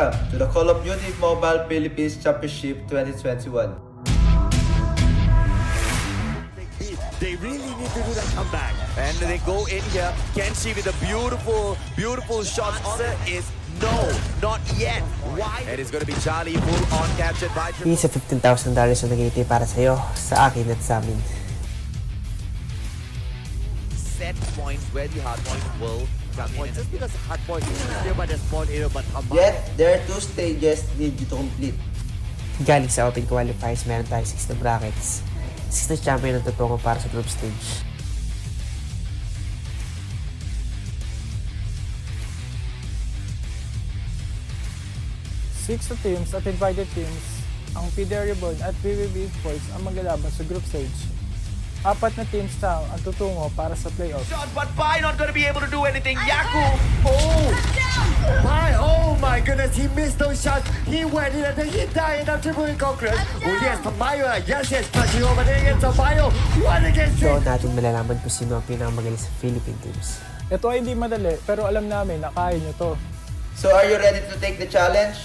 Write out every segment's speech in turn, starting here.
Welcome to the Call of Duty Mobile Philippines Championship 2021. They really need to do that comeback. And they go in here. Kenshi with a beautiful shot. Answer is no, not yet. Why? And it's going to be Charlie full on captured by... Isa $15,000 na nag-iiti para sa'yo, sa akin at sa amin. Set points where the hard points will come in. Just because hard points is clear by the spawn area, but Yet, there are 2 stages need you to complete. Galing sa Open Qualifiers, meron tayo 6 na brackets. 6 na champion ang tutungo para sa group stage. Six na teams at invited teams, ang PDR Reborn at VVV Esports ang maglalaban sa group stage. 4 na teams lang ang tutungo para sa playoff. shot, but Pai not going to be able to do anything. Yaku! Oh! Pai, oh my goodness, he missed those shots. He went in and then he died in a triple conqueror. Oh yes, Tamayo, yes, touching over there against Tamayo. One against So, three. natin malalaman kung sino ang pinakamagaling sa Philippine teams. Ito ay hindi madali, pero alam namin na kaya nyo to. So are you ready to take the challenge?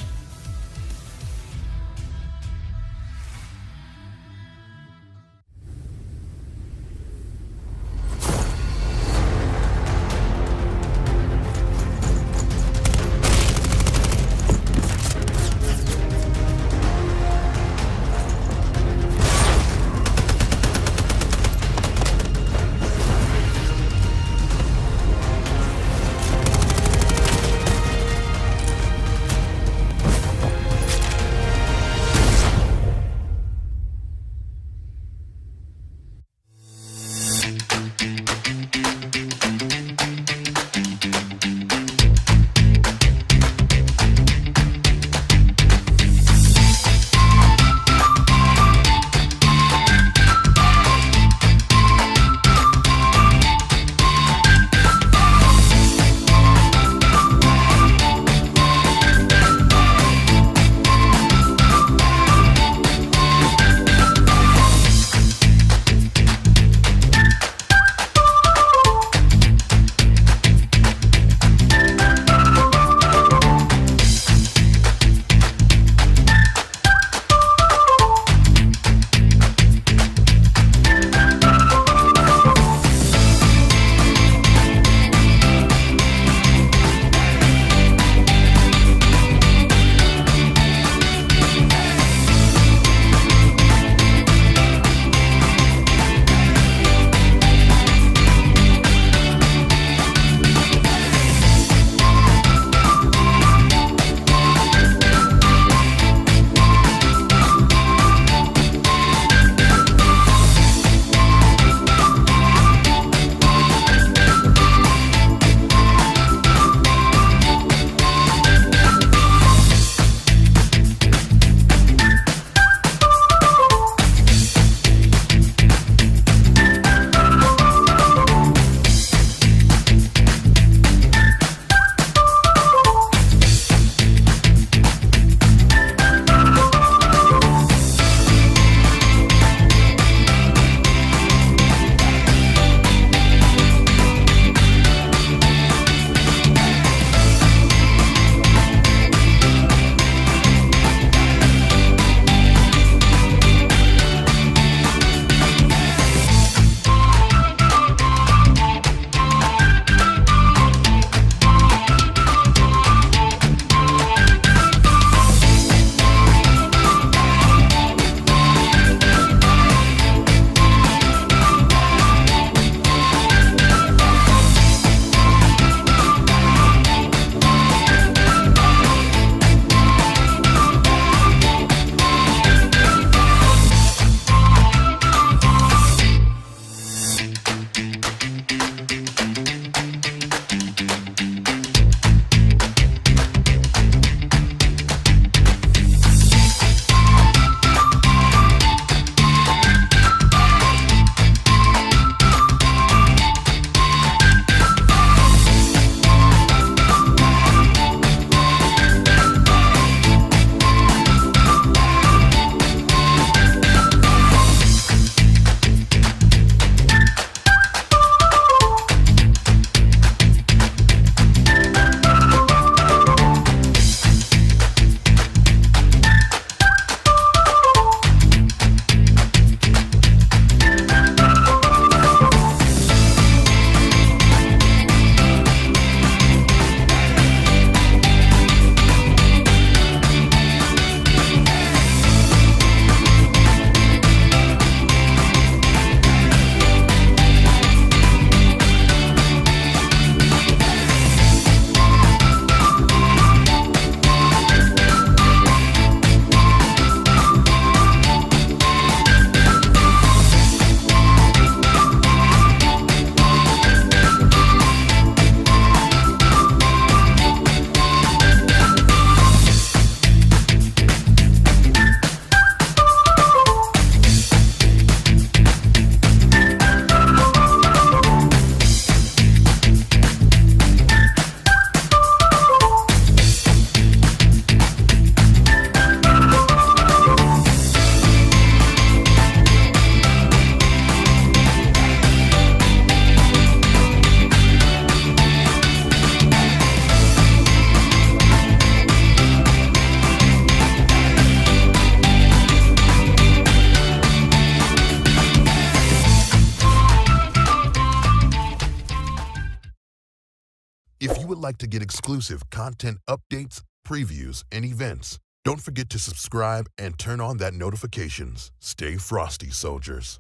would like to get exclusive content updates, previews, and events, don't forget to subscribe and turn on that notifications. Stay frosty, soldiers.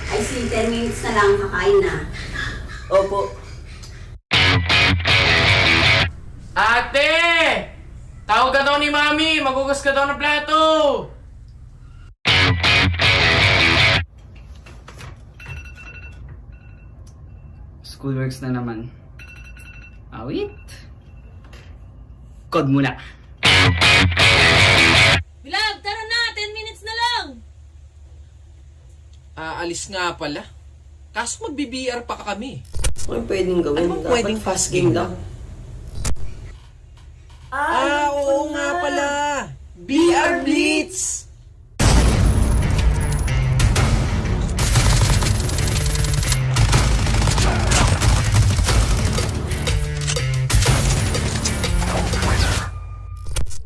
Ay, 10 minutes na lang, kakain na. Opo. Ate! Tawag ka daw ni Mami! Magugas ka daw ng plato! Schoolworks na naman. Wait. Code muna. Bilab, tara na! 10 minutes na lang! Aalis nga pala. Kaso mag-BBR pa ka kami. Ano pwedeng gawin? Ano bang pwedeng fast game lang? Oo nga pala! BR Blitz!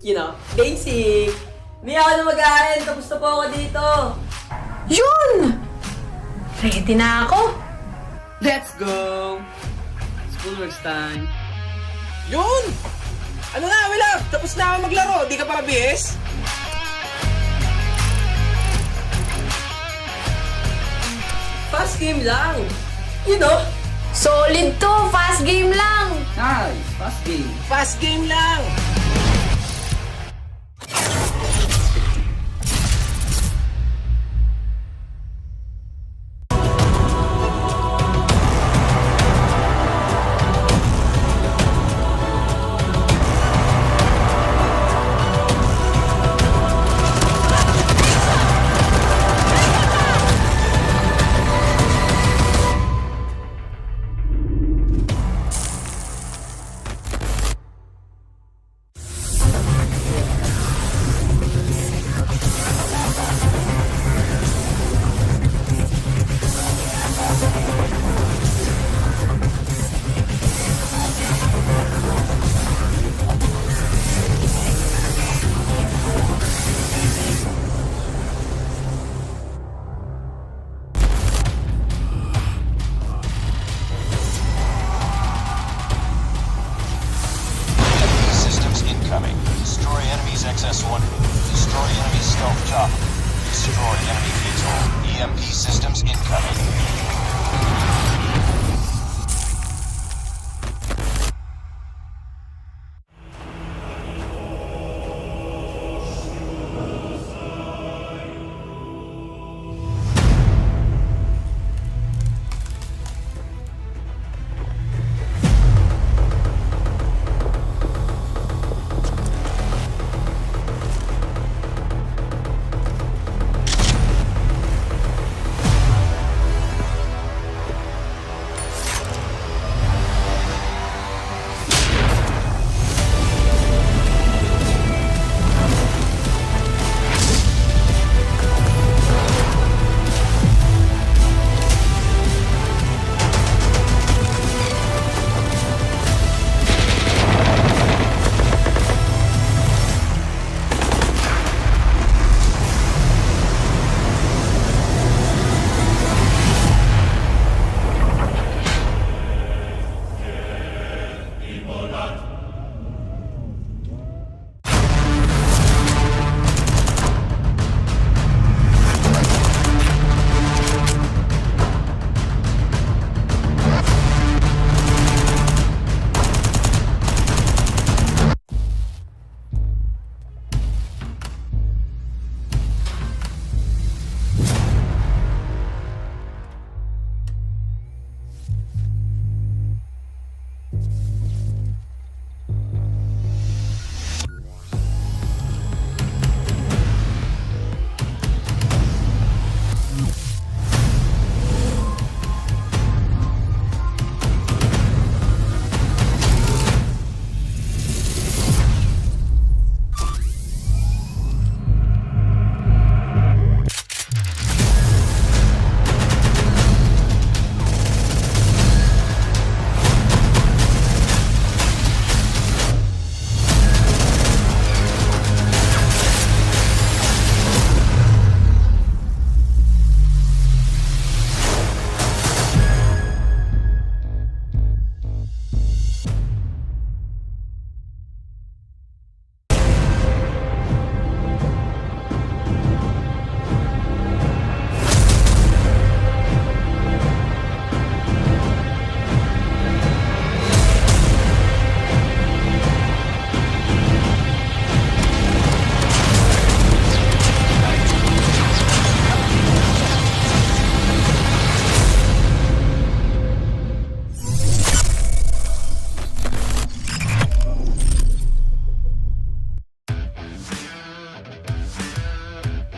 You know, basic. Hindi ako na mag-aaral. Tapos na po ako dito. Yun! Ready na ako. Let's go! Schoolworks time. Yun! Ano na, Wilab? Tapos na ako maglaro. Di ka pa mabihis? Fast game lang. You know? Solid to! Fast game lang! Nice. Fast game. Fast game lang!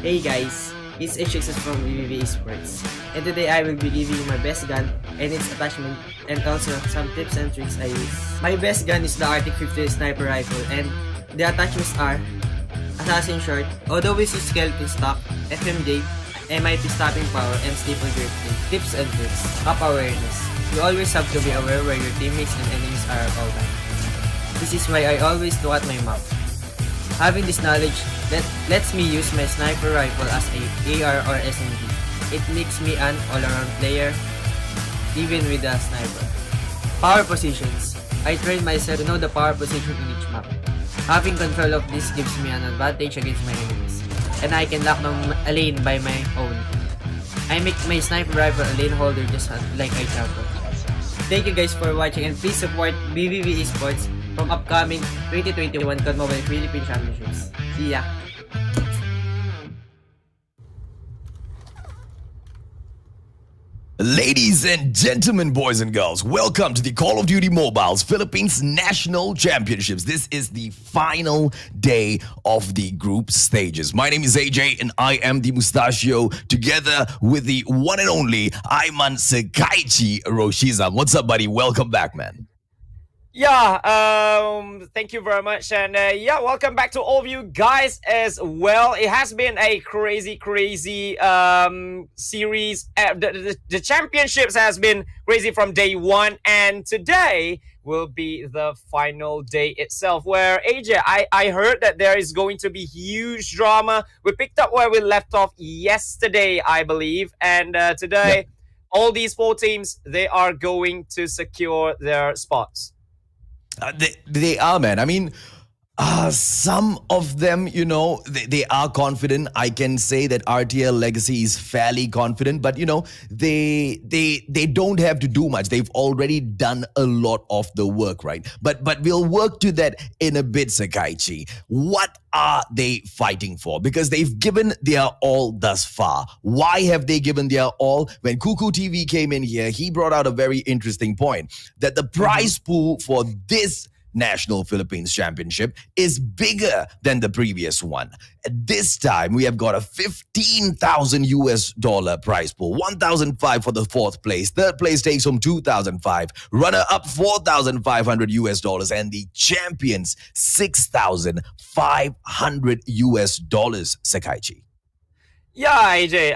Hey guys, it's HXS from VVV Esports, and today I will be giving you my best gun and its attachment and also some tips and tricks I use. My best gun is the RTX 50 sniper rifle and the attachments are Assassin Short, although we use skeleton stock, FMJ, MIP stopping power, and staple grip. Tips and tricks. Map awareness. You always have to be aware where your teammates and enemies are at all times. This is why I always look at my map. Having this knowledge lets me use my sniper rifle as a AR or SMG. It makes me an all-around player, even with a sniper. Power positions. I train myself to know the power position in each map. Having control of this gives me an advantage against my enemies, and I can lock down a lane by my own. I make my sniper rifle a lane holder just like I travel. Thank you guys for watching, and please support VVV Esports from upcoming 2021 COD Mobile Philippine Championships. See ya! Ladies and gentlemen, boys and girls, welcome to the Call of Duty Mobile's Philippines National Championships. This is the final day of the group stages. My name is AJ and I am the Mustachio together with the one and only Ayman Sakaichi Roshizam. What's up, buddy? Welcome back, man. Thank you very much, and welcome back to all of you guys as well. It has been a crazy series. The championships has been crazy from day one, and today will be the final day itself, where AJ, I heard that there is going to be huge drama. We picked up where we left off yesterday, I believe, and today all these 4 teams, they are going to secure their spots. They are, man. I mean, some of them, you know, they are confident. I can say that RTL Legacy is fairly confident, but you know, they don't have to do much. They've already done a lot of the work, right? But we'll work to that in a bit, Sakaichi. What are they fighting for? Because they've given their all thus far. Why have they given their all? When Kuku TV came in here, he brought out a very interesting point that the prize pool for this National Philippines Championship is bigger than the previous one. This time we have got a $15,000 prize pool, 1,005 for the 4th place. 3rd place takes home 2,005. Runner up $4,500, and the champions $6,500. Sakaichi. Yeah, AJ,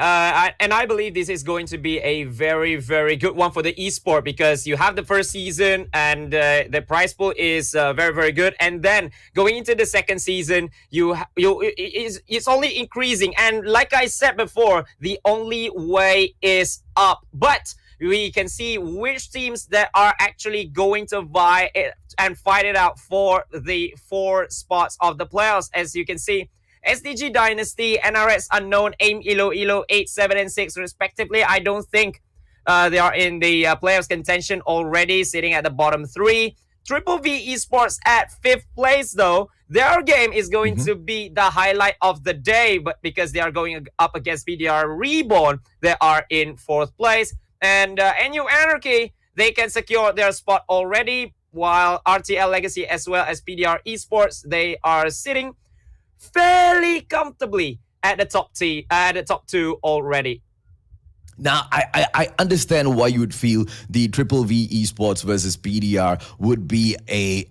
and I believe this is going to be a very, very good one for the esport, because you have the first season and the prize pool is very, very good, and then going into the second season, it's only increasing, and like I said before, the only way is up. But we can see which teams that are actually going to vie it and fight it out for the 4 spots of the playoffs. As you can see, XDG Dynasty, NRX UNKNOWN, AIM Iloilo 8, 7, and 6 respectively. I don't think they are in the playoffs contention already, sitting at the bottom 3. VVV Esports at 5th place, though. Their game is going to be the highlight of the day, but because they are going up against PDR Reborn, they are in 4th place. And NU Anarchy, they can secure their spot already, while RTL Legacy as well as PDR Esports, they are sitting fairly comfortably at the top 2 already. Now, I understand why you would feel the VVV Esports versus PDR would be a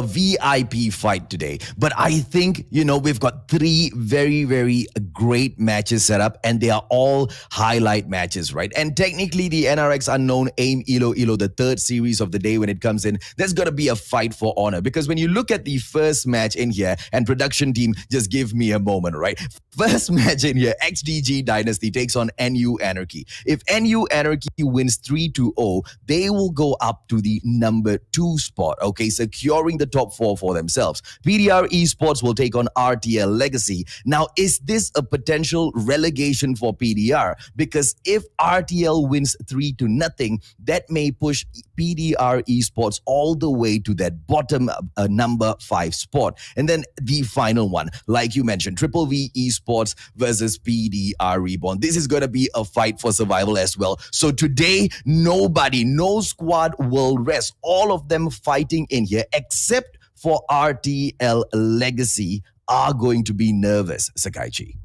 VIP fight today. But I think, you know, we've got 3 very, very great matches set up, and they are all highlight matches, right? And technically, the NRX UNKNOWN AIM Iloilo, the 3rd series of the day when it comes in, there's going to be a fight for honor. Because when you look at the first match in here, and production team, just give me a moment, right? First match in here, XDG Dynasty takes on NU Anarchy. If NU Anarchy wins 3-0, they will go up to the number 2 spot, okay, securing the top 4 for themselves. PDR Esports will take on RTL Legacy. Now, is this a potential relegation for PDR? Because if RTL wins 3-0, that may push PDR Esports all the way to that bottom number 5 spot. And then the final one, like you mentioned, VVV Esports versus PDR Reborn. This is going to be a fight for survival as well. So today, no squad will rest. All of them fighting in here, except for RTL Legacy, are going to be nervous, Sakaichi.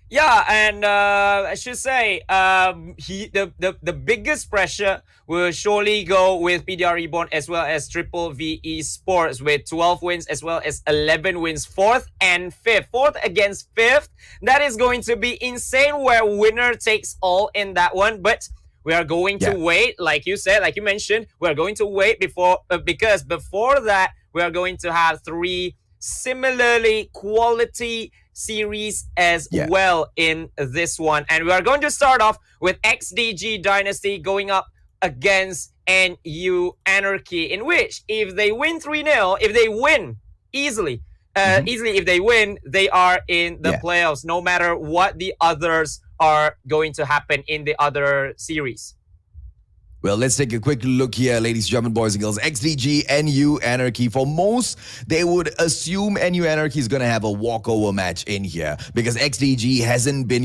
Yeah, and I should say, the biggest pressure will surely go with PDR Reborn as well as Triple V Esports with 12 wins as well as 11 wins, fourth and fifth, fourth against fifth. That is going to be insane, where winner takes all in that one. But we are going to wait, like you said, like you mentioned, we are going to wait before because before that we are going to have 3 similarly quality series as well in this one. And we are going to start off with XDG Dynasty going up against NU Anarchy, in which if they win 3-0, if they win easily, if they win, they are in the playoffs, no matter what the others are going to happen in the other series. Well, let's take a quick look here, ladies and gentlemen, boys and girls. XDG, NU Anarchy. For most, they would assume NU Anarchy is going to have a walkover match in here because XDG hasn't been,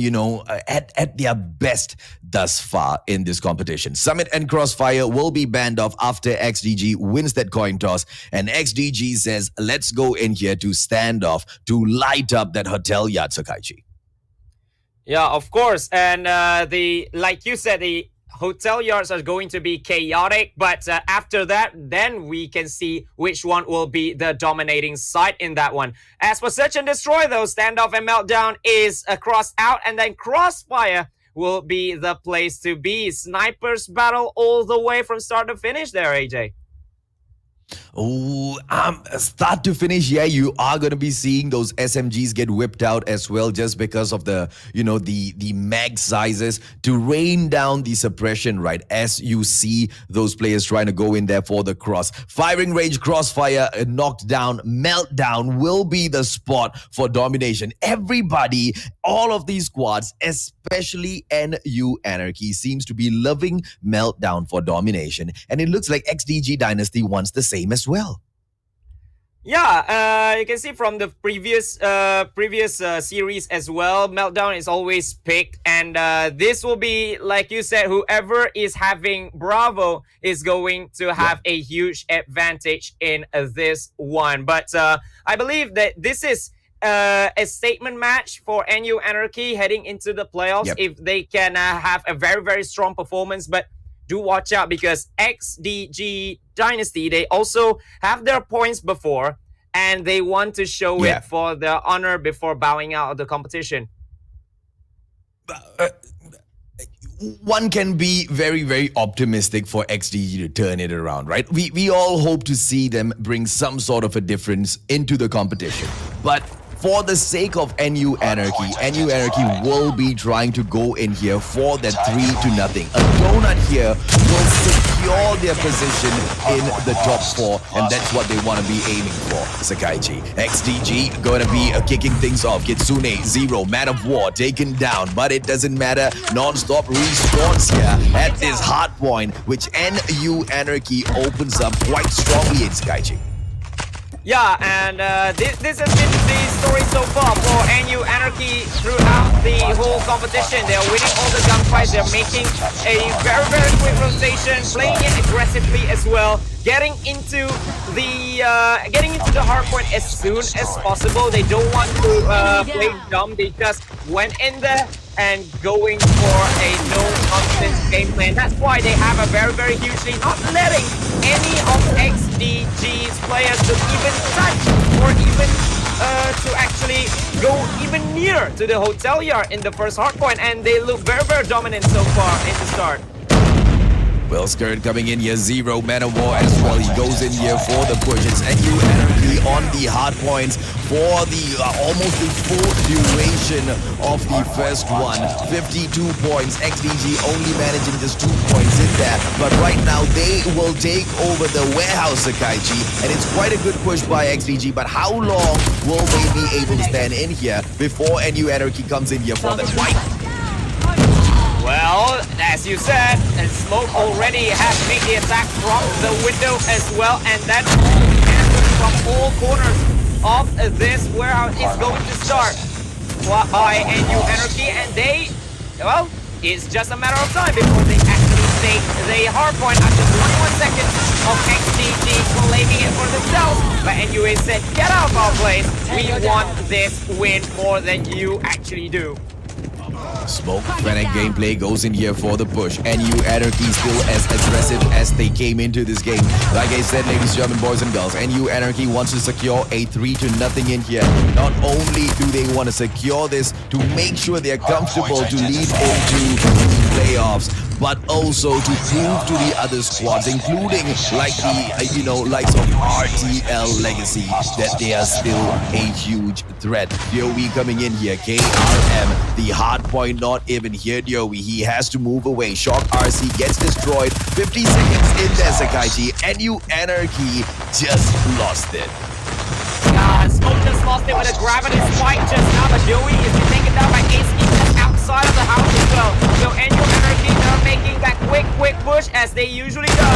at their best thus far in this competition. Summit and Crossfire will be banned off after XDG wins that coin toss. And XDG says, let's go in here to stand off, to light up that hotel yard, Sakaichi. Yeah, of course. And like you said, the hotel yards are going to be chaotic, but after that, then we can see which one will be the dominating side in that one. As for Search and Destroy, though, Standoff and Meltdown is crossed out, and then Crossfire will be the place to be. Snipers battle all the way from start to finish there, AJ. Oh, start to finish, you are going to be seeing those SMGs get whipped out as well, just because of the, the mag sizes to rain down the suppression, right? As you see those players trying to go in there for the cross. Firing range, Crossfire, knocked down, Meltdown will be the spot for domination. Everybody, all of these squads, especially NU Anarchy, seems to be loving Meltdown for domination. And it looks like XDG Dynasty wants the same as well. Yeah, you can see from the previous series as well, Meltdown is always picked, and this will be, like you said, whoever is having Bravo is going to have a huge advantage in this one. But I believe that this is a statement match for NU Anarchy heading into the playoffs if they can have a very, very strong performance. But do watch out, because XDG Dynasty, they also have their points before, and they want to show it for their honor before bowing out of the competition. One can be very, very optimistic for XDG to turn it around, right? We all hope to see them bring some sort of a difference into the competition. But for the sake of NU Anarchy will be trying to go in here for that 3-0. A donut here will secure their position in the top 4, and that's what they want to be aiming for, Sakaichi. XDG going to be kicking things off. Kitsune, 0, Man of War taken down, but it doesn't matter. Non-stop respawns here at this hard point, which NU Anarchy opens up quite strongly in, Sakaichi. Yeah, and this has been the story so far for NU Anarchy throughout the whole competition. They're winning all the gunfights. They're making a very, very quick rotation, playing it aggressively as well, getting into the hard point as soon as possible. They don't want to play dumb. They just went in there and going for a no-nonsense game plan. That's why they have a very, very huge lead, not letting any of XDG's players to even touch or even to actually go even near to the hotel yard in the first hardpoint, and they look very, very dominant so far in the start. Well, Skirt coming in here, 0, Man of War as well. He goes in here for the push. It's NU Anarchy on the hard points for the almost the full duration of the first one. 52 points. XDG only managing just 2 points in there. But right now, they will take over the warehouse, Sakaichi. And it's quite a good push by XDG. But how long will they be able to stand in here before NU Anarchy comes in here for the fight? Well, as you said, Smoke already has made the attack from the window as well, and that from all corners of this warehouse is going to start by NU Anarchy, and they, well, it's just a matter of time before they actually take the hardpoint after 21 seconds of XDG claiming it for themselves. But NUA said, get out of our place, we want this win more than you actually do. Smoke, Fennec gameplay goes in here for the push. NU Anarchy still as aggressive as they came into this game. Like I said, ladies and gentlemen, boys and girls, NU Anarchy wants to secure a 3-0 in here. Not only do they want to secure this to make sure they're comfortable to lead into the playoffs, but also to prove to the other squads, including like the likes of RTL Legacy, that they are still a huge threat. Joey coming in here, KRM, the hard point not even here. Joey, he has to move away. Shock RC gets destroyed. 50 seconds in there, Sakaichi. NU Anarchy just lost it. Smoke just lost it with a gravity spike just now, but Joey is taken down by Ace just outside of the house as well. So NU Anarchy are making that quick push as they usually do,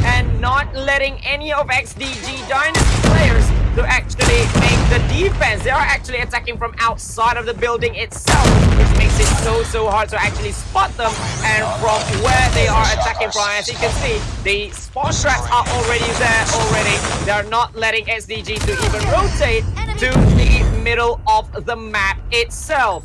and not letting any of XDG Dynasty players to actually make the defense. They are actually attacking from outside of the building itself, which makes it so hard to actually spot them. And from where they are attacking from, as you can see, the spawn traps are already there already. They're not letting SDG to even rotate to the middle of the map itself.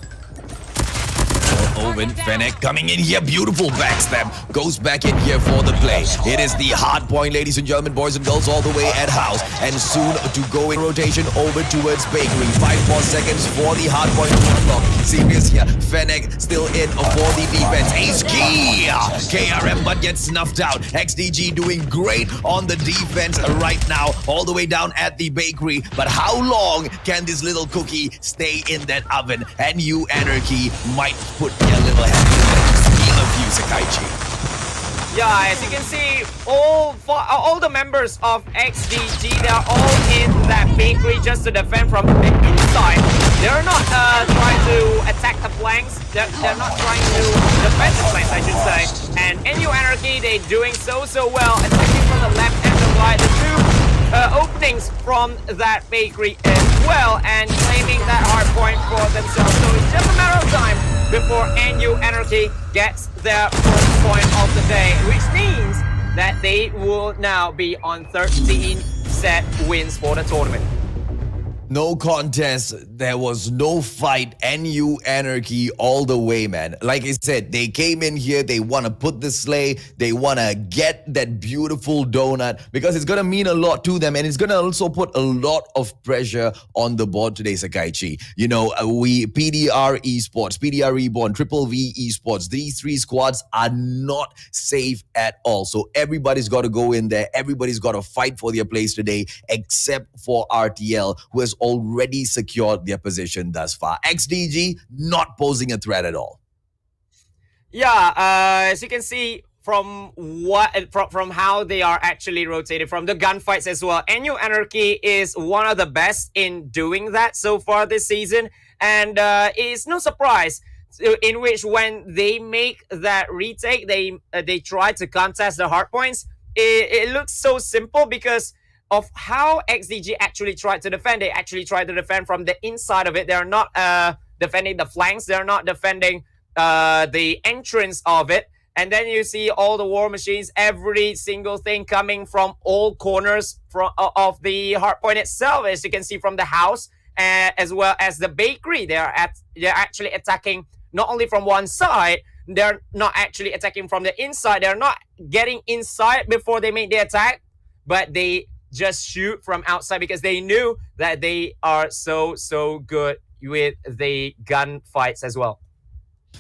Owen Fennec coming in here, beautiful backstab, goes back in here for the play. It is the hard point, ladies and gentlemen, boys and girls, all the way at house, and soon to go in rotation over towards Bakery. 5 more seconds for the hard point to unlock. Serious here, Fennec still in for the defense. Ace key, KRM but gets snuffed out. XDG doing great on the defense right now, all the way down at the Bakery. But how long can this little cookie stay in that oven? And NU Anarchy might put a little head steal a few, Sakaichi. Yeah, as you can see, all the members of XDG, they're all in that bakery just to defend from the inside. They're not trying to attack the flanks. They're not trying to defend the flanks, I should say. And NU Anarchy, they're doing so well, attacking from the left and the right. The two openings from that bakery as well, and claiming that hard point for themselves. So it's just a matter of time before NU Anarchy gets their first point of the day, which means that they will now be on 13 set wins for the tournament. No contest, there was no fight, NU Anarchy all the way, man. Like I said, they came in here, they want to put the sleigh, they want to get that beautiful donut because it's going to mean a lot to them, and it's going to also put a lot of pressure on the board today, Sakaichi. You know, we PDR Esports, PDR Reborn, VVV Esports, these three squads are not safe at all. So everybody's got to go in there, everybody's got to fight for their place today, except for RTL, who has already secured their position thus far. XDG not posing a threat at all. Yeah, as you can see from how they are actually rotated, from the gunfights as well, NU Anarchy is one of the best in doing that so far this season, and it's no surprise in which when they make that retake, they try to contest the hard points. It looks so simple because of how XDG actually tried to defend. They actually tried to defend from the inside of it. They're not defending the flanks. They're not defending the entrance of it. And then you see all the war machines, every single thing coming from all corners of the hardpoint itself, as you can see from the house, as well as the bakery. They're actually attacking not only from one side, they're not actually attacking from the inside. They're not getting inside before they make the attack, but they just shoot from outside because they knew that they are so good with the gun fights as well.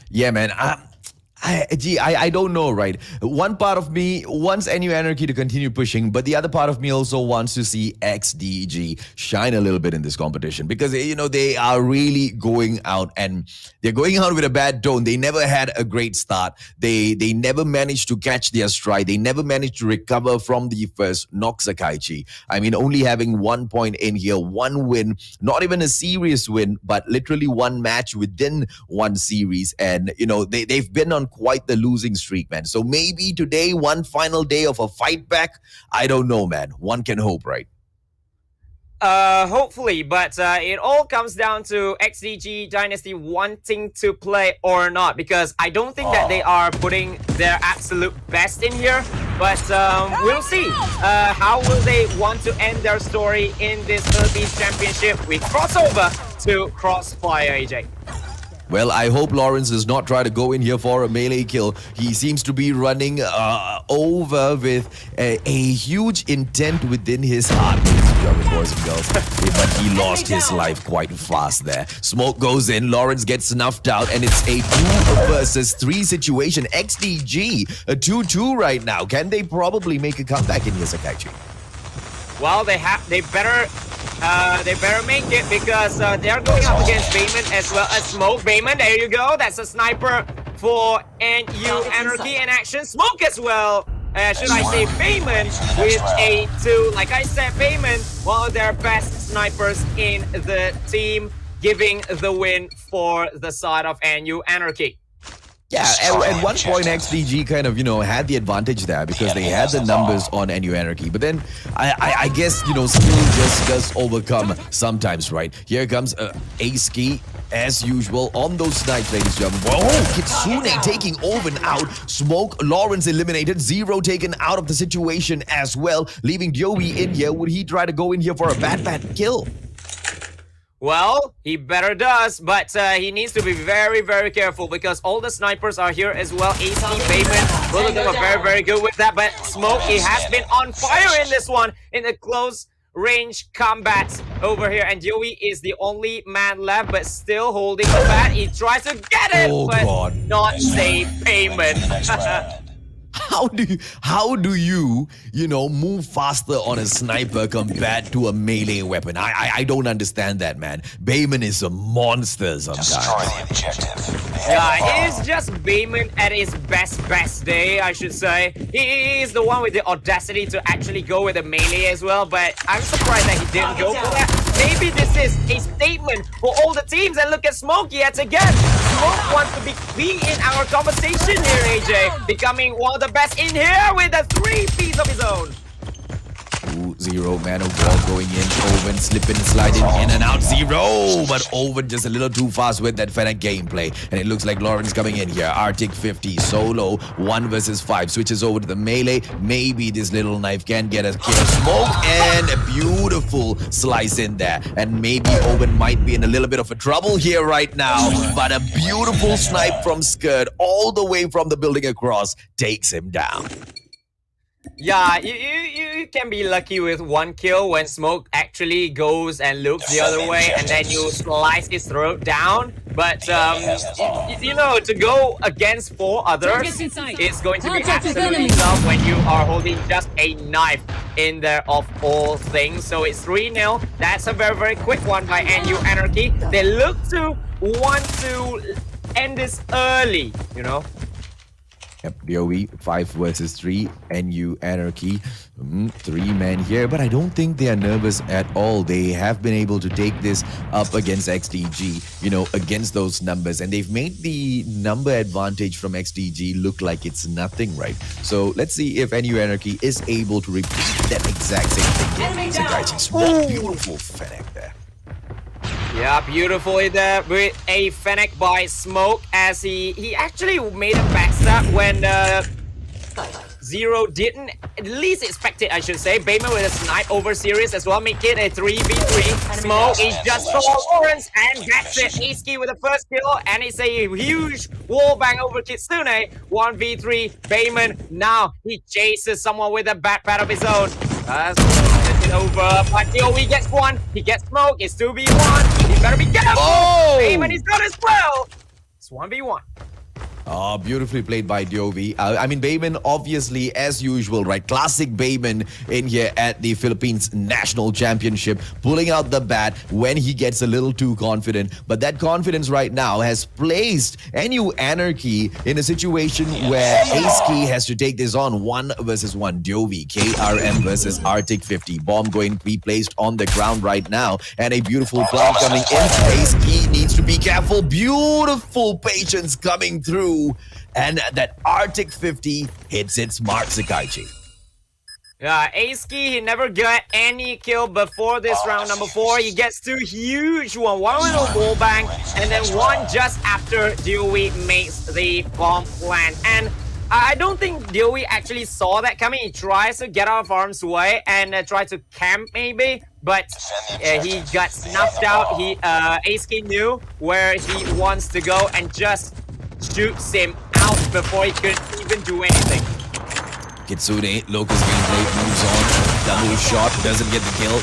Yeah, man. I don't know, right? One part of me wants NU Anarchy to continue pushing, but the other part of me also wants to see XDG shine a little bit in this competition because, you know, they are really going out, and they're going out with a bad tone. They never had a great start. They never managed to catch their stride. They never managed to recover from the first knock, Sakaichi. I mean, only having 1 point in here, one win, not even a serious win, but literally one match within one series. And, you know, they've been on quite the losing streak, man. So maybe today, one final day of a fight back. I don't know, man. One can hope, right? Hopefully, but it all comes down to XDG Dynasty wanting to play or not, because I don't think that they are putting their absolute best in here. But we'll see. How will they want to end their story in this Philippines Championship? We cross over to Crossfire, AJ. Well, I hope Lawrence does not try to go in here for a melee kill. He seems to be running over with a huge intent within his heart, ladies and gentlemen, boys and girls. But he lost his life quite fast there. Smoke goes in, Lawrence gets snuffed out, and it's a 2 versus 3 situation. XDG, a 2-2 right now. Can they probably make a comeback in here, Sakaichi? Well, they better make it because they are going up against Bayman as well as Smoke. Bayman, there you go. That's a sniper for NU Anarchy in action. Smoke as well. Should I say Bayman with a 2. Like I said, Bayman, one of their best snipers in the team, giving the win for the side of NU Anarchy. Yeah, at one point XDG kind of, had the advantage there because they had the numbers on NU Anarchy. But then I guess, skill just does overcome sometimes, right? Here comes Ace-Key as usual on those snipes, ladies and gentlemen. Whoa, Kitsune taking over and out. Smoke, Lawrence eliminated. Zero taken out of the situation as well, leaving Joey in here. Would he try to go in here for a bad kill? Well, he better does, but he needs to be very, very careful because all the snipers are here as well. AC, Bayman, both of them are very, very good with that. But Smoke, he has been on fire in this one in the close range combat over here. And Joey is the only man left, but still holding the bat. He tries to get it, but not save Bayman. How do you move faster on a sniper compared to a melee weapon? I don't understand that, man. Bayman is a monster sometimes. Destroy the objective. Yeah, it is just Bayman at his best day, I should say. He is the one with the audacity to actually go with a melee as well, but I'm surprised that he didn't go for that. Maybe this is a statement for all the teams, and look at Smoke yet again. Smoke wants to be in our conversation here, AJ, becoming one of the best in here with a 3-piece of his own. 2-0, man of war going in. Owen slipping, sliding in and out. 0, but Owen just a little too fast with that Fennec gameplay. And it looks like Lawrence coming in here. Arctic 50, solo, 1 versus 5. Switches over to the melee. Maybe this little knife can get a kill. Smoke and a beautiful slice in there. And maybe Owen might be in a little bit of a trouble here right now. But a beautiful snipe from Skirt all the way from the building across takes him down. Yeah, you can be lucky with 1 kill when Smoke actually goes and looks the other way and then you slice his throat down. But, to go against 4 others, it's going to be absolutely tough when you are holding just a knife in there of all things. So it's 3-0. That's a very, very quick one by NU Anarchy. They look to want to end this early, Yep, DOE 5 versus 3, NU Anarchy, 3 men here, but I don't think they are nervous at all. They have been able to take this up against XDG, against those numbers, and they've made the number advantage from XDG look like it's nothing, right? So let's see if NU Anarchy is able to repeat that exact same thing. It's beautiful Fennec there. Yeah, beautifully there with a Fennec by Smoke as he actually made a backstab when Zero didn't at least expect it, I should say. Bayman with a snipe over series as well, make it a 3v3. Smoke is just for Lawrence, and that's it. Ace-Key with the first kill, and it's a huge wall bang over Kitsune. 1v3, Bayman now he chases someone with a backpack of his own. Over, but DOE gets 1, he gets Smoke, it's 2v1, he better be careful! Oh! Bayman is good as well! It's 1v1. Oh, beautifully played by Diovi. I mean, Bayman, obviously, as usual, right? Classic Bayman in here at the Philippines National Championship, pulling out the bat when he gets a little too confident. But that confidence right now has placed NU Anarchy in a situation where Ace-Key has to take this on 1 versus 1. Diovi, KRM versus Arctic 50. Bomb going to be placed on the ground right now. And a beautiful plant coming in. Ace-Key needs to be careful. Beautiful patience coming through. And that Arctic 50 hits its mark, Sakaichi. Yeah, Ace-Key, he never got any kill before this round number 4. He gets 2 huge one little wall bang, and then 1 just after Dewey makes the bomb plant. And I don't think Dewey actually saw that coming. He tries to get out of harm's way and try to camp maybe, but he got snuffed out. Ace King knew where he wants to go and just shoots him out before he could even do anything. Kitsune, Locust gameplay moves on. Double shot, doesn't get the kill.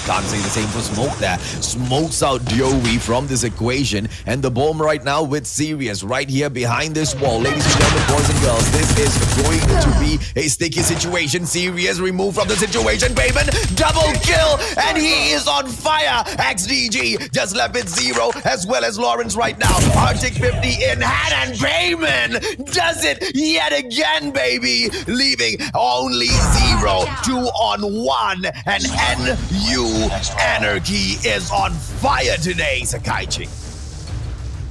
Can't say the same for Smoke there. Smokes out Diowi from this equation. And the bomb right now with Sirius right here behind this wall. Ladies and gentlemen, boys and girls, this is going to be a sticky situation. Sirius removed from the situation. Bayman, double kill, and he is on fire. XDG just left with 0, as well as Lawrence right now. Arctic 50 in hand, and Bayman does it yet again, baby. Leaving only 0, 2 on 1, and NU Anarchy is on fire today, Sakaichi.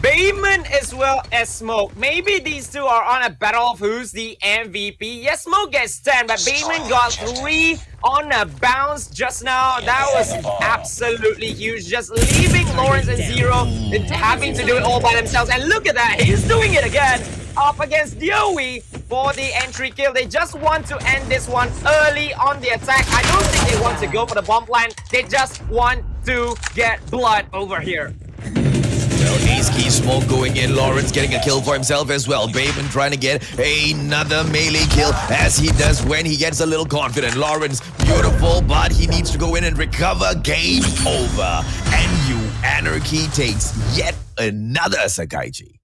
Bayman as well as Smoke. Maybe these two are on a battle of who's the MVP. Yes, Smoke gets 10, but Bayman got 3 on a bounce just now. That was absolutely huge. Just leaving Lawrence and 0 and having to do it all by themselves. And look at that, he's doing it again. Up against Diowi for the entry kill. They just want to end this one early on the attack. I don't think they want to go for the bomb plant. They just want to get blood over here. Well, Ace Key Smoke going in. Lawrence getting a kill for himself as well. Bayman trying to get another melee kill, as he does when he gets a little confident. Lawrence, beautiful, but he needs to go in and recover. Game over. NU Anarchy takes yet another, Sakaichi.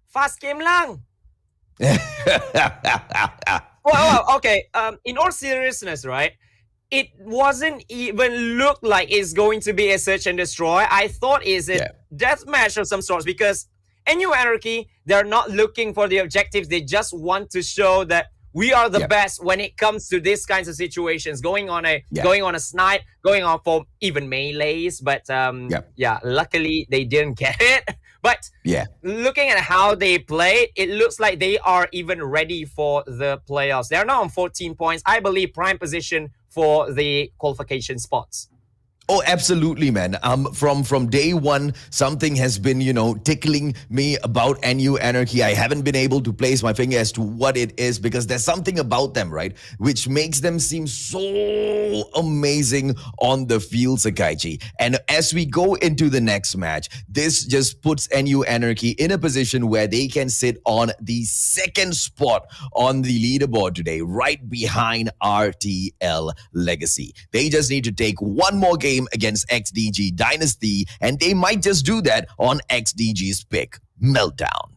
Fast game lang. well, okay. In all seriousness, right? It wasn't even look like it's going to be a search and destroy. I thought it's a deathmatch of some sorts, because NU Anarchy, they're not looking for the objectives. They just want to show that we are the best when it comes to these kinds of situations. Going on a snipe, going on for even melees. But luckily they didn't get it. But looking at how they played, it looks like they are even ready for the playoffs. They're now on 14 points. I believe prime position for the qualification spots. Oh, absolutely, man. From day one, something has been, tickling me about NU Anarchy. I haven't been able to place my finger as to what it is, because there's something about them, right, which makes them seem so amazing on the field, Sakaichi. And as we go into the next match, this just puts NU Anarchy in a position where they can sit on the second spot on the leaderboard today, right behind RTL Legacy. They just need to take one more game against XDG Dynasty, and they might just do that on XDG's pick, Meltdown.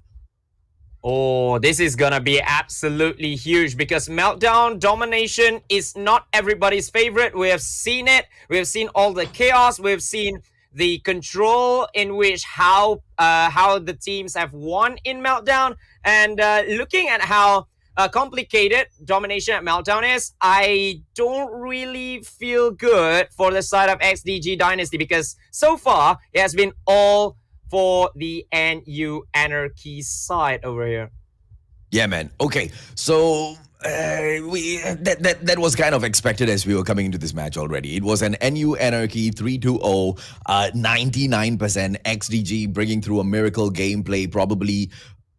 Oh, this is gonna be absolutely huge, because Meltdown domination is not everybody's favorite. We have seen it. We have seen all the chaos. We've seen the control in which how the teams have won in Meltdown, and looking at how complicated domination at Meltdown is, I don't really feel good for the side of XDG Dynasty, because so far it has been all for the NU Anarchy side over here. Yeah, man. Okay, so that was kind of expected as we were coming into this match already. It was an NU Anarchy 3-2-0, 99%. XDG bringing through a miracle gameplay, probably.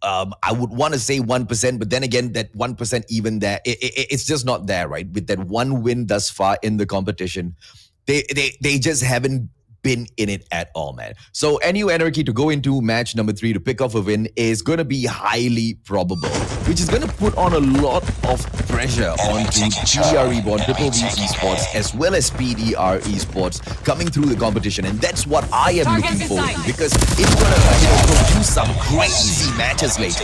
I would want to say 1%, but then again, that 1% even there, it's just not there, right? With that one win thus far in the competition, they just haven't been in it at all, man. So NU Anarchy to go into match number 3 to pick off a win is going to be highly probable, which is going to put on a lot of pressure onto PDR Reborn, VVV Esports, as well as PDR Esports coming through the competition. And that's what I am looking forward to, because it's going to produce some crazy matches later.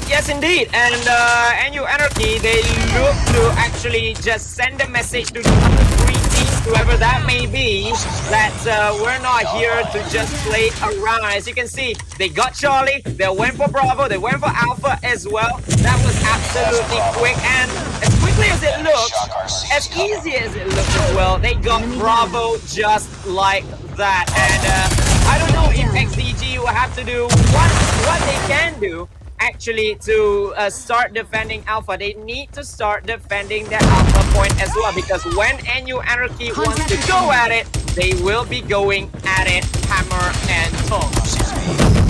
Yes, indeed. And NU Anarchy, they look to actually just send a message to the other 3 teams, whoever that may be, that we're not here to just play around. As you can see, they got Charlie, they went for Bravo, they went for Alpha as well. That was absolutely quick, and as quickly as it looks, as easy as it looks as well, they got Bravo just like that. And I don't know if XDG will have to do what they can do actually to start defending Alpha. They need to start defending their Alpha point as well, because when NU Anarchy wants to go at it, they will be going at it hammer and tongs.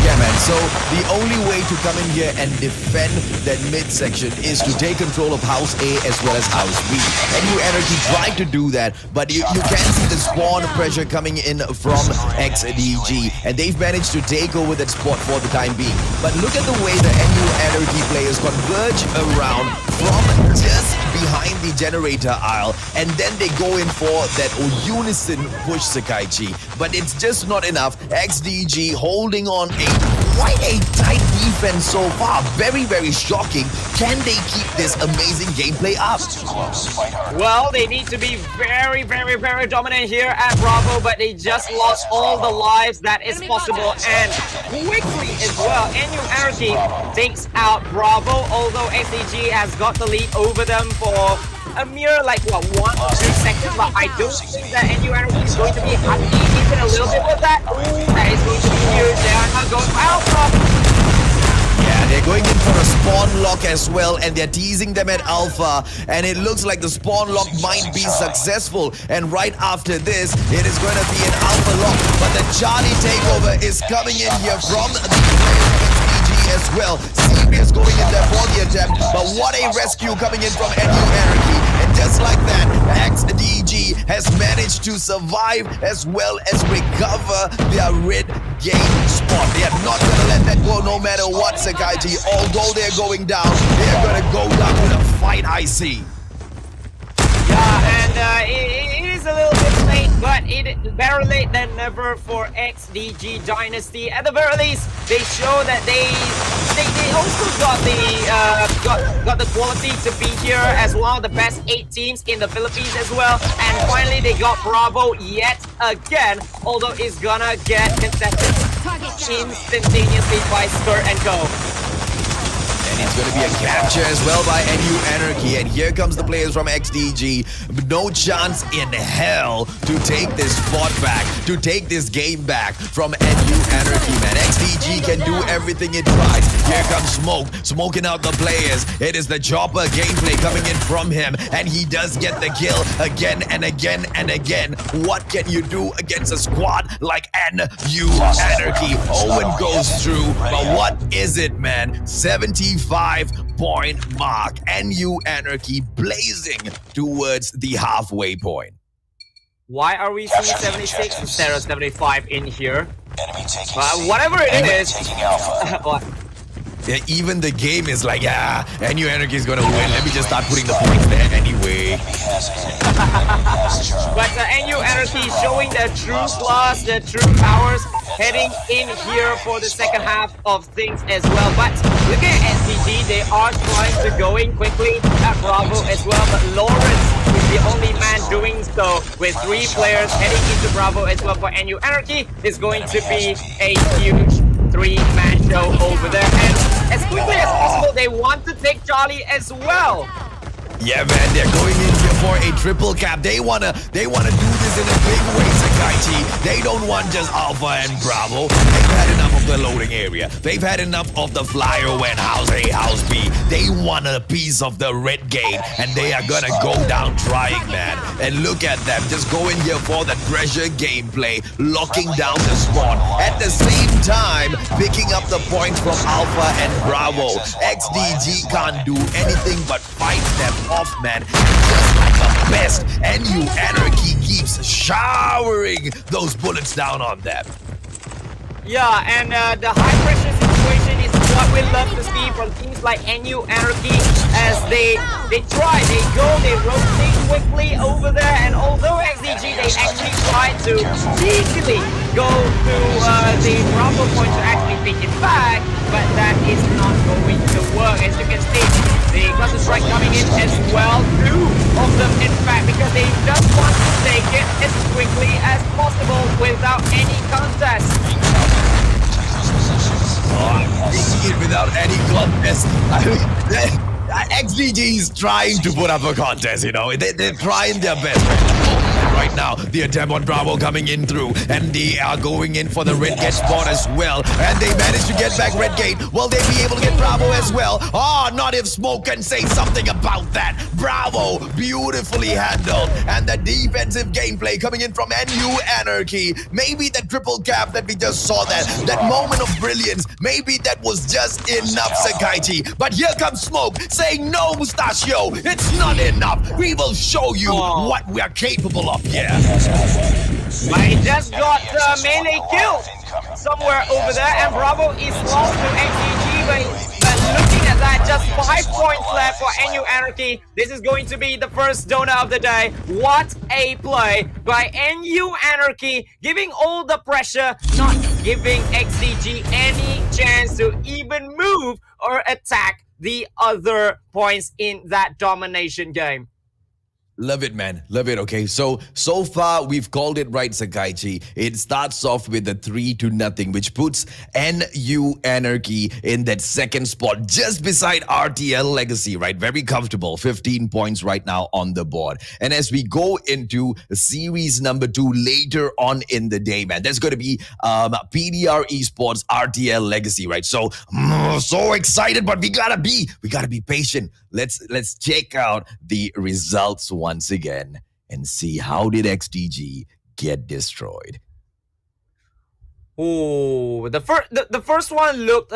Yeah, man. So the only way to come in here and defend that midsection is to take control of House A as well as House B. NU Anarchy tried to do that, but you can see the spawn pressure coming in from XDG, and they've managed to take over that spot for the time being. But look at the way the NU Anarchy players converge around from just behind the generator aisle, and then they go in for that unison push, Sakaichi. But it's just not enough. XDG holding on quite a tight defense so far. Very, very shocking. Can they keep this amazing gameplay up? Well, they need to be very, very, very dominant here at Bravo, but they just lost all the lives that is possible, and quickly as well. NU Anarchy takes out Bravo, although XDG has got the lead over them for a mere, like, what, 1 or 2 seconds, but I don't think that NU Anarchy is going to be happy even a little bit with that. Ooh, that is going to be huge. They are not going Alpha. Yeah, they're going in for a spawn lock as well, and they're teasing them at Alpha, and it looks like the spawn lock might be successful, and right after this, it is going to be an Alpha lock, but the Charlie takeover is coming in here from the as well. Serious going in there for the attempt, but what a rescue coming in from NU Anarchy, and just like that, XDG has managed to survive as well as recover their red game spot. They are not going to let that go no matter what, Sakaichi. Although they're going down, they're going to go down with a fight, I see. Yeah, and it is a little bit late, but better late than never for XDG Dynasty. At the very least, they show that they also got the quality to be here as one of the best 8 teams in the Philippines as well. And finally, they got Bravo yet again, although it's gonna get contested instantaneously by Skirt and Co. And it's going to be a capture as well by NU Anarchy. And here comes the players from XDG. No chance in hell to take this spot back, to take this game back from NU Anarchy, man. XDG can do everything it tries. Here comes Smoke, smoking out the players. It is the chopper gameplay coming in from him, and he does get the kill again and again and again. What can you do against a squad like NU Anarchy? Owen goes through, but what is it, man? 75-point mark. NU Anarchy blazing towards the halfway point. Why are we seeing 76 instead of 75 in here? Whatever it is. What? Yeah, even the game is like, yeah, NU Anarchy is gonna win. Let me just start putting the points there anyway. But NU Anarchy showing their true class, their true powers, heading in here for the second half of things as well. But look at SDG, they are trying to go in quickly at Bravo as well. But Lawrence is the only man doing so, with 3 players heading into Bravo as well for NU Anarchy. Is going to be a huge 3-man show over there, and as quickly as possible they want to take Charlie as well. Yeah, man, they're going in here for a triple cap. They wanna do this in a big way, Sakaichi. They don't want just Alpha and Bravo. They've had enough of the loading area. They've had enough of the flyer when House A, House B. They want a piece of the red game, and they are gonna go down trying, man. And look at them, just going here for the treasure gameplay, locking down the spawn. At the same time, picking up the points from Alpha and Bravo. XDG can't do anything but fight them off, man. Just like the best, NU Anarchy keeps showering those bullets down on them. Yeah, and the high pressure situation is what we love to see from teams like NU Anarchy, as they try, they go, they rotate quickly over there, and although XDG, they actually try to easily go to the Bravo point to actually take it back, but that is not going to work. As you can see, the cluster strike coming in as well, 2 of them in fact, because they just want to take it as quickly as possible without any contest. Oh, I'm taking it without any contest. XDG is trying to put up a contest, you know. They're trying their best. And right now, the attempt on Bravo coming in through, and they are going in for the red gate spot as well. And they managed to get back red gate. Will they be able to get Bravo as well? Oh, not if Smoke can say something about that. Bravo, beautifully handled. And the defensive gameplay coming in from NU Anarchy. Maybe the triple cap that we just saw, that moment of brilliance, maybe that was just enough, Sakaichi. But here comes Smoke saying, no, Mustachio, it's not enough. We will show you what we are capable of here. I just got the melee kill somewhere over there, and Bravo is lost to XDG, but looking at that, just 5 points left for NU Anarchy. This is going to be the first donut of the day. What a play by NU Anarchy, giving all the pressure, not giving XDG any chance to even move or attack the other points in that domination game. Love it, man. Love it. Okay, so far we've called it right, Sakaichi. It starts off with a 3-0, which puts NU Anarchy in that second spot, just beside RTL Legacy, right? Very comfortable. 15 points right now on the board. And as we go into series number 2 later on in the day, man, there's going to be PDR Esports, RTL Legacy, right? So excited, but we gotta be patient. Let's check out the results once again and see how did XDG get destroyed. Oh, the first one looked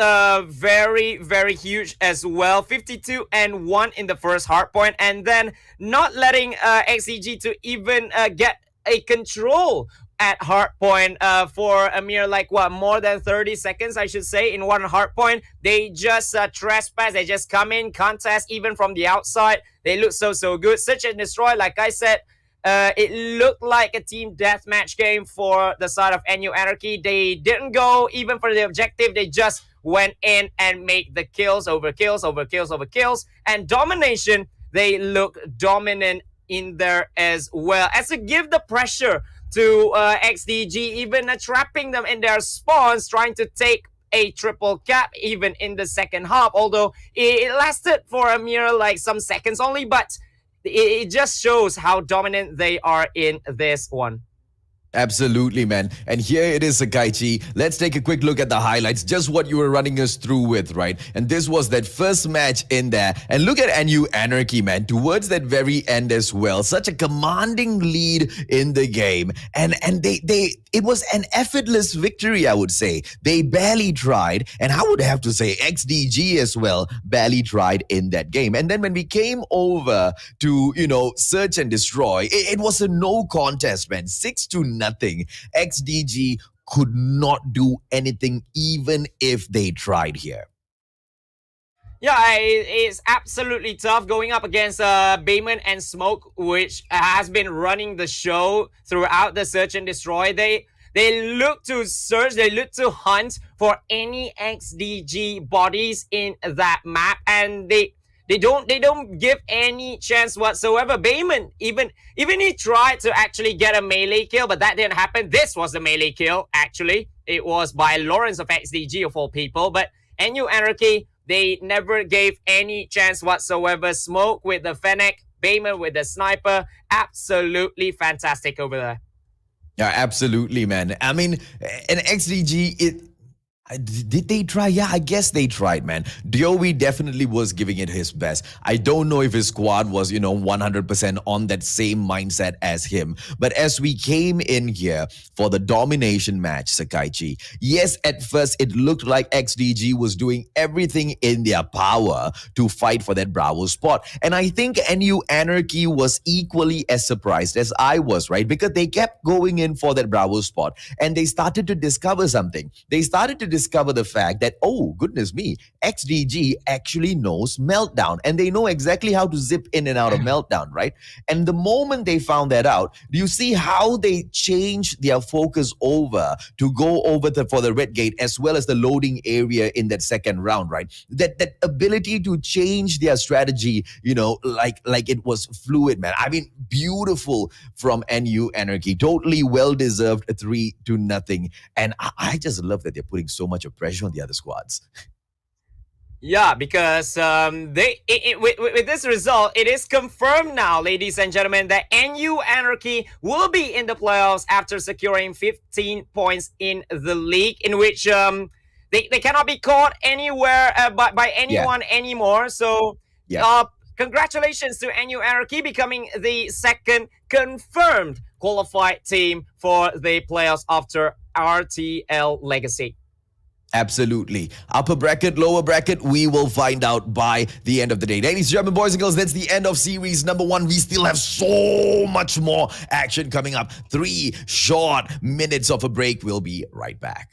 very, very huge as well. 52-1 in the first hardpoint, and then not letting XDG to even get a control at hardpoint for a mere more than 30 seconds, I should say, in one hardpoint. They just trespass, they just come in, contest even from the outside. They look so good. Search and destroy, like I said, it looked like a team deathmatch game for the side of NU Anarchy. They didn't go even for the objective. They just went in and made the kills over kills over kills over kills. And domination, they look dominant in there as well. As to give the pressure to XDG, even trapping them in their spawns, trying to take a triple cap even in the second half, although it lasted for a mere some seconds only, but it just shows how dominant they are in this one. Absolutely, man. And here it is, Sakaichi. Let's take a quick look at the highlights, just what you were running us through with, right? And this was that first match in there. And look at NU Anarchy, man, towards that very end as well. Such a commanding lead in the game. And it was an effortless victory, I would say. They barely tried. And I would have to say XDG as well barely tried in that game. And then when we came over to, search and destroy, it was a no contest, man. 6-0. XDG could not do anything even if they tried here. Yeah, it's absolutely tough going up against Bayman and Smoke, which has been running the show throughout the search and destroy. They look to search, they look to hunt for any XDG bodies in that map, and they don't give any chance whatsoever. Bayman even he tried to actually get a melee kill, but that didn't happen. This was the melee kill, actually. It was by Lawrence of XDG of all people, but NU Anarchy, they never gave any chance whatsoever. Smoke with the Fennec, Bayman with the sniper. Absolutely fantastic over there. Yeah, absolutely, man. I mean, an XDG, did they try? Yeah, I guess they tried, man. Diowi definitely was giving it his best. I don't know if his squad was, 100% on that same mindset as him. But as we came in here for the domination match, Sakaichi, yes, at first it looked like XDG was doing everything in their power to fight for that Bravo spot. And I think NU Anarchy was equally as surprised as I was, right? Because they kept going in for that Bravo spot and they started to discover something. They started to discover the fact that, oh, goodness me, XDG actually knows Meltdown and they know exactly how to zip in and out of Meltdown, right? And the moment they found that out, do you see how they changed their focus over to go over for the red gate as well as the loading area in that second round, right? That ability to change their strategy, like it was fluid, man. I mean, beautiful from NU Anarchy. Totally well-deserved 3-0. And I just love that they're putting so much of pressure on the other squads. Yeah, because with this result, it is confirmed now, ladies and gentlemen, that NU Anarchy will be in the playoffs after securing 15 points in the league, in which they cannot be caught anywhere by anyone anymore. So, congratulations to NU Anarchy becoming the second confirmed qualified team for the playoffs after RTL Legacy. Absolutely. Upper bracket, lower bracket, we will find out by the end of the day. Ladies and gentlemen, boys and girls, that's the end of series number 1. We still have so much more action coming up. 3 short minutes of a break. We'll be right back.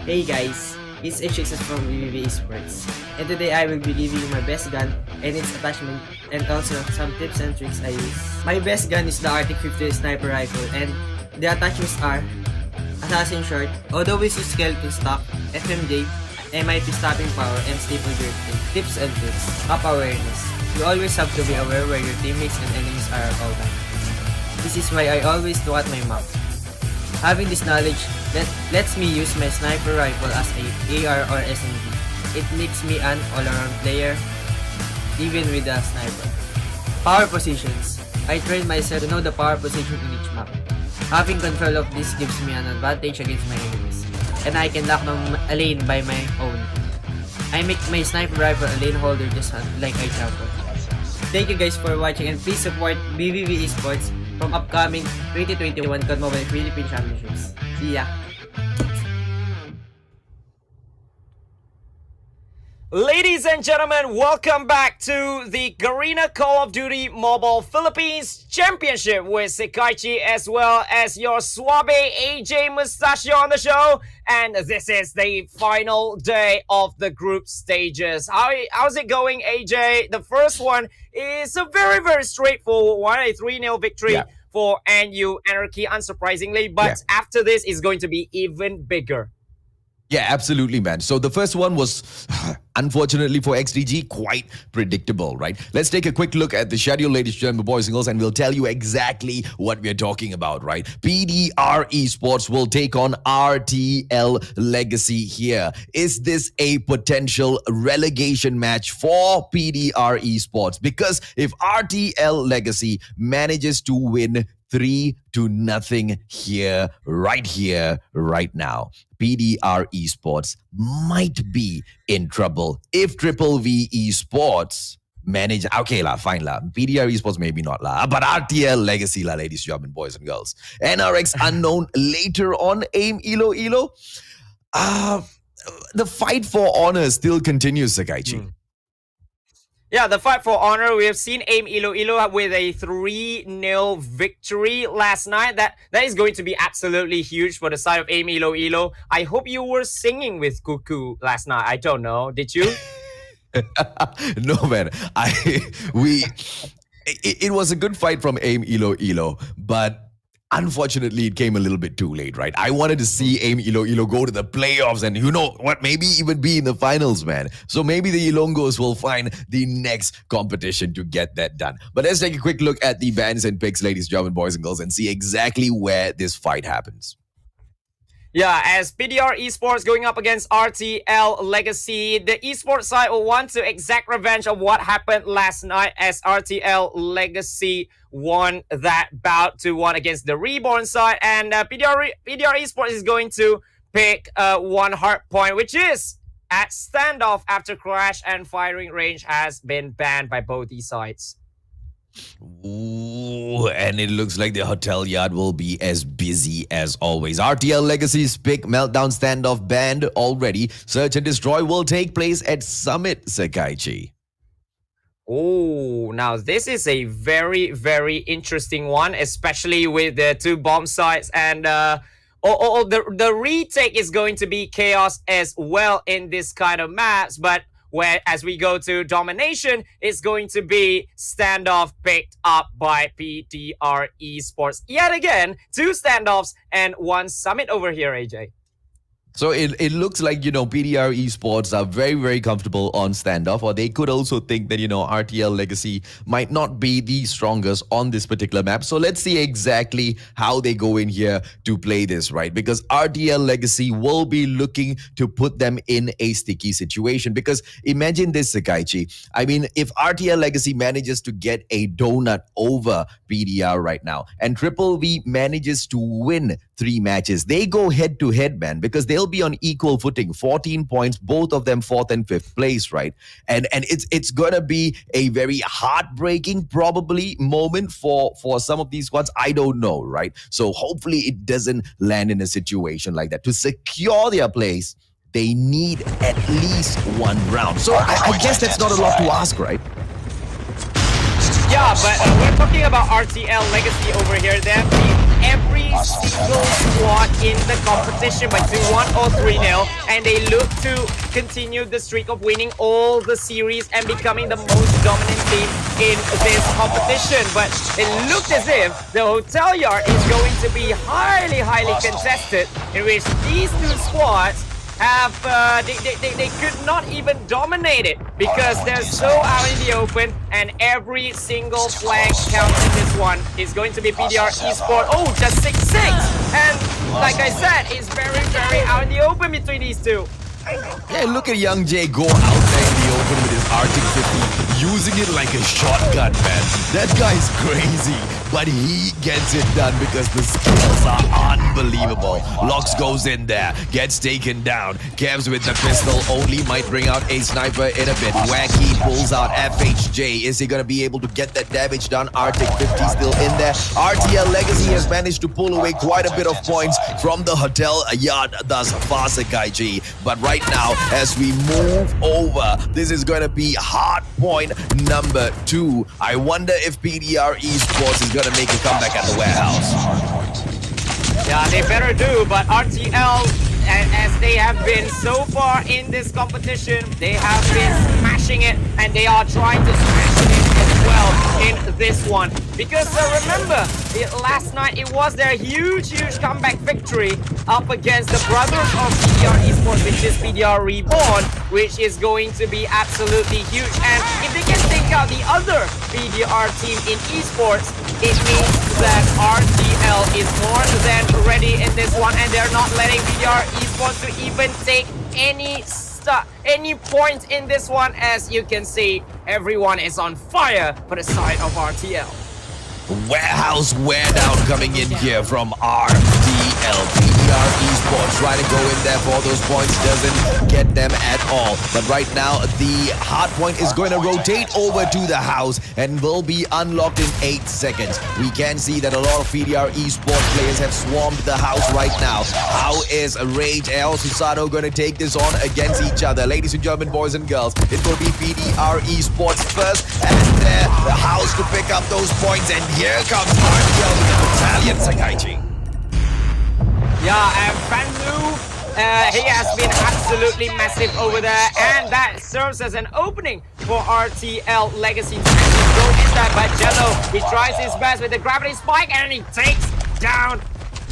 Hey guys, it's XDG from VVV Esports, and today I will be giving you my best gun and its attachment and also some tips and tricks I use. My best gun is the RTX 50 sniper rifle, and the attachments are Assassin Short, although we use skeleton stock, FMJ, MIP stopping power, and staple grip. Tips and tricks. Map awareness. You always have to be aware where your teammates and enemies are at all times. This is why I always look at my map. Having this knowledge lets me use my sniper rifle as a AR or SMG. It makes me an all-around player, even with a sniper. Power positions. I train myself to know the power position in each map. Having control of this gives me an advantage against my enemies, and I can lock down a lane by my own. I make my sniper rifle a lane holder just like a chopper. Thank you guys for watching, and please support VVV Esports from upcoming 2021 COD Mobile Philippine Championships. See ya! Ladies and gentlemen, welcome back to the Garena Call of Duty Mobile Philippines Championship with Sekaichi as well as your Suave AJ Mustachio on the show. And this is the final day of the group stages. How's it going, AJ? The first one is a very, very straightforward one, a 3-0 victory for NU Anarchy, unsurprisingly. But after this is going to be even bigger. Yeah, absolutely, man. So the first one was, unfortunately for XDG, quite predictable, right? Let's take a quick look at the schedule, ladies and gentlemen, boys and girls, and we'll tell you exactly what we're talking about, right? PDR Esports will take on RTL Legacy here. Is this a potential relegation match for PDR Esports? Because if RTL Legacy manages to win 3-0 here, right now, PDR Esports might be in trouble if Triple V Esports manage. Okay lah, fine lah. PDR Esports maybe not lah, but RTL Legacy lah, ladies and gentlemen, boys and girls. NRX Unknown later on. AIM Iloilo. The fight for honor still continues, Sakaichi. Yeah, the fight for honor. We have seen AIM Iloilo with a 3-0 victory last night. That is going to be absolutely huge for the side of AIM Iloilo. I hope you were singing with Cuckoo last night. I don't know. Did you? No, man. It was a good fight from AIM Iloilo, but unfortunately, it came a little bit too late, right? I wanted to see AIM Iloilo go to the playoffs and, you know what, maybe even be in the finals, man. So maybe the Ilongos will find the next competition to get that done. But let's take a quick look at the bans and picks, ladies and gentlemen, boys and girls, and see exactly where this fight happens. Yeah, as PDR Esports going up against RTL Legacy, the esports side will want to exact revenge of what happened last night as RTL Legacy won that bout 2-1 against the Reborn side, and PDR Esports is going to pick one hard point, which is at standoff after crash and firing range has been banned by both these sides. Ooh, and it looks like the hotel yard will be as busy as always. RTL Legacy's pick meltdown standoff banned already. Search and destroy will take place at Summit, Sakaichi. Oh, now this is a very, very interesting one, especially with the two bomb sites, and the retake is going to be chaos as well in this kind of maps, but where as we go to domination, it's going to be standoff picked up by PDR Esports. Yet again, 2 standoffs and 1 summit over here, AJ. So it looks like, you know, PDR Esports are very, very comfortable on standoff, or they could also think that, you know, RTL Legacy might not be the strongest on this particular map. So let's see exactly how they go in here to play this, right? Because RTL Legacy will be looking to put them in a sticky situation. Because imagine this, Sakaichi. I mean, if RTL Legacy manages to get a donut over PDR right now, and Triple V manages to win 3 matches, they go head to head, man, because they'll be on equal footing, 14 points, both of them 4th and 5th place, right? And it's gonna be a very heartbreaking probably moment for some of these squads. I don't know, right? So hopefully it doesn't land in a situation like that. To secure their place, they need at least 1 round. So I guess that's not a lot to ask, right? Yeah, but we're talking about RTL Legacy over here. They have beat every single squad in the competition by 2-1 or 3-0, and they look to continue the streak of winning all the series and becoming the most dominant team in this competition. But it looked as if the hotel yard is going to be highly, highly contested, in which these 2 squads have they could not even dominate it because they're so out in the open, and every single flank counts in this one is going to be PDR Esports. Oh, just 6-6, and like I said, it's very, very out in the open between these 2. Yeah, look at Young Jay go out there in the open with his Arctic 50, using it like a shotgun, man. That guy's crazy, but he gets it done because the skills are unbelievable. Lox goes in there, gets taken down. Kevs with the pistol only might bring out a sniper in a bit. Wacky pulls out FHJ. Is he going to be able to get that damage done? Arctic 50 still in there. RTL Legacy has managed to pull away quite a bit of points from the hotel yard thus far, Sakaichi. But right now, as we move over, this is going to be hard point number 2. I wonder if PDR Esports is going to make a comeback at the warehouse. Yeah, they better do, but RTL, as they have been so far in this competition, they have been smashing it, and they are trying to smash it as well in this one. Because remember, last night it was their huge comeback victory up against the brothers of PDR Esports, which is PDR Reborn, which is going to be absolutely huge. And if they can take out the other PDR team in esports, it means that RTL is more than ready in this one, and they're not letting PDR Esports to even take any point in this one. As you can see, everyone is on fire for the side of RTL. Warehouse wear down coming in here from RTL. PDR Esports Esports trying to go in there for those points, doesn't get them at all. But right now, the hard point is going to rotate over to the house and will be unlocked in 8 seconds. We can see that a lot of PDR Esports players have swarmed the house right now. How is Rage and Susano going to take this on against each other? Ladies and gentlemen, boys and girls, it will be PDR Esports first, and the house to pick up those points. And here comes RTL with the battalion, Sakaichi. Yeah, and Vanlu, he has been absolutely massive over there, and that serves as an opening for RTL Legacy to actually go in there. But Jello, he tries his best with the gravity spike, and he takes down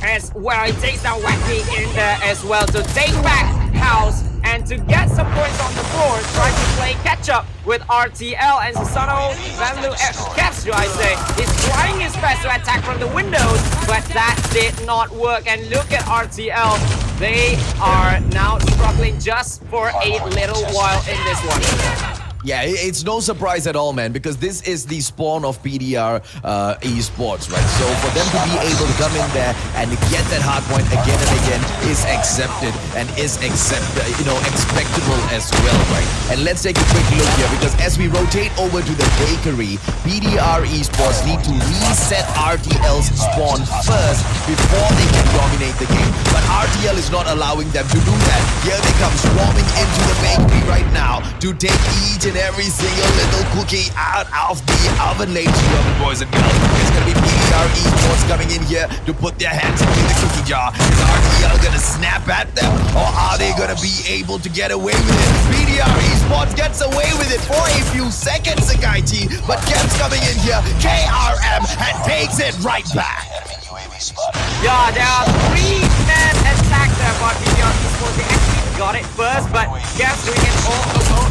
as well. He takes down Wacky in there as well to take back house and to get some points on the floor, try to play catch up with RTL. And Susano Vanlu Caps, do I say, is trying his best to attack from the windows, but that did not work. And look at RTL, they are now struggling just for a little while in this one. Yeah, it's no surprise at all, man, because this is the spawn of PDR Esports, right? So for them to be able to come in there and get that hard point again and again is accepted and is expectable as well, right? And let's take a quick look here, because as we rotate over to the bakery, PDR Esports need to reset RTL's spawn first before they can dominate the game. But RTL is not allowing them to do that. Here they come swarming into the bakery right now to take each and every single little cookie out of the oven, ladies and gentlemen, boys and girls. It's gonna be PDR Esports coming in here to put their hands into the cookie jar. Is RTL gonna snap at them, or are they gonna be able to get away with it? PDR Esports gets away with it for a few seconds, Sakaichi, but Kem's coming in here, KRM, and takes it right back. Yeah, there are 3-man attack there, but PDR Esports, they actually got it first, but Kem's doing it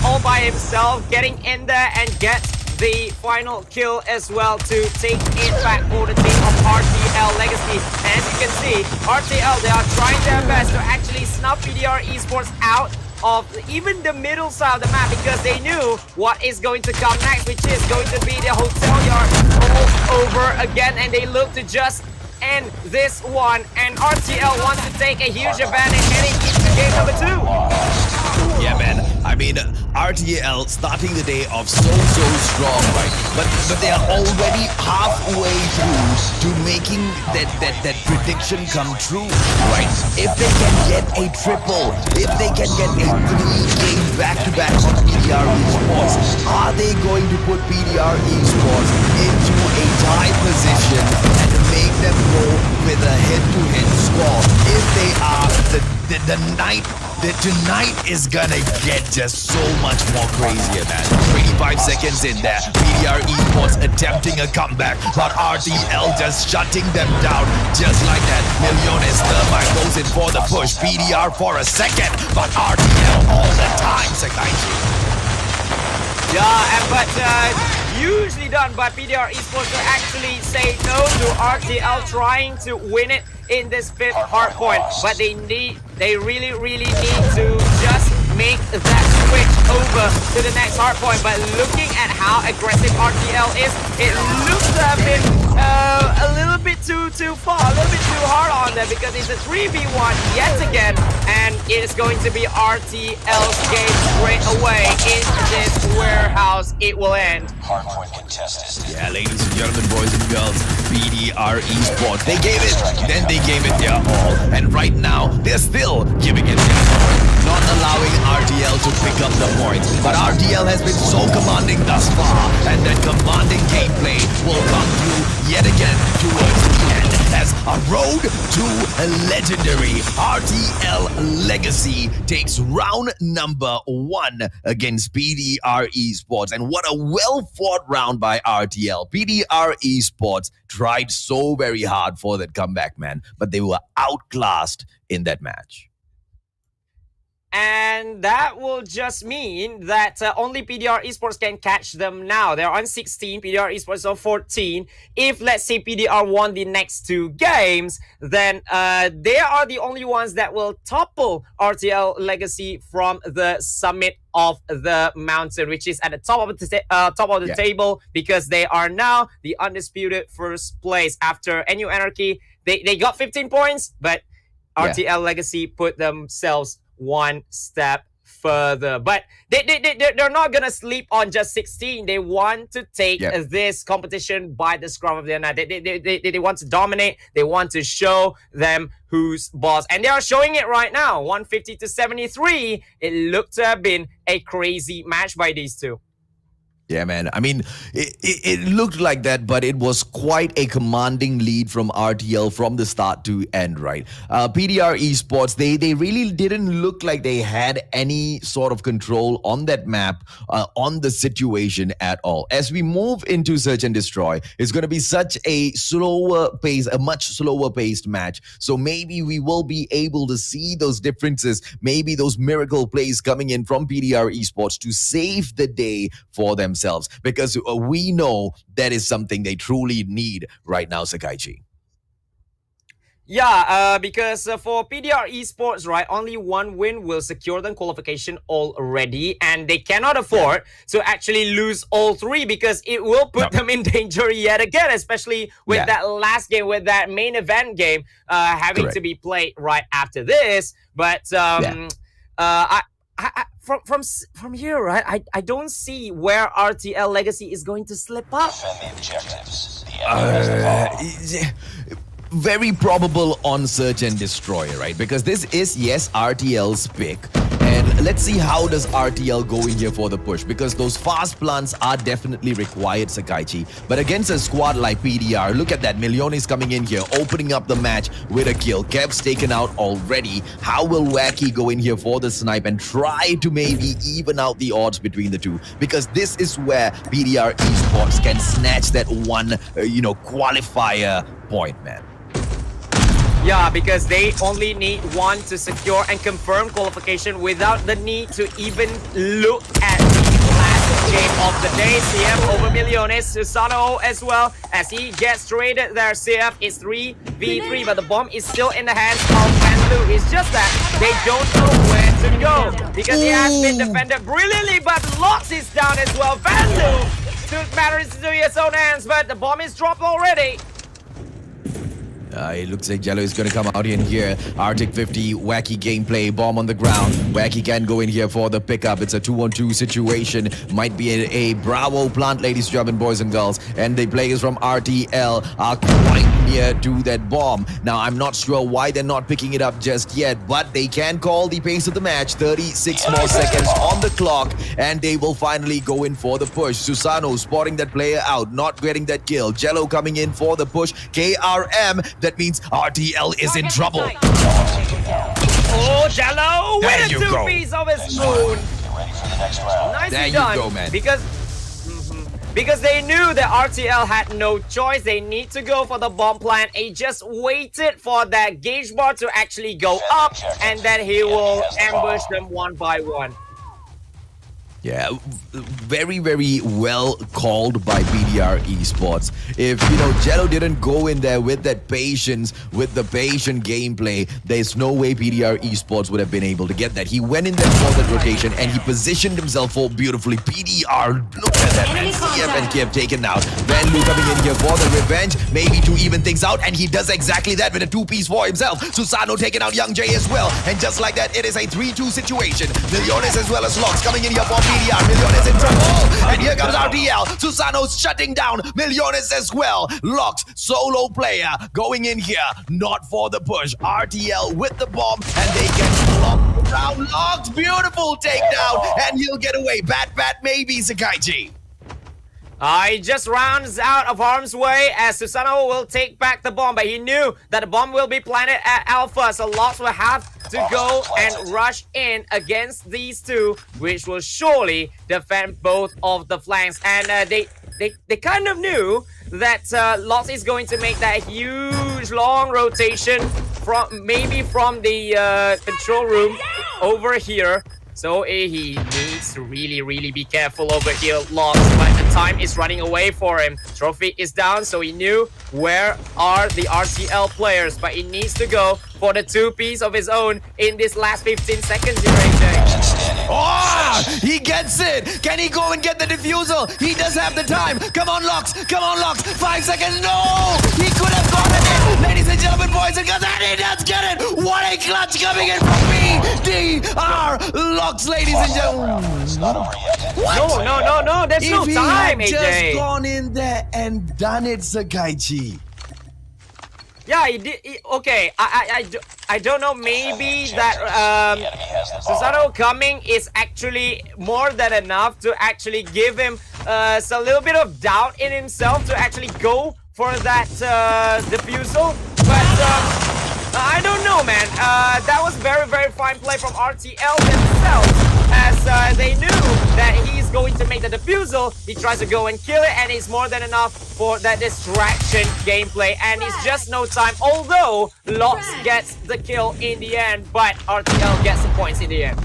all by himself, getting in there and gets the final kill as well to take it back for the team of RTL Legacy. And as you can see, RTL, they are trying their best to actually snuff PDR Esports out of even the middle side of the map, because they knew what is going to come next, which is going to be the hotel yard all over again, and they look to just end this one. And RTL wants to take a huge advantage heading into game number 2. Yeah, man. I mean, RTL starting the day off so strong, right? But they are already halfway through to making that prediction come true, right? If they can get a triple, if they can get a 3-game back-to-back on PDR Esports, are they going to put PDR Esports into a tie position and make them go with a head-to-head score? If they are, tonight is gonna get just so much more crazier, man. 25 seconds in there, PDR Esports attempting a comeback, but RTL just shutting them down just like that. Millones Thermite goes in for the push, PDR for a second, but RTL all the time, Sakaichi. Yeah, but usually done by PDR Esports to actually say no to RTL trying to win it in this 5th hard point, but they really need to just make that switch over to the next hard point. But looking at how aggressive RTL is, it looks to have been a little bit too far, a little bit too hard on them, because it's a 3v1 yet again, and it is going to be RTL's game straight away in this warehouse. It will end. Hardpoint contested. Yeah, ladies and gentlemen, boys and girls, PDR Esports, they gave it, then they gave it their all, and right now they're still giving it their all, not allowing RTL to pick up the points. But RTL has been so commanding thus far, and that commanding gameplay will come through yet again towards the end as a road to a legendary. RTL Legacy takes round number 1 against PDR Esports, and what a well-fought round by RTL. PDR Esports tried so very hard for that comeback, man, but they were outclassed in that match. And that will just mean that only PDR Esports can catch them now. They're on 16, PDR Esports on 14. If, let's say, PDR won the next 2 games, then they are the only ones that will topple RTL Legacy from the summit of the mountain, which is at the top of the table, because they are now the undisputed first place after NU Anarchy. They got 15 points, but RTL Legacy put themselves one step further. But they're not gonna sleep on just 16. They want to take this competition by the scruff of their neck. They want to dominate. They want to show them who's boss, and they are showing it right now. 150 to 73. It looked to have been a crazy match by these two. Yeah, man. I mean, it looked like that, but it was quite a commanding lead from RTL from the start to end, right? PDR Esports, they really didn't look like they had any sort of control on that map, on the situation at all. As we move into Search and Destroy, it's going to be such a slower pace, a much slower paced match. So maybe we will be able to see those differences, maybe those miracle plays coming in from PDR Esports to save the day for themselves, because we know that is something they truly need right now, Sakaichi. Yeah, because for PDR Esports, right, only one win will secure them qualification already, and they cannot afford to actually lose all three, because it will put them in danger yet again, especially with that last game, with that main event game having to be played right after this. But from here, right, I don't see where RTL Legacy is going to slip up. Very probable on Search and Destroy, right? Because this is, yes, RTL's pick. And let's see how does RTL go in here for the push, because those fast plants are definitely required, Sakaichi. But against a squad like PDR, look at that. Miliones coming in here, opening up the match with a kill. Kev's taken out already. How will Wacky go in here for the snipe and try to maybe even out the odds between the two? Because this is where PDR Esports can snatch that one, qualifier point, man. Yeah, because they only need one to secure and confirm qualification without the need to even look at the last game of the day. CF over Miliones, Susano as well, as he gets traded there. CF is 3v3, but the bomb is still in the hands of Vanlu. It's just that they don't know where to go, because he has been defended brilliantly, but Lox is down as well. Vanlu took matters into his own hands, but the bomb is dropped already. It looks like Jello is going to come out in here. Arctic 50, Wacky gameplay, bomb on the ground. Wacky can go in here for the pickup. It's a 2-on-2 situation. Might be a Bravo plant, ladies, gentlemen, boys and girls. And the players from RTL are quite near to that bomb. Now, I'm not sure why they're not picking it up just yet, but they can call the pace of the match. 36 more seconds on the clock, and they will finally go in for the push. Susano spotting that player out, not getting that kill. Jello coming in for the push. KRM, that means RTL is in trouble. Oh, Jello with a two-piece of his own. Nicely done, go, man. Because they knew that RTL had no choice. They need to go for the bomb plant. He just waited for that gauge bar to actually go up, and then he will ambush them one by one. Yeah, very, very well called by PDR Esports. If, Jello didn't go in there with that patience, with the patient gameplay, there's no way PDR Esports would have been able to get that. He went in there for that rotation, and he positioned himself for beautifully. PDR, look at that, man. CF and Kiev taken out. Van Lu coming in here for the revenge, maybe to even things out, and he does exactly that with a two-piece for himself. Susano taking out Young Jay as well, and just like that, it is a 3-2 situation. Miliones as well as Lox coming in here for PDR. Miliones in trouble, and here comes RTL. Susano's shutting down Miliones as well. Lox, solo player, going in here, not for the push. RTL with the bomb, and they get blocked down. Lox, beautiful takedown, and he'll get away. Bat, maybe, Sakaichi. He just rounds out of harm's way as Susano will take back the bomb, but he knew that the bomb will be planted at Alpha, so Lox will have to go and rush in against these two, which will surely defend both of the flanks. And they kind of knew that Lox is going to make that huge long rotation from the control room over here. So he needs to really be careful over here, Lox, but the time is running away for him. Trophy is down, so he knew where are the RTL players, but he needs to go for the two-piece of his own in this last 15 seconds here, AJ. Oh, he gets gets it. Can he go and get the defusal? He does have the time. Come on, Locks. Come on, Locks. 5 seconds. No! He could have gotten it. Ladies and gentlemen, boys and girls, and he does get it. What a clutch coming in from PDR Locks, ladies and gentlemen. What? No. There's no time, If he AJ. had just gone in there and done it, Sakaichi. Yeah, he did. Okay, I don't know. Maybe that Susano coming is actually more than enough to actually give him a little bit of doubt in himself to actually go for that defusal. But I don't know, man. That was very, very fine play from RTL themselves, as they knew that he's going to make the defusal. He tries to go and kill it, and it's more than enough for that distraction gameplay, and it's just no time. Although Locks gets the kill in the end, but RTL gets the points in the end.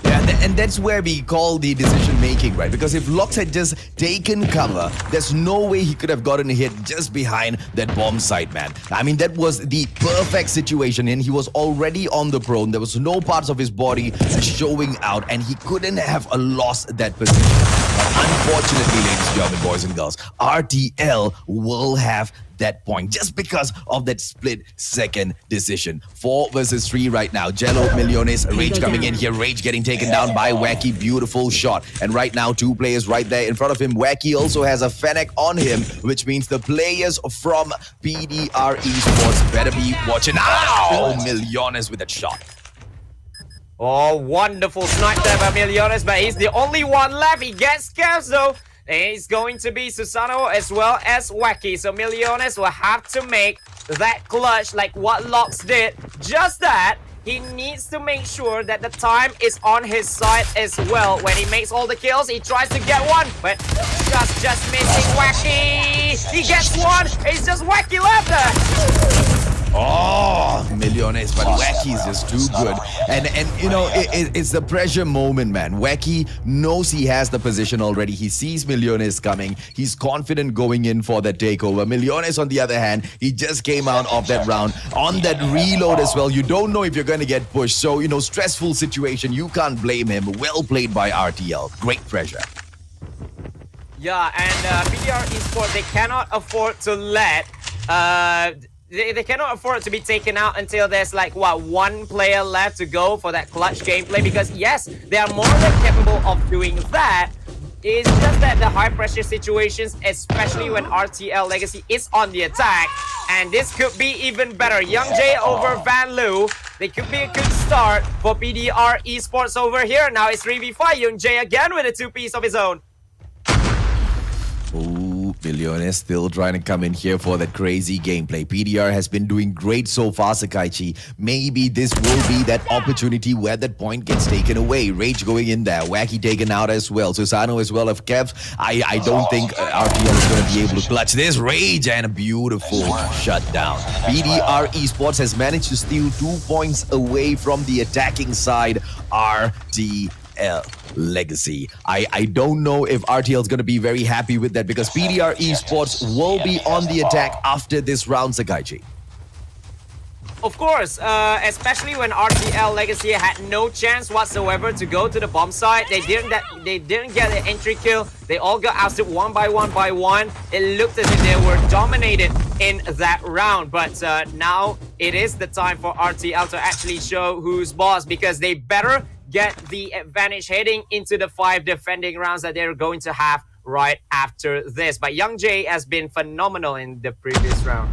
Yeah, and that's where we call the decision making, right? Because if Locks had just taken cover, there's no way he could have gotten a hit just behind that bomb site, man. I mean, that was the perfect situation, and he was already on the prone. There was no parts of his body showing out, and he couldn't have lost that position. But unfortunately, ladies and gentlemen, boys and girls, RTL will have that point just because of that split second decision. 4 versus 3 right now. Jello, Millones, Rage coming in here. Rage getting taken down by Wacky. Beautiful shot. And right now, 2 players right there in front of him. Wacky also has a Fennec on him, which means the players from PDR Esports better be watching. Ow! Millones with that shot. Oh, wonderful snipe there by Millones, but he's the only one left. He gets Cavs though. It's going to be Susano as well as Wacky. So Millones will have to make that clutch like what Locks did. Just that, he needs to make sure that the time is on his side as well. When he makes all the kills, he tries to get one, but just missing Wacky. He gets one. It's just Wacky left there. Oh, Millones, but Wacky's just too good. And you know, it's the pressure moment, man. Wacky knows he has the position already. He sees Millones coming. He's confident going in for that takeover. Millones, on the other hand, he just came out of that round on that reload as well. You don't know if you're going to get pushed. So, you know, stressful situation. You can't blame him. Well played by RTL. Great pressure. Yeah, and PDR Esports, they cannot afford to let... They cannot afford to be taken out until there's like, what, 1 player left to go for that clutch gameplay. Because yes, they are more than capable of doing that. It's just that the high pressure situations, especially when RTL Legacy is on the attack. And this could be even better. Young J over Van Loo. They could be a good start for PDR Esports over here. Now it's 3v5. Young J again with a 2-piece of his own. Ooh, Millones still trying to come in here for that crazy gameplay. PDR has been doing great so far, Sakaichi. Maybe this will be that opportunity where that point gets taken away. Rage going in there. Wacky taken out as well. Susano as well of Kev. I don't think RTL is going to be able to clutch this. Rage and a beautiful shutdown. PDR Esports has managed to steal 2 points away from the attacking side. RTL Legacy. I don't know if RTL is going to be very happy with that because PDR Esports will be on the attack after this round, Sakaichi. Of course, especially when RTL Legacy had no chance whatsoever to go to the bomb site. They didn't get an entry kill. They all got ousted one by one. It looked as if they were dominated in that round. But now it is the time for RTL to actually show who's boss, because they better get the advantage heading into the 5 defending rounds that they're going to have right after this. But Young J has been phenomenal in the previous round.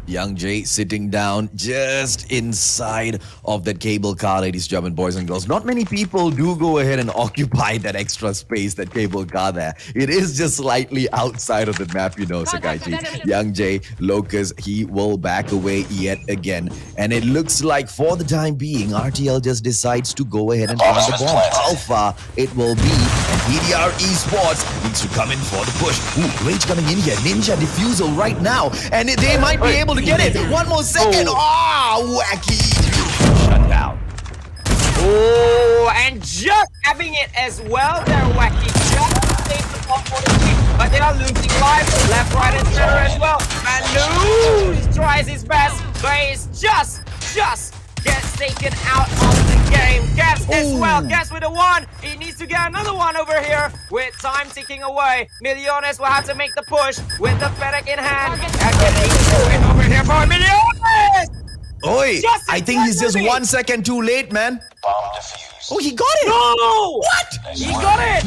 Young J sitting down just inside of that cable car, ladies and gentlemen, boys and girls. Not many people do go ahead and occupy that extra space, that cable car there. It is just slightly outside of the map, you know, Sakaichi. Young J, Locus, he will back away yet again. And it looks like for the time being, RTL just decides to go ahead and plant the bomb. How far it will be. And PDR Esports needs to come in for the push. Ooh, Rage coming in here. Ninja defusal right now. And they might be able to get it. 1 more second. Wacky. Shut down. Oh, and just having it as well there, Wacky. Just save the bomb for the team. But they are losing life. Left, right, and center as well. And Lou tries his best, but it's just gets taken out of the game. Caps as well. Caps with a 1. He needs to get another one over here with time ticking away. Millones will have to make the push with the Fennec in hand. And over here for Millones! Oi, Just I think he's just exactly. 1 second too late, man. Oh, he got it! No! What? He got it!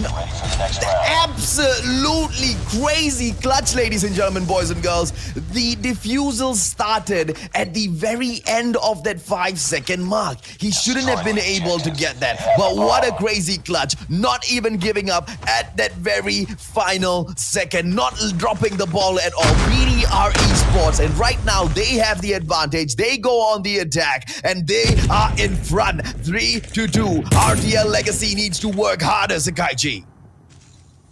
Absolutely crazy clutch, ladies and gentlemen, boys and girls. The defusal started at the very end of that 5-second mark. He shouldn't have been able to get that. But what a crazy clutch. Not even giving up at that very final second. Not dropping the ball at all. PDR Esports. And right now, they have the advantage. They go on the attack. And they are in front. 3-2. RTL Legacy needs to work harder, Sakaichi.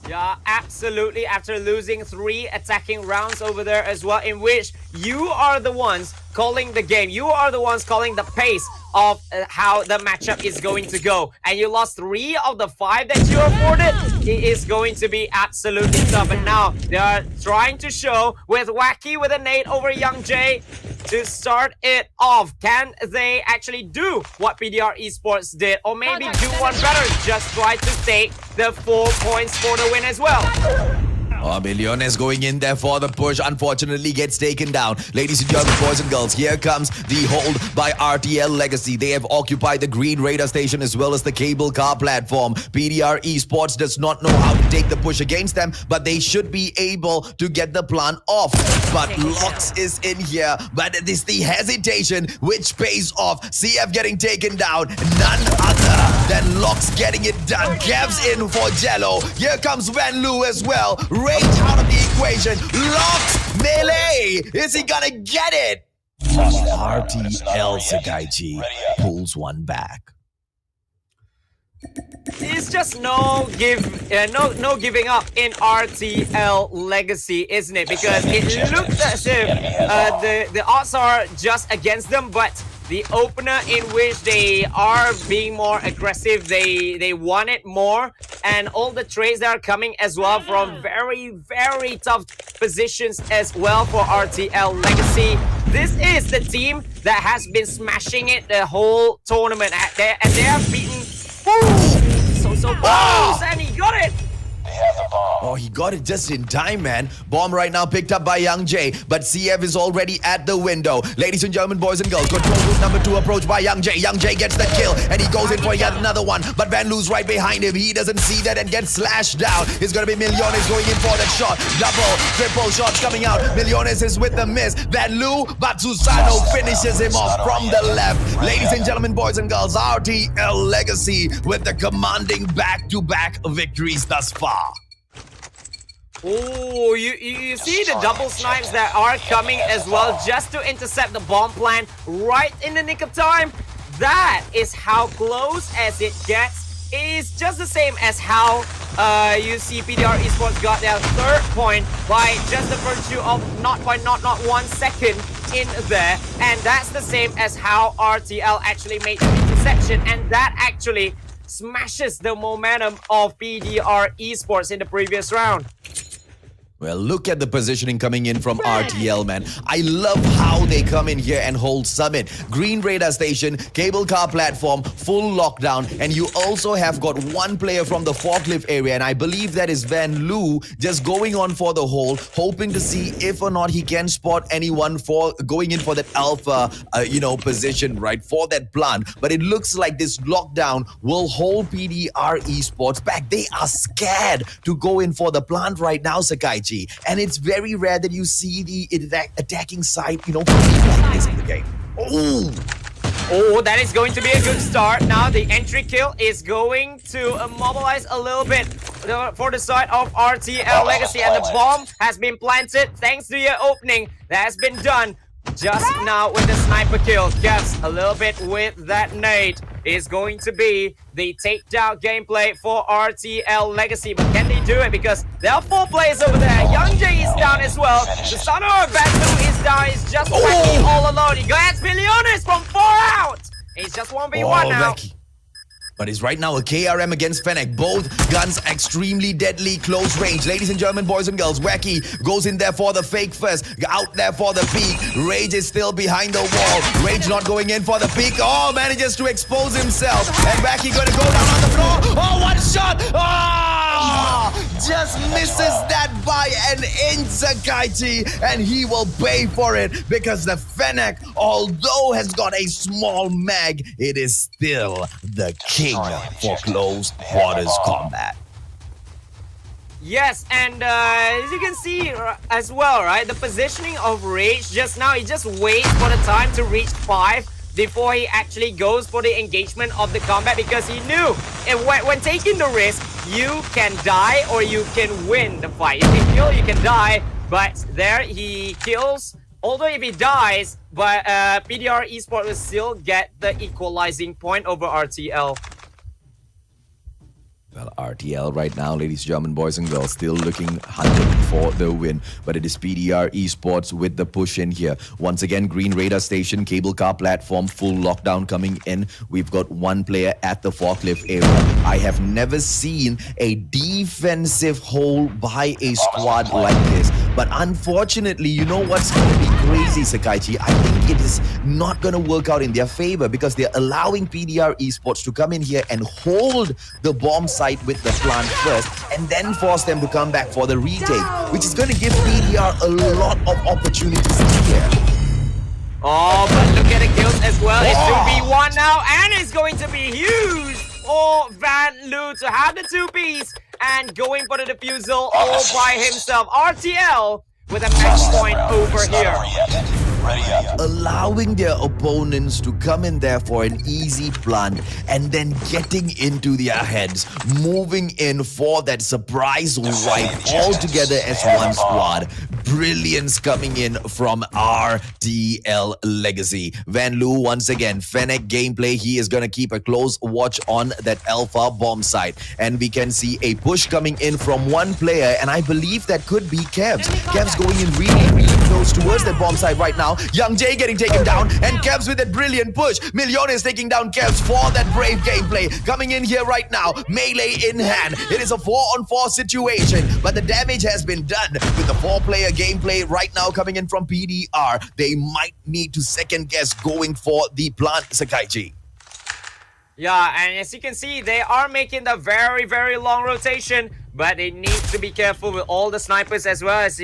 Yeah, absolutely. After losing 3 attacking rounds over there as well, in which you are the ones calling the game. You are the ones calling the pace of how the matchup is going to go. And you lost 3 of the 5 that you afforded. It is going to be absolutely tough. And now they are trying to show with Wacky with a nade over Young J to start it off. Can they actually do what PDR Esports did? Or maybe do one better? Just try to take the 4 points for the win as well. Oh, Millones going in there for the push. Unfortunately, gets taken down. Ladies and gentlemen, boys and girls, here comes the hold by RTL Legacy. They have occupied the green radar station as well as the cable car platform. PDR Esports does not know how to take the push against them, but they should be able to get the plan off. But Lox is in here, but it is the hesitation which pays off. CF getting taken down. None other than Lox getting it done. Gavs in for Jello. Here comes Van Lu as well. Out of the equation. Lox melee. Is he gonna get it? RTL Sakaichi pulls one back. It's just no giving up in RTL Legacy, isn't it? Because it looked as if the odds are just against them, but the opener in which they are being more aggressive, they want it more, and all the trades that are coming as well from very, very tough positions as well for RTL Legacy. This is the team that has been smashing it the whole tournament, and they have beaten so close, and he got it. Oh, he got it just in time, man. Bomb right now picked up by Young J, but CF is already at the window. Ladies and gentlemen, boys and girls, control group number 2 approach by Young J. Young J gets the kill, and he goes in for yet another one, but Van Lu's right behind him. He doesn't see that and gets slashed down. It's gonna be Millones going in for that shot. Double, triple shots coming out. Millones is with the miss. Van Lu, but Susano finishes him off from the left. Ladies and gentlemen, boys and girls, RTL Legacy with the commanding back-to-back victories thus far. Oh, you see the double snipes that are coming as well, just to intercept the bomb plan right in the nick of time. That is how close as it gets. It's just the same as how you see PDR Esports got their 3rd point by just the virtue of not 1 second in there. And that's the same as how RTL actually made the interception, and that actually smashes the momentum of PDR Esports in the previous round. Well, look at the positioning coming in from RTL, man. I love how they come in here and hold Summit. Green radar station, cable car platform, full lockdown. And you also have got one player from the forklift area. And I believe that is Van Lu just going on for the hold, hoping to see if or not he can spot anyone for going in for that alpha, position, right, for that plant. But it looks like this lockdown will hold PDR Esports back. They are scared to go in for the plant right now, Sakaichi. And it's very rare that you see the attacking side, like this in the game. Oh, that is going to be a good start. Now the entry kill is going to mobilize a little bit for the side of RTL Legacy, and the bomb has been planted thanks to your opening that has been done just now with the sniper kill. Guess a little bit with that nade is going to be the takedown gameplay for RTL Legacy. But can they do it? Because there are 4 players over there. Young J is down as well. The son of Batu is down. He's just Wacky all alone. He gets Millones from 4 out. He's just 1v1 now. Wacky. But it's right now a KRM against Fennec. Both guns extremely deadly close range. Ladies and gentlemen, boys and girls, Wacky goes in there for the fake first. Out there for the peek. Rage is still behind the wall. Rage not going in for the peek. Oh, manages to expose himself. And Wacky going to go down on the floor. Oh, one shot. Oh, just misses that by an inch, Sakaichi. And he will pay for it because the Fennec, although has got a small mag, it is still the king for close quarters combat. Yes, and as you can see as well, right, the positioning of Rage just now, he just waits for the time to reach 5 before he actually goes for the engagement of the combat, because he knew when taking the risk, you can die or you can win the fight. If you kill, you can die, but there he kills. Although if he dies, but PDR Esports will still get the equalizing point over RTL. Well, RTL right now, ladies and gentlemen, boys and girls, still hunting for the win. But it is PDR Esports with the push in here. Once again, green radar station, cable car platform, full lockdown coming in. We've got one player at the forklift area. I have never seen a defensive hole by a squad like this. But unfortunately, you know what's going to be crazy, Sakaichi? I think it is not going to work out in their favor because they're allowing PDR Esports to come in here and hold the bomb site with the plant first and then force them to come back for the retake, which is going to give PDR a lot of opportunities here. Oh, but look at the kills as well. It's 2v1 now, and it's going to be huge for Van Loo to have the 2-piece and going for the defusal all by himself. RTL with a match point over here. Allowing their opponents to come in there for an easy plant and then getting into their heads, moving in for that surprise wipe all together as one squad. Brilliance coming in from RTL Legacy. Van Loo once again, Fennec gameplay. He is going to keep a close watch on that Alpha bomb site. And we can see a push coming in from one player, and I believe that could be Kevs. Kevs going in really close towards that bomb site right now. Young Jay getting taken down, and Kevs with that brilliant push. Millones taking down Kevs for that brave gameplay. Coming in here right now, melee in hand. It is a 4-on-4 situation, but the damage has been done with the 4-player gameplay right now coming in from PDR. They might need to second guess going for the plant, Sakaichi. Yeah, and as you can see, they are making the very long rotation, but they need to be careful with all the snipers as well. As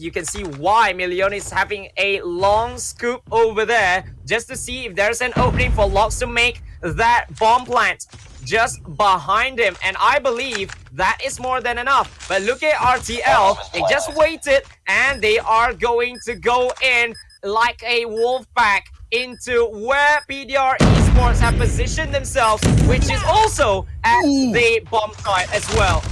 you can see why Milione is having a long scoop over there just to see if there's an opening for Locks to make that bomb plant just behind him, and I believe that is more than enough. But look at RTL, they just waited and they are going to go in like a wolf pack into where PDR Esports have positioned themselves, which is also at the bomb site as well.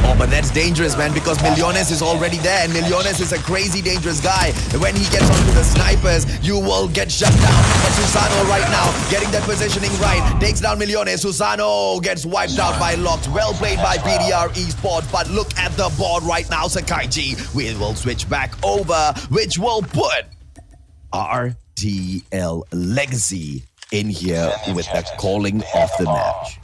Oh, but that's dangerous, man, because Millones is already there, and Millones is a crazy dangerous guy. When he gets onto the snipers, you will get shut down. But Susano right now, getting that positioning right, takes down Millones. Susano gets wiped out by Locks. Well played by PDR Esports, but look at the board right now, Sakaichi. We will switch back over, which will put RTL Legacy in here with the calling of the match.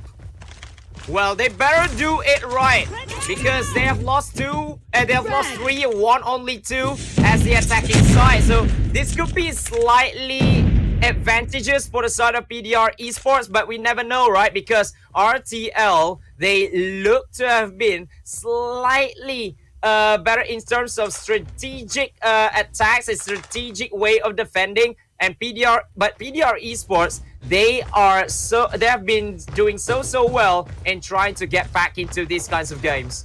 Well, they better do it right because they have lost 2, they have lost 3, won only 2 as the attacking side. So this could be slightly advantageous for the side of PDR Esports, but we never know, right? Because RTL, they look to have been slightly better in terms of strategic attacks, a strategic way of defending, and PDR Esports, they have been doing so well in trying to get back into these kinds of games.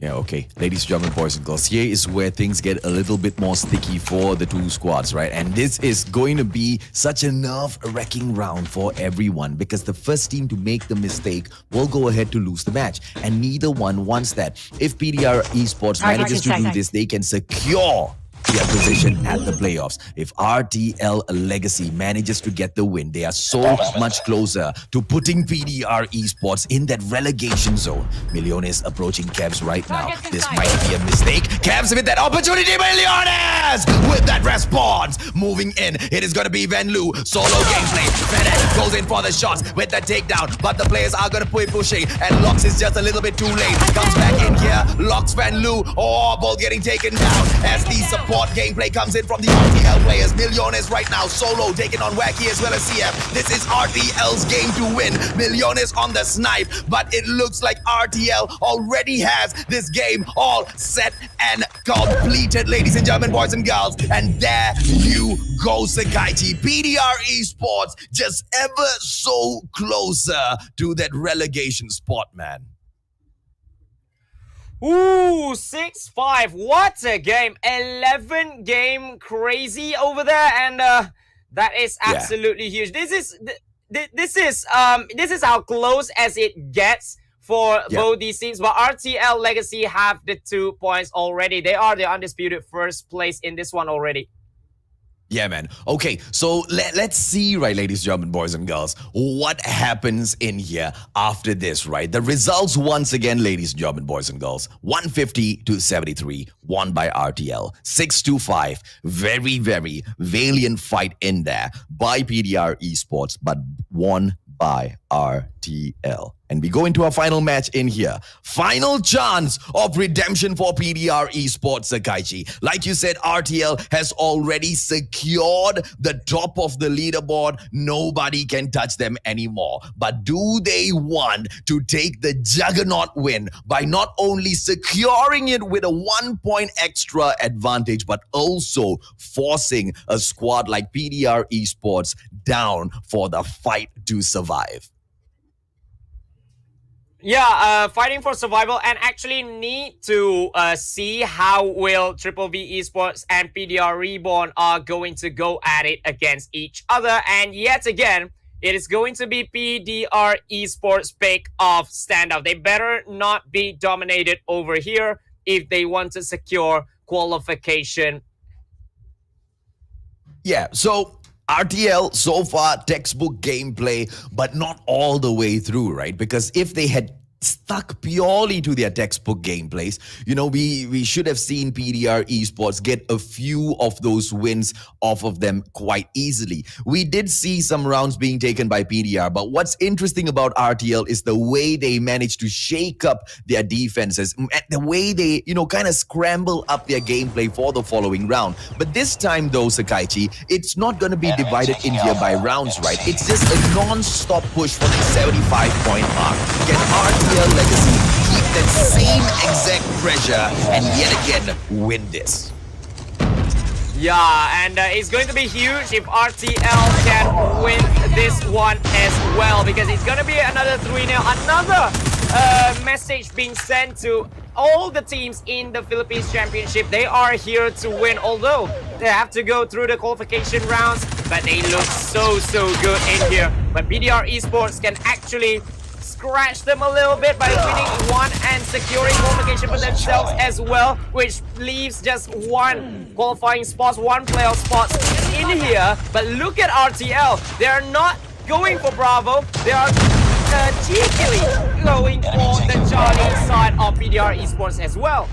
Yeah, okay. Ladies and gentlemen, boys and girls, here is where things get a little bit more sticky for the two squads, right? And this is going to be such a nerve-wracking round for everyone because the first team to make the mistake will go ahead to lose the match. And neither one wants that. If PDR Esports manages to do this, they can secure their position at the playoffs. If RTL Legacy manages to get the win, they are so much closer to putting PDR Esports in that relegation zone. Millones approaching Kevs right now. This might be a mistake. Kevs with that opportunity. Millones with that response. Moving in. It is going to be Van Lu. Solo gameplay. Fennec goes in for the shots with the takedown. But the players are going to be pushing. And Locks is just a little bit too late. Comes back in here. Locks Van Lu. Oh, ball getting taken down. As the support gameplay comes in from the RTL players. Millones right now. Solo taking on Wacky as well as CF. This is RTL's game to win. Millones on the snipe. But it looks like RTL already has this game all set and completed, ladies and gentlemen, boys and girls. And there you go, Sakaichi. PDR Esports just ever so closer to that relegation spot, man. Ooh, 6-5. What a game. 11 game crazy over there. And that is absolutely huge. This is how close as it gets for both these teams. But RTL Legacy have the 2 points already. They are the undisputed first place in this one already. Yeah, man. Okay, so let's see, right, ladies and gentlemen, boys and girls, what happens in here after this, right? The results once again, ladies and gentlemen, boys and girls, 150-73, won by RTL. 6-5, very, very valiant fight in there by PDR Esports, but won by RTL. And we go into our final match in here. Final chance of redemption for PDR Esports, Sakaichi. Like you said, RTL has already secured the top of the leaderboard. Nobody can touch them anymore. But do they want to take the juggernaut win by not only securing it with a 1 point extra advantage, but also forcing a squad like PDR Esports down for the fight to survive? Yeah, fighting for survival, and actually need to see how will Triple V Esports and PDR Reborn are going to go at it against each other. And yet again, it is going to be PDR Esports pick of standout. They better not be dominated over here if they want to secure qualification. Yeah, so RTL so far textbook gameplay, but not all the way through, right? Because if they had stuck purely to their textbook gameplays, you know, we should have seen PDR Esports get a few of those wins off of them quite easily. We did see some rounds being taken by PDR, but what's interesting about RTL is the way they managed to shake up their defenses, the way they, you know, kind of scramble up their gameplay for the following round. But this time though, Sakaichi, it's not going to be divided in here by rounds, right? It's just a non-stop push for the 75-point mark. Can RTL Legacy keep that same exact pressure and yet again win this? Yeah, and it's going to be huge if RTL can win this one as well, because it's going to be another 3-0. Another message being sent to all the teams in the Philippines Championship. They are here to win, although they have to go through the qualification rounds, but they look so good in here. But PDR Esports can actually scratch them a little bit by winning one and securing qualification for themselves as well, which leaves just one qualifying spot, one playoff spot in here. But look at RTL. They are not going for Bravo. They are cheekily going for the Charlie side of PDR Esports as well.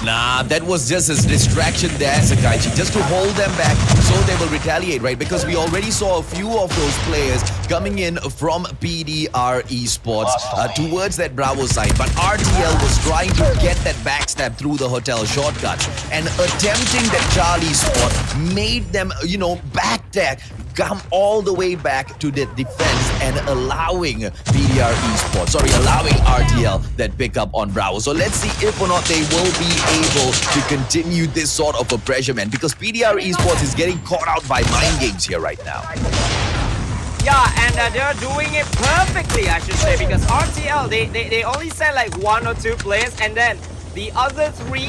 Nah, that was just a distraction there, Sakaichi, just to hold them back so they will retaliate, right? Because we already saw a few of those players coming in from PDR Esports towards that Bravo side. But RTL was trying to get that backstab through the hotel shortcuts, and attempting that Charlie spot made them, you know, backtrack, come all the way back to the defense and allowing PDR Esports, allowing RTL that pickup on Bravo. So let's see if or not they will be able to continue this sort of a pressure, man, because PDR Esports is getting caught out by mind games here right now. Yeah, and they're doing it perfectly, I should say, because RTL, they only send like 1 or 2 players, and then the other 3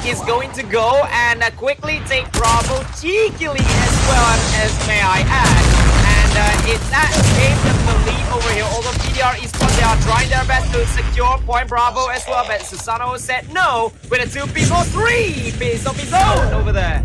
is going to go and quickly take Bravo cheekily as well, as may I add. And it that gave them the lead over here, although PDR Esports They are trying their best to secure point Bravo as well, but Susano said no with a 2-piece, 3-piece of his own over there.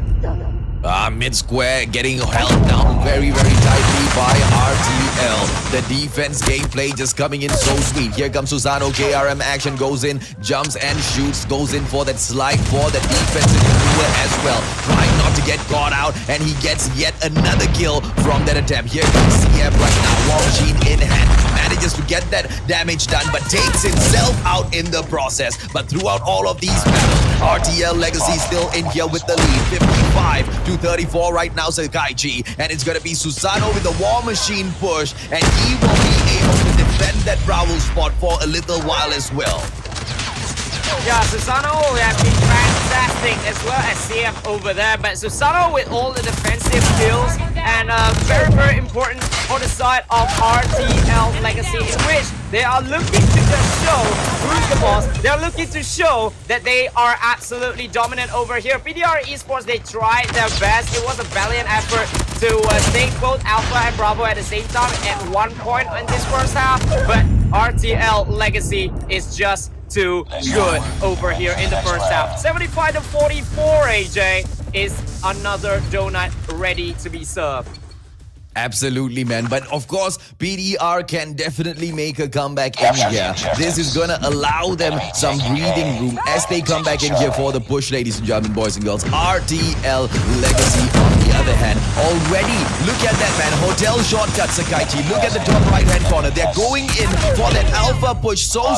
Mid square getting held down very, very tightly by RTL. The defense gameplay just coming in so sweet. Here comes Susano. KRM action goes in, jumps and shoots, goes in for that slide for the defensive maneuver as well. Trying not to get caught out, and he gets yet another kill from that attempt. Here comes CF right now. War Machine in hand. Manages to get that damage done, but takes himself out in the process. But throughout all of these battles, RTL Legacy still in here with the lead. 55 to 34 right now, Sakaichi. And it's going to be Susano with the War Machine push, and he will be able to defend that Bravo spot for a little while as well. Yeah, Susano has been fantastic as well as CF over there, but Susano with all the defensive skills and very, very important on the side of RTL Legacy, in which they are looking to just show who's the boss. They're looking to show that they are absolutely dominant over here. PDR Esports, they tried their best. It was a valiant effort to take both Alpha and Bravo at the same time at one point in this first half, but RTL Legacy is just too good over here in the first half. 75 to 44, AJ, is another donut ready to be served. Absolutely, man. But of course, PDR can definitely make a comeback in here. This is gonna allow them some breathing room as they come back in here for the push, ladies and gentlemen, boys and girls. RTL Legacy, on the other hand, already, look at that, man. Hotel shortcut, Sakaichi. Look at the top right-hand corner. They're going in for that alpha push so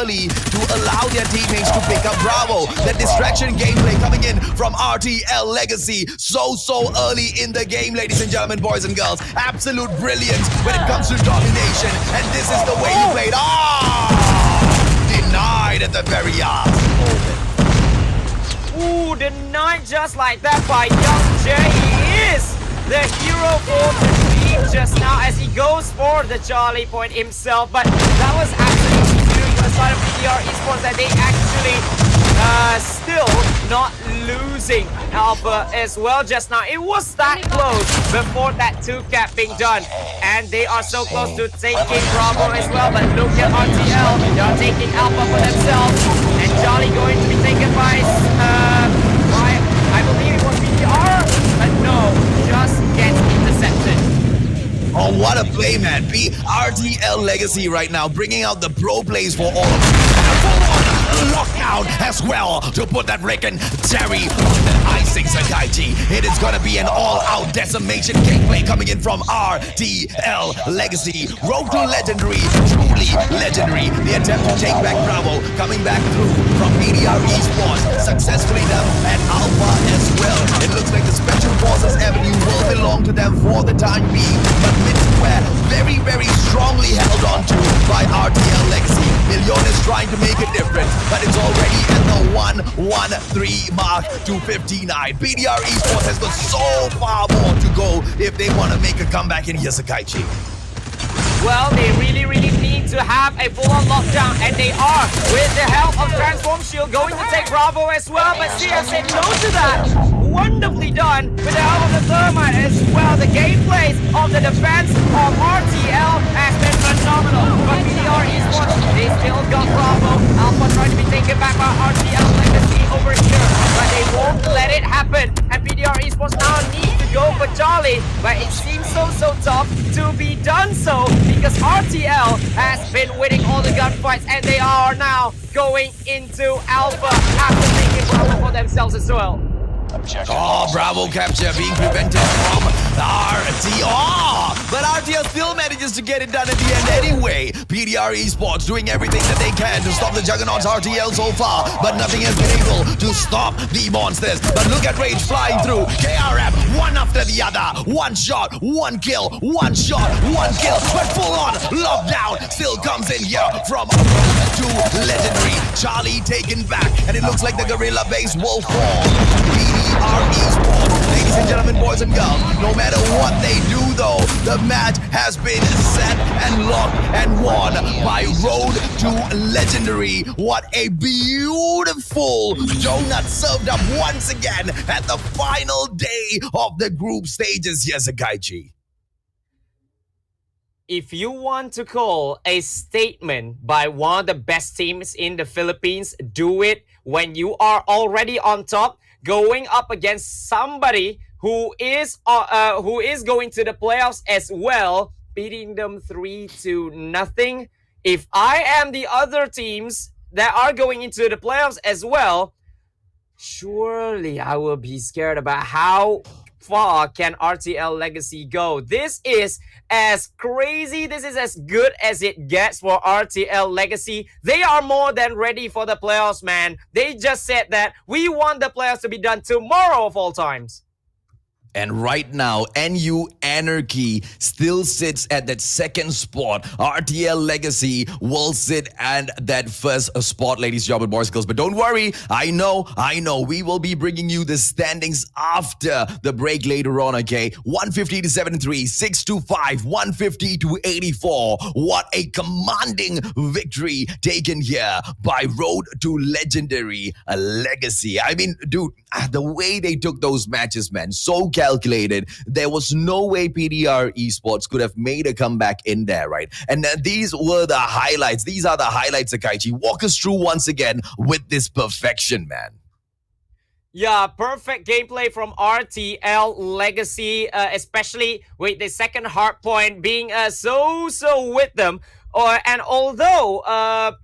early to allow their teammates to pick up Bravo. That distraction gameplay coming in from RTL Legacy so early in the game, ladies and gentlemen, boys and girls. Absolute brilliance when it comes to domination, and this is the way he played. Denied at the very last moment. Ooh, denied just like that by Young Jay. He is the hero for the team just now as he goes for the Charlie point himself, but that was actually doing the side of PDR Esports that they actually still not losing Alpha as well just now. It was that close before that 2-cap being done, and they are so close to taking Bravo as well, but look at RTL. They are taking Alpha for themselves, and Charlie going to be taken by I believe it was PDR, but no, just gets intercepted. Oh, what a play, man. RTL Legacy right now, bringing out the pro plays for all of them. Lockdown as well to put that Rick and Terry on the icing, Sakaichi. It is going to be an all-out decimation gameplay coming in from RTL Legacy. Road to legendary, truly legendary. The attempt to take back Bravo coming back through from PDR Esports. Successfully done at Alpha as well. It looks like the Special Forces Avenue will belong to them for the time being, but mid-square very strongly held on to by RTL Legacy. Million is trying to make a difference, but it's already at the 1-1-3 mark to 59. PDR Esports has got so far more to go if they want to make a comeback in here, Sakaichi. Well, they really need to have a full-on lockdown, and they are, with the help of Transform Shield, going to take Bravo as well, but CF said no to that. Wonderfully done with the help of the Thermite as well. The gameplays of the defense of RTL has been phenomenal. But PDR Esports, they still got Bravo. Alpha trying to be taken back by RTL Legacy over here, but they won't let it happen. And PDR Esports now need to go for Charlie, but it seems so tough to be done so because RTL has been winning all the gunfights, and they are now going into Alpha after taking Bravo for themselves as well. Oh, Bravo capture being prevented from RTL. But RTL still manages to get it done at the end anyway. PDR Esports doing everything that they can to stop the Juggernauts RTL so far, but nothing has been able to stop the monsters. But look at Rage flying through. KRM, one after the other. One shot, one kill, one shot, one kill. But full on lockdown still comes in here from road to legendary. Charlie taken back, and it looks like the Gorilla base will fall. PDR Esports, ladies and gentlemen, boys and girls, no matter what they do though, the match has been set and locked and won by Road to Legendary. What a beautiful donut served up once again at the final day of the group stages here, Sakaichi. if you want to call a statement by one of the best teams in the Philippines, do it when you are already on top, going up against somebody who is going to the playoffs as well, beating them 3-0. If I am the other teams that are going into the playoffs as well, surely I will be scared about how far can RTL Legacy go. This is as crazy, this is as good as it gets for RTL Legacy. They are more than ready for the playoffs, man. They just said that we want the playoffs to be done tomorrow of all times. And right now, NU Anarchy still sits at that second spot. RTL Legacy will sit at that first spot, ladies, gentlemen, boys, girls. But don't worry, I know, we will be bringing you the standings after the break later on, okay? 150 to 73, 625, 150 to 84. What a commanding victory taken here by Road to Legendary Legacy. I mean, dude, the way they took those matches, man, so calculated. There was no way PDR Esports could have made a comeback in there, right? And these were the highlights. These are the highlights, Akaichi. Walk us through once again with this perfection, man. Yeah, perfect gameplay from RTL Legacy, especially with the second hard point being so with them. And although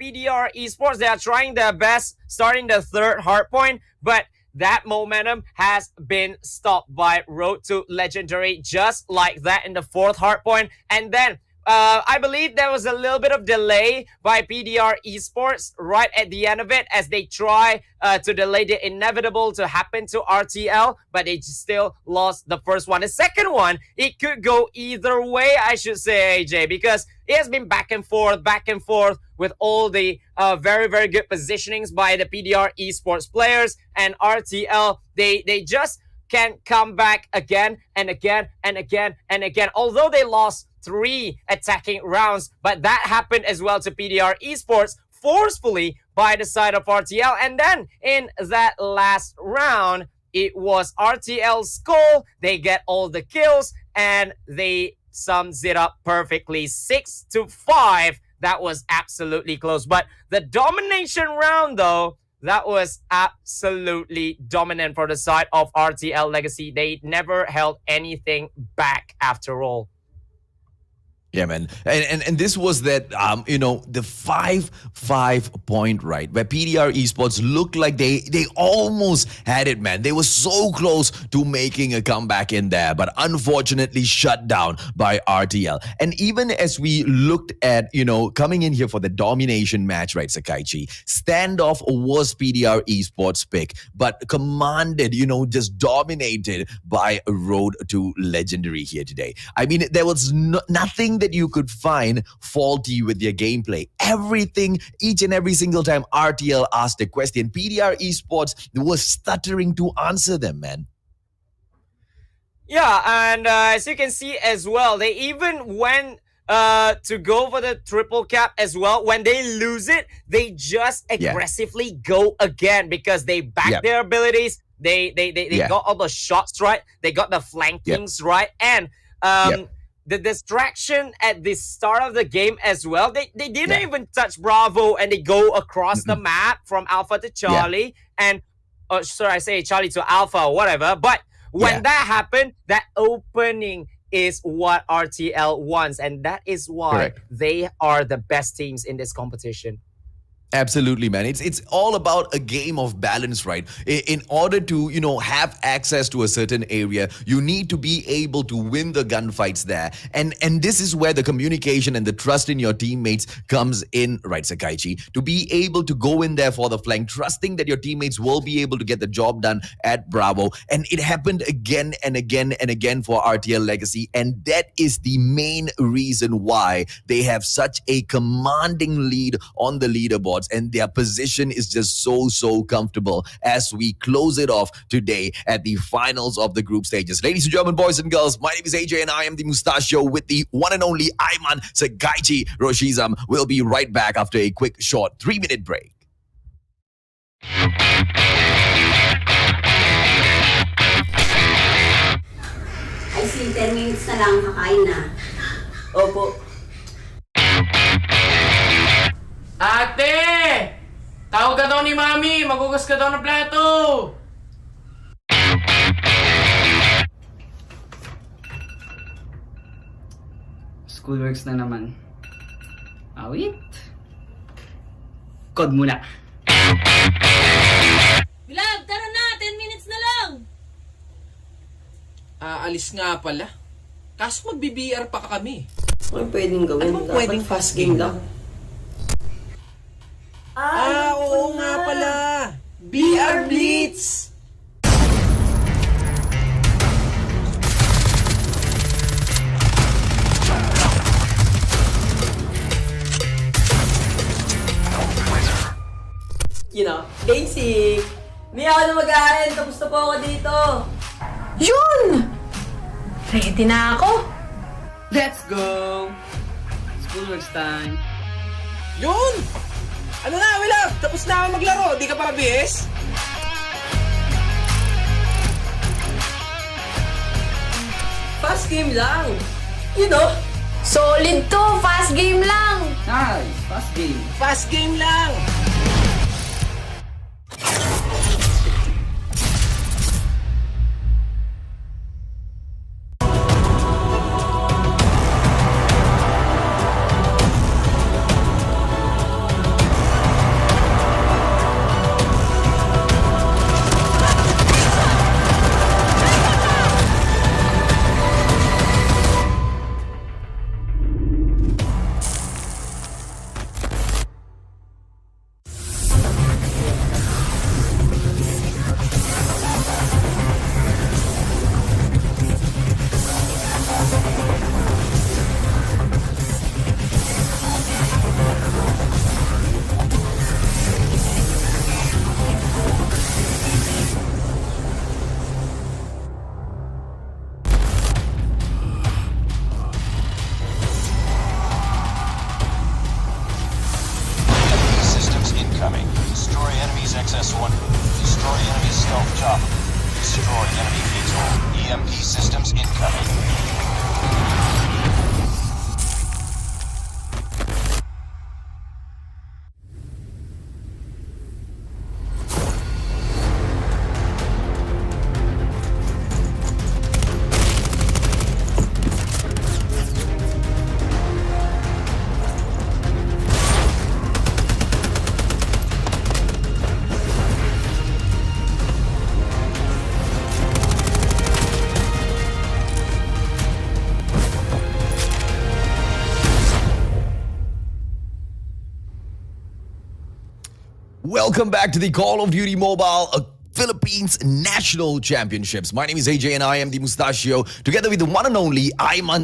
PDR Esports, they are trying their best starting the third hard point, but that momentum has been stopped by Road to Legendary just like that in the fourth hard point. And then I believe there was a little bit of delay by PDR Esports right at the end of it as they try to delay the inevitable to happen to RTL, but they still lost the first one. The second one, it could go either way, I should say, AJ, because it has been back and forth with all the very, very good positionings by the PDR Esports players, and RTL, they just can't come back again and again and again and again. Although they lost 3 attacking rounds, but that happened as well to PDR Esports forcefully by the side of RTL. And then in that last round, it was RTL's goal. They get all the kills and they sums it up perfectly. 6-5. That was absolutely close. But the domination round, though, that was absolutely dominant for the side of RTL Legacy. They never held anything back after all. Yeah, man. And this was that, the 5-5 point, right? Where PDR Esports looked like they almost had it, man. They were so close to making a comeback in there, but unfortunately shut down by RTL. And even as we looked at, coming in here for the domination match, right, Sakaichi, standoff was PDR Esports pick, but commanded, just dominated by Road to Legendary here today. I mean, there was nothing that you could find faulty with their gameplay. Everything, each and every single time RTL asked a question, PDR Esports was stuttering to answer them, man. Yeah, and as you can see as well, they even went to go for the triple cap as well. When they lose it, they just aggressively go again because they back their abilities. They got all the shots right. They got the flankings right. And the distraction at the start of the game as well. They didn't even touch Bravo and they go across the map from Alpha to Charlie. And, I say Charlie to Alpha or whatever. But when that happened, that opening is what RTL wants. And that is why they are the best teams in this competition. Absolutely, man. It's all about a game of balance, right? In order to, have access to a certain area, you need to be able to win the gunfights there. And this is where the communication and the trust in your teammates comes in, right, Sakaichi? To be able to go in there for the flank, trusting that your teammates will be able to get the job done at Bravo. And it happened again and again and again for RTL Legacy. And that is the main reason why they have such a commanding lead on the leaderboard. And their position is just so comfortable as we close it off today at the finals of the group stages. Ladies and gentlemen, boys and girls, my name is AJ and I am the Mustachio with the one and only Ayman Sakaichi Roshizam. We'll be right back after a quick short 3-minute break. I see 10 minutes na lang kakain na. Opo. Ate! Tawag ka daw ni Mami! Magugas ka daw ng plato! Schoolworks na naman. Wait. Code muna. Bilab, tara na! 10 minutes na lang! Aalis nga pala. Kaso mag-BBR pa kami. Ano pwedeng gawin? Ano bang pwedeng fast game lang? Oo nga pala. BR Blitz! Basic! Hindi ako na mag-aaral. Tapos na po ako dito. Yun! Ready na ako. Let's go! Schoolworks time. Yun! Ano na, Wilab? Tapos na ako maglaro. Di ka pa BS? Fast game lang. You know? Solid to! Fast game lang! Nice. Fast game. Fast game lang! XS1. Destroy enemy stealth chopper. Destroy enemy vehicle. EMP systems incoming. Welcome back to the Call of Duty Mobile Philippines National Championships. My name is AJ and I am the Mustachio, together with the one and only Ayman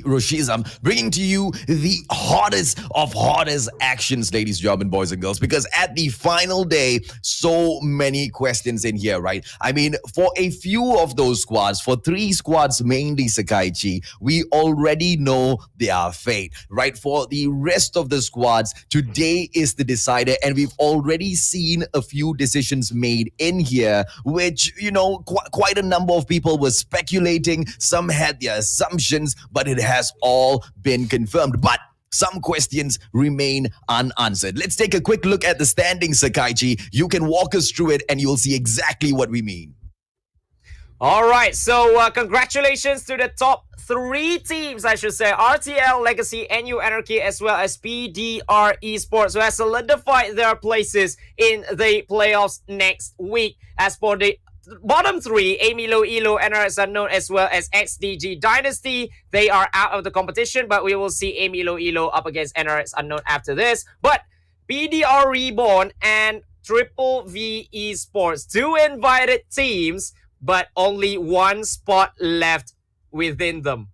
Roshizam, bringing to you the hottest of hottest actions, ladies, gentlemen, boys and girls, because at the final day, so many questions in here, right? I mean, for a few of those squads, for 3 squads, mainly Sakaichi, we already know their fate, right? For the rest of the squads, today is the decider, and we've already seen a few decisions made in here, which, you know, quite a number of people were speculating. Some had their assumptions, but it has all been confirmed. But some questions remain unanswered. Let's take a quick look at the standings, Sakaichi. You can walk us through it and you'll see exactly what we mean. All right, so congratulations to the top 3 teams, I should say. RTL Legacy, NU Anarchy, as well as PDR Esports, who has solidified their places in the playoffs next week. As for the bottom 3, AIM Iloilo, NRX UNKNOWN, as well as XDG Dynasty, they are out of the competition, but we will see AIM Iloilo up against NRX UNKNOWN after this. But PDR Reborn and Triple V Esports, 2 invited teams, but only 1 spot left within them.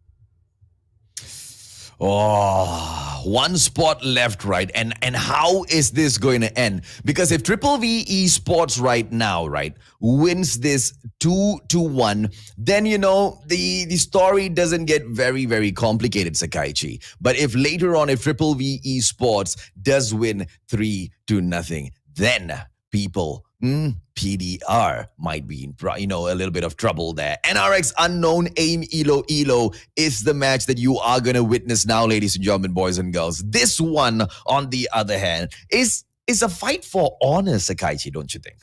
Oh, 1 spot left, right? And how is this going to end? Because if Triple V Esports right now, right, wins this 2-1, then, you know, the story doesn't get very, very complicated, Sakaichi. But if later on, if Triple V Esports does win 3-0, then people PDR might be in, a little bit of trouble there. NRX Unknown AIM Iloilo is the match that you are going to witness now, ladies and gentlemen, boys and girls. This one, on the other hand, is a fight for honor, Sakaichi, don't you think?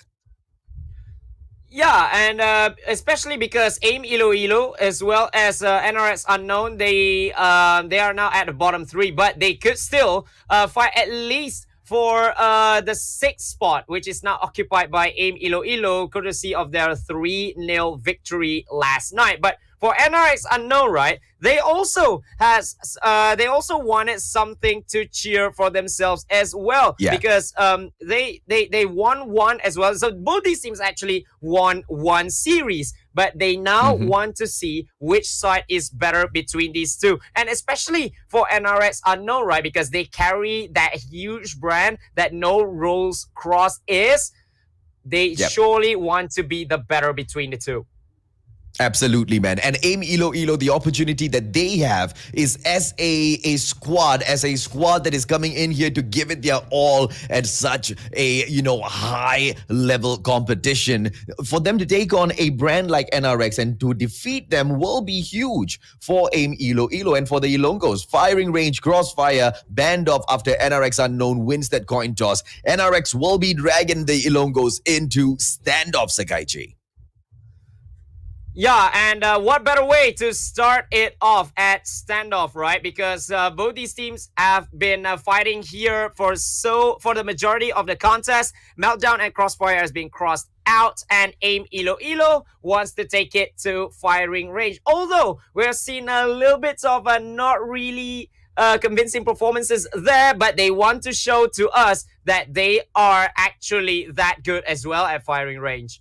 Yeah, and especially because AIM Iloilo as well as NRX Unknown, they are now at the bottom 3, but they could still fight at least for the 6th spot, which is now occupied by AIM Iloilo, courtesy of their 3-0 victory last night. But for NRX Unknown, right, they also wanted something to cheer for themselves as well, because they won one as well. So both these teams actually won one series, but they now want to see which side is better between these two, and especially for NRX Unknown, right, because they carry that huge brand that No Rules Cross is. They surely want to be the better between the two. Absolutely, man. And AIM Iloilo, the opportunity that they have is as a squad that is coming in here to give it their all at such a, high level competition. For them to take on a brand like NRX and to defeat them will be huge for AIM Iloilo and for the Ilongos. Firing range, crossfire, banned off after NRX Unknown wins that coin toss. NRX will be dragging the Ilongos into standoff, Sakaichi. Yeah, and what better way to start it off at standoff, right? Because both these teams have been fighting here for the majority of the contest. Meltdown and Crossfire has been crossed out, and AIM Iloilo wants to take it to firing range. Although we're seeing a little bit of not really convincing performances there, but they want to show to us that they are actually that good as well at firing range.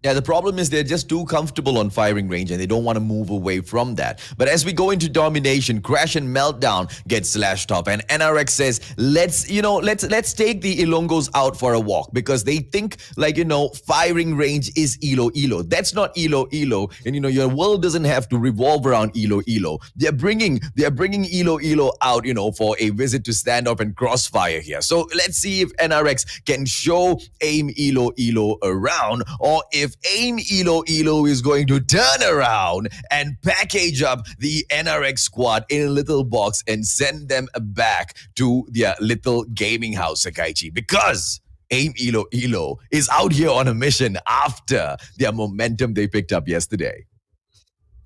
Yeah, the problem is they're just too comfortable on firing range and they don't want to move away from that. But as we go into domination, Crash and Meltdown get slashed up, and NRX says, let's take the Ilongos out for a walk, because they think firing range is Iloilo. That's not Iloilo, and your world doesn't have to revolve around Iloilo. They're bringing Iloilo out, for a visit to stand up and Crossfire here. So let's see if NRX can show AIM Iloilo around, or if AIM Iloilo is going to turn around and package up the NRX squad in a little box and send them back to their little gaming house, Sakaichi, because AIM Iloilo is out here on a mission after their momentum they picked up yesterday.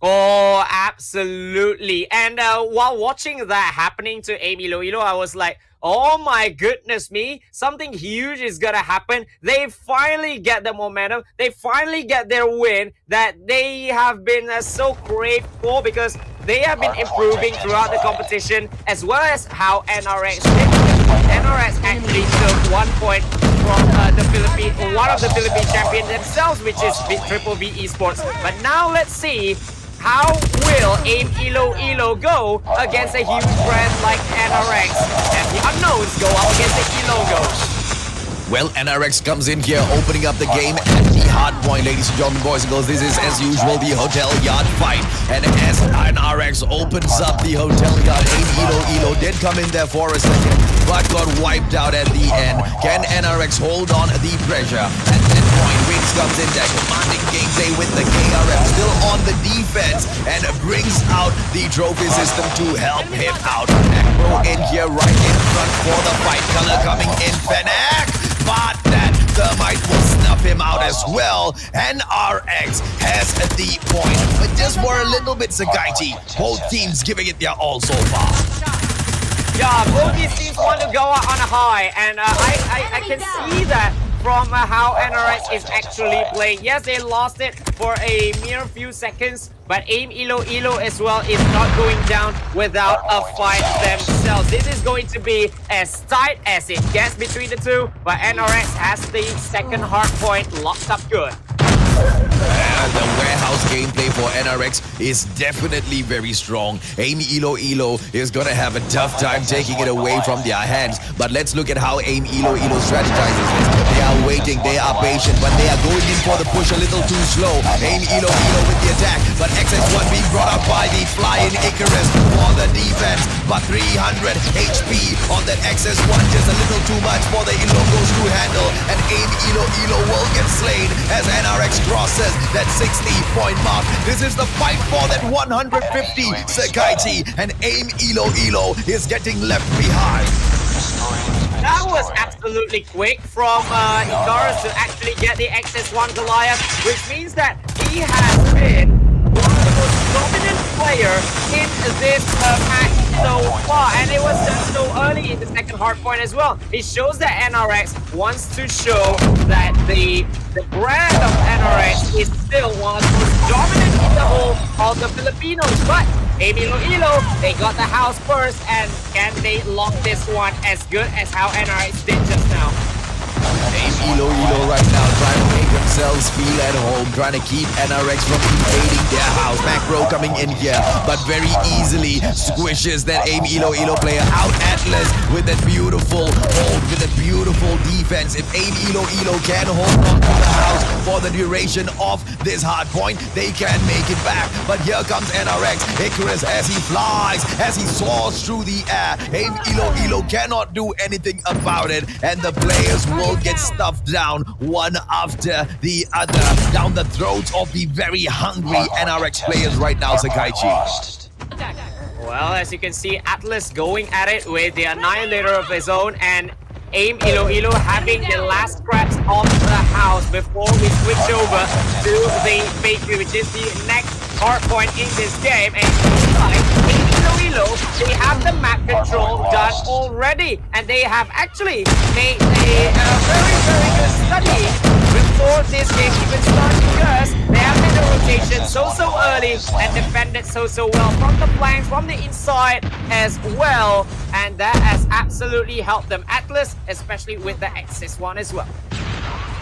Oh, absolutely. And while watching that happening to AIM Iloilo, I was like, oh my goodness me, something huge is gonna happen. They finally get the momentum. They finally get their win that they have been so craved for, because they have been improving throughout the competition, as well as how NRX did. NRX actually took 1 point from one of the Philippine champions themselves, which is Triple V Esports. But now let's see, how will AIM Iloilo go against a huge brand like NRX? And the Unknowns go up against the Ilongos. Well, NRX comes in here, opening up the game at the hard point, ladies and gentlemen, boys and girls. This is, as usual, the Hotel Yard fight. And as NRX opens up the Hotel Yard, AIM Iloilo did come in there for a second, but got wiped out at the end. Can NRX hold on the pressure? At that point, Wings comes in there, commanding gameplay with the KRF, still on the defense, and brings out the trophy system to help him out. Macro in here right in front for the fight. Color coming in, Fennec, but that Thermite will snuff him out as well. NRX has the point, but just for a little bit, Sakaichi. Both teams giving it their all so far. Yeah, both these teams want to go out on a high, and I can see that from how NRX is actually playing. Yes, they lost it for a mere few seconds, but AIM Iloilo as well is not going down without a fight themselves. This is going to be as tight as it gets between the two, but NRX has the second hard point locked up good. The warehouse gameplay for NRX is definitely very strong. AIM Iloilo is going to have a tough time taking it away from their hands. But let's look at how AIM Iloilo strategizes this. They are waiting, they are patient, but they are going in for the push a little too slow. AIM Iloilo with the attack, but XS1 being brought up by the flying Icarus for the defense. But 300 HP on that XS1, just a little too much for the Ilongos to handle. And AIM Iloilo will get slain as NRX crosses that 60-point mark. This is the fight for that 150 Sakaichi, and AIM Iloilo is getting left behind. That was absolutely quick from Icarus to actually get the XS1 Goliath, which means that he has been one of the most dominant player in this match so far, and it was done so early in the second hardpoint as well. It shows that NRX wants to show that the brand of NRX is still one of the most dominant in the whole of the Filipinos, but AIM Iloilo, they got the house first, and can they lock this one as good as how NRX did just now? AIM Iloilo right now trying to make themselves feel at home, trying to keep NRX from invading their house. Macro coming in here, but very easily squishes that AIM Iloilo player out. Atlas with that beautiful hold, with a beautiful defense. If AIM Iloilo can hold on to the house for the duration of this hard point, they can make it back. But here comes NRX, Icarus as he flies, as he soars through the air. AIM Iloilo cannot do anything about it, and the players will get stuffed down one after the other down the throats of the very hungry NRX players right now, Sakaichi. Well, as you can see, Atlas going at it with the Annihilator of his own, and AIM Iloilo having the last scraps of the house before we switch over to the bakery, which is the next hard point in this game. And AIM Iloilo, they have the map control done already, and they have actually made a very, very good study before this game even starts, because they have made the rotation so early and defended so well from the flanks, from the inside as well, and that has absolutely helped them. Atlas, especially with the XS1 as well.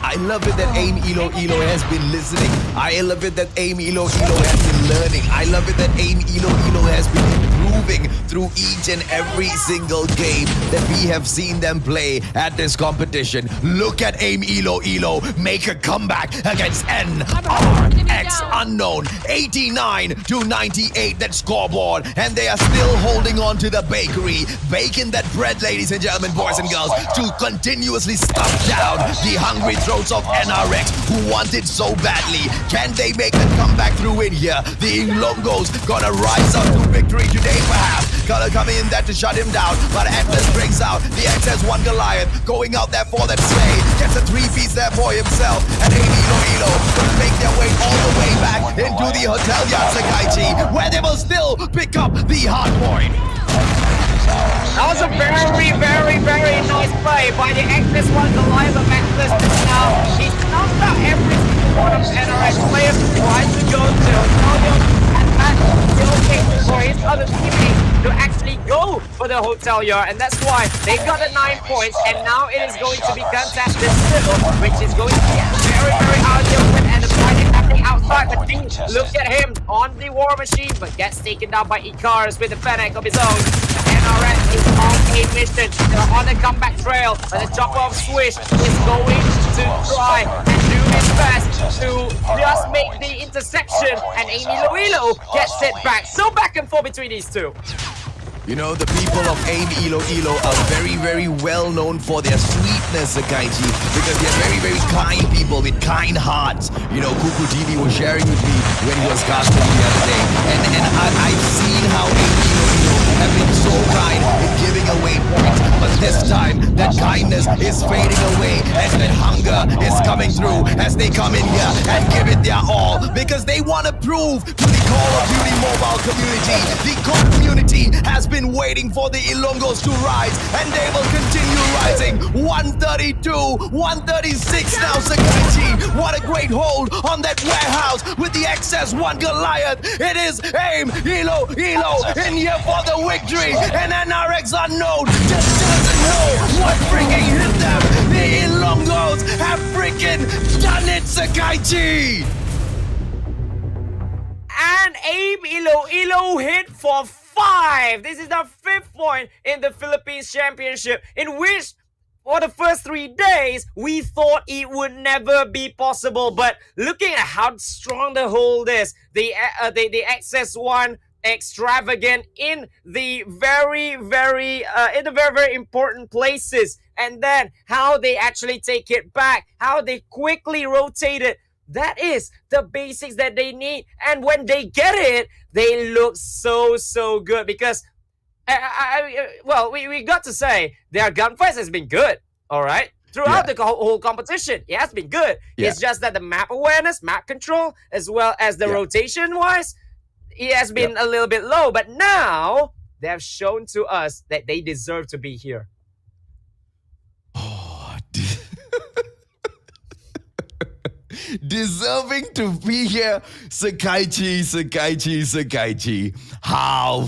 I love it that AIM Iloilo has been listening. I love it that AIM Iloilo has been learning. I love it that AIM Iloilo has been improving through each and every single game that we have seen them play at this competition. Look at AIM Iloilo make a comeback against NRX UNKNOWN. 89-98, that scoreboard. And they are still holding on to the bakery. Baking that bread, ladies and gentlemen, boys and girls, to continuously stuff down the hungry throats of NRX, who want it so badly. Can they make a comeback through in here? The Ilongos gonna rise up to victory today, perhaps. Gonna come in there to shut him down, but Atlas brings out the XS1 Goliath, going out there for that slay. Gets a 3-piece there for himself, and AIM Iloilo gonna make their way all the way back into the Hotel Yard Sakaichi, where they will still pick up the hard point. That was a very, very, very nice play by the XS1 Goliath of Atlas just now. He snuffed out every single one of NRX players who tried to go to Hotel, and that still takes for his other teammates to actually go for the Hotel Yard, and that's why they got the 9 points, and now it is going to be contested still, which is going to be very, very hard to win, and the fight is happening outside. But look at him on the war machine, but gets taken down by Icarus with the Fennec of his own. NRX is on a mission. They're on the comeback trail, but the chopper of Swish is going to try and do his best to just make the interception, and AIM Iloilo gets it back. So back and forth between these two. You know, the people of AIM Iloilo are very, very well known for their sweetness, Sakaichi, because they're very, very kind people with kind hearts. You know, Kuku TV was sharing with me when he was casting the other day, and I've seen how AIM Iloilo have been so kind in giving away points, but this time that kindness is fading away as that hunger is coming through, as they come in here and give it their all, because they want to prove to the Call of Duty mobile community, the core community has been waiting for the Ilongos to rise, and they will continue rising. 132, 136 now, Sakaichi. What a great hold on that warehouse with the XS1 Goliath. It is AIM Iloilo in here for the victory, and NRX UNKNOWN just doesn't know what freaking hit them. The Ilongos have freaking done it, Sakaichi. And AIM Iloilo hit for 5. This is the 5th point in the Philippines Championship, in which for the first 3 days we thought it would never be possible. But looking at how strong the hold is, the XS1 extravagant in the very very important places, and then how they actually take it back, how they quickly rotate it. That is the basics that they need, and when they get it, they look so good because we got to say their gunfights has been good, all right, throughout the whole competition. It has been good. It's just that the map awareness, map control, as well as the rotation wise, it has been a little bit low, but now they have shown to us that they deserve to be here. Deserving to be here, Sakaichi. How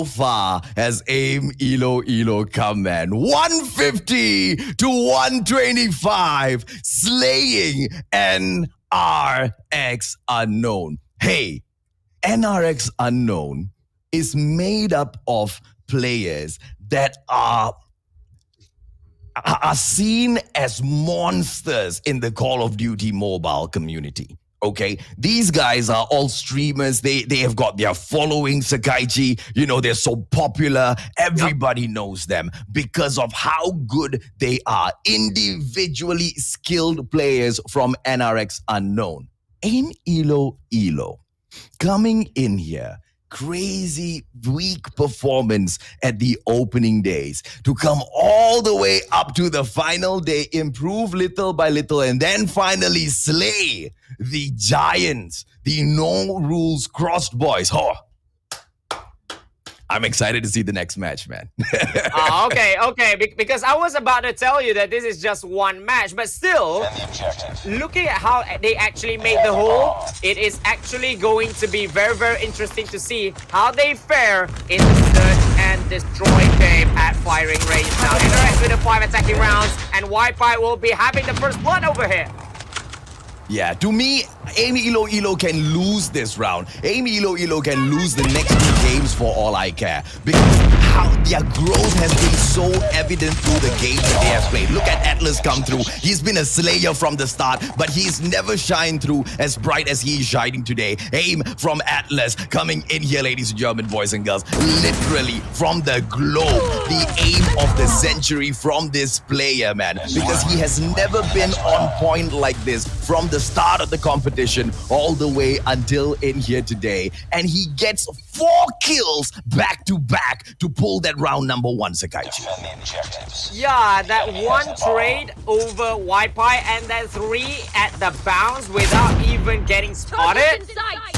far has AIM Iloilo come, man? 150 to 125, slaying NRX Unknown. Hey, NRX Unknown is made up of players that are seen as monsters in the Call of Duty mobile community. Okay, these guys are all streamers. They have got their following, Sakaichi. You know, they're so popular. Everybody knows them because of how good they are. Individually skilled players from NRX Unknown. AIM Iloilo coming in here, crazy weak performance at the opening days to come all the way up to the final day, improve little by little, and then finally slay the giants, the no rules crossed boys. Oh, I'm excited to see the next match, man. Okay. Because I was about to tell you that this is just one match, but still, looking at how they actually made the whole, it is actually going to be very interesting to see how they fare in the search and destroy game at firing range. Now, NRX with the 5 attacking rounds, and Wi-Fi will be having the first blood over here. Yeah, to me, AIM Iloilo can lose this round. AIM Iloilo can lose the next 2 games for all I care. Because how their growth has been so evident through the games that they have played. Look at Atlas come through. He's been a slayer from the start, but he's never shined through as bright as he is shining today. AIM from Atlas coming in here, ladies and gentlemen, boys and girls. Literally from the globe. The aim of the century from this player, man. Because he has never been on point like this from the start of the competition all the way until in here today, and he gets 4 kills back to back to pull that round number 1, Sakaichi. Yeah, that 1 trade over Wi-Fi and then 3 at the bounce without even getting spotted.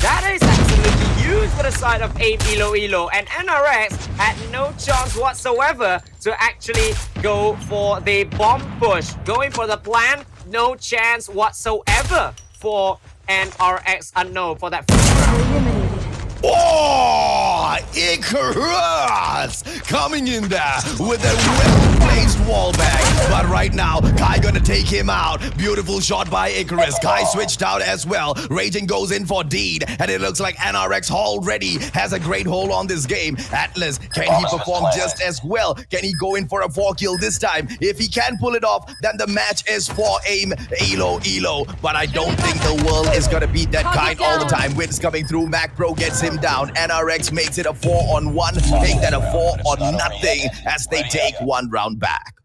That is absolutely huge for the side of AIM Iloilo, and NRX had no chance whatsoever to actually go for the bomb push. Going for the plan, no chance whatsoever for NRX Unknown for that first round. Oh, Icarus coming in there with a well-placed wall bag. But right now, Kai gonna take him out. Beautiful shot by Icarus. Kai switched out as well. Raging goes in for Deed, and it looks like NRX already has a great hold on this game. Atlas, can he perform just as well? Can he go in for a 4 kill this time? If he can pull it off, then the match is for AIM Iloilo. But I don't think the world is gonna beat that kind all the time. Wins coming through. Mac Pro gets him down. NRX makes it a 4-on-1. Make that a 4-on-0 as they take 1 round back.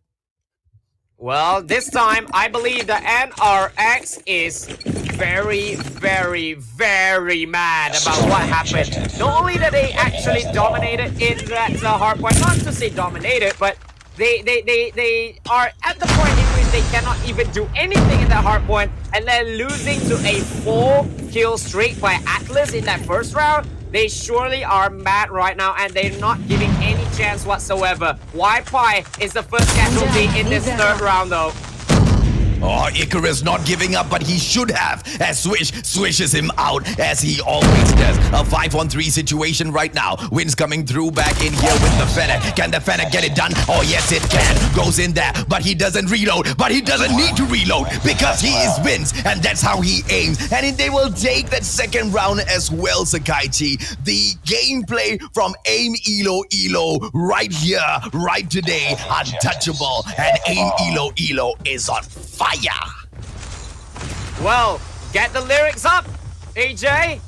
Well, this time, I believe the NRX is very mad about what happened. Not only that they actually dominated in that hardpoint, not to say dominated, but they are at the point in which they cannot even do anything in that hardpoint, and then losing to a 4-kill streak by Atlas in that first round. They surely are mad right now, and they're not giving any chance whatsoever. Wi-Fi is the first casualty in this 3rd round, though. Oh, Icarus not giving up, but he should have, as Swish swishes him out, as he always does. A 5-on-3 situation right now. Wins coming through back in here with the Fennec. Can the Fennec get it done? Oh, yes, it can. Goes in there, but he doesn't reload. But he doesn't need to reload because he is Vince, and that's how he aims. And they will take that 2nd round as well, Sakaichi. The gameplay from AIM Iloilo right here, right today, untouchable. And AIM Iloilo is on fire. Well, get the lyrics up, AJ,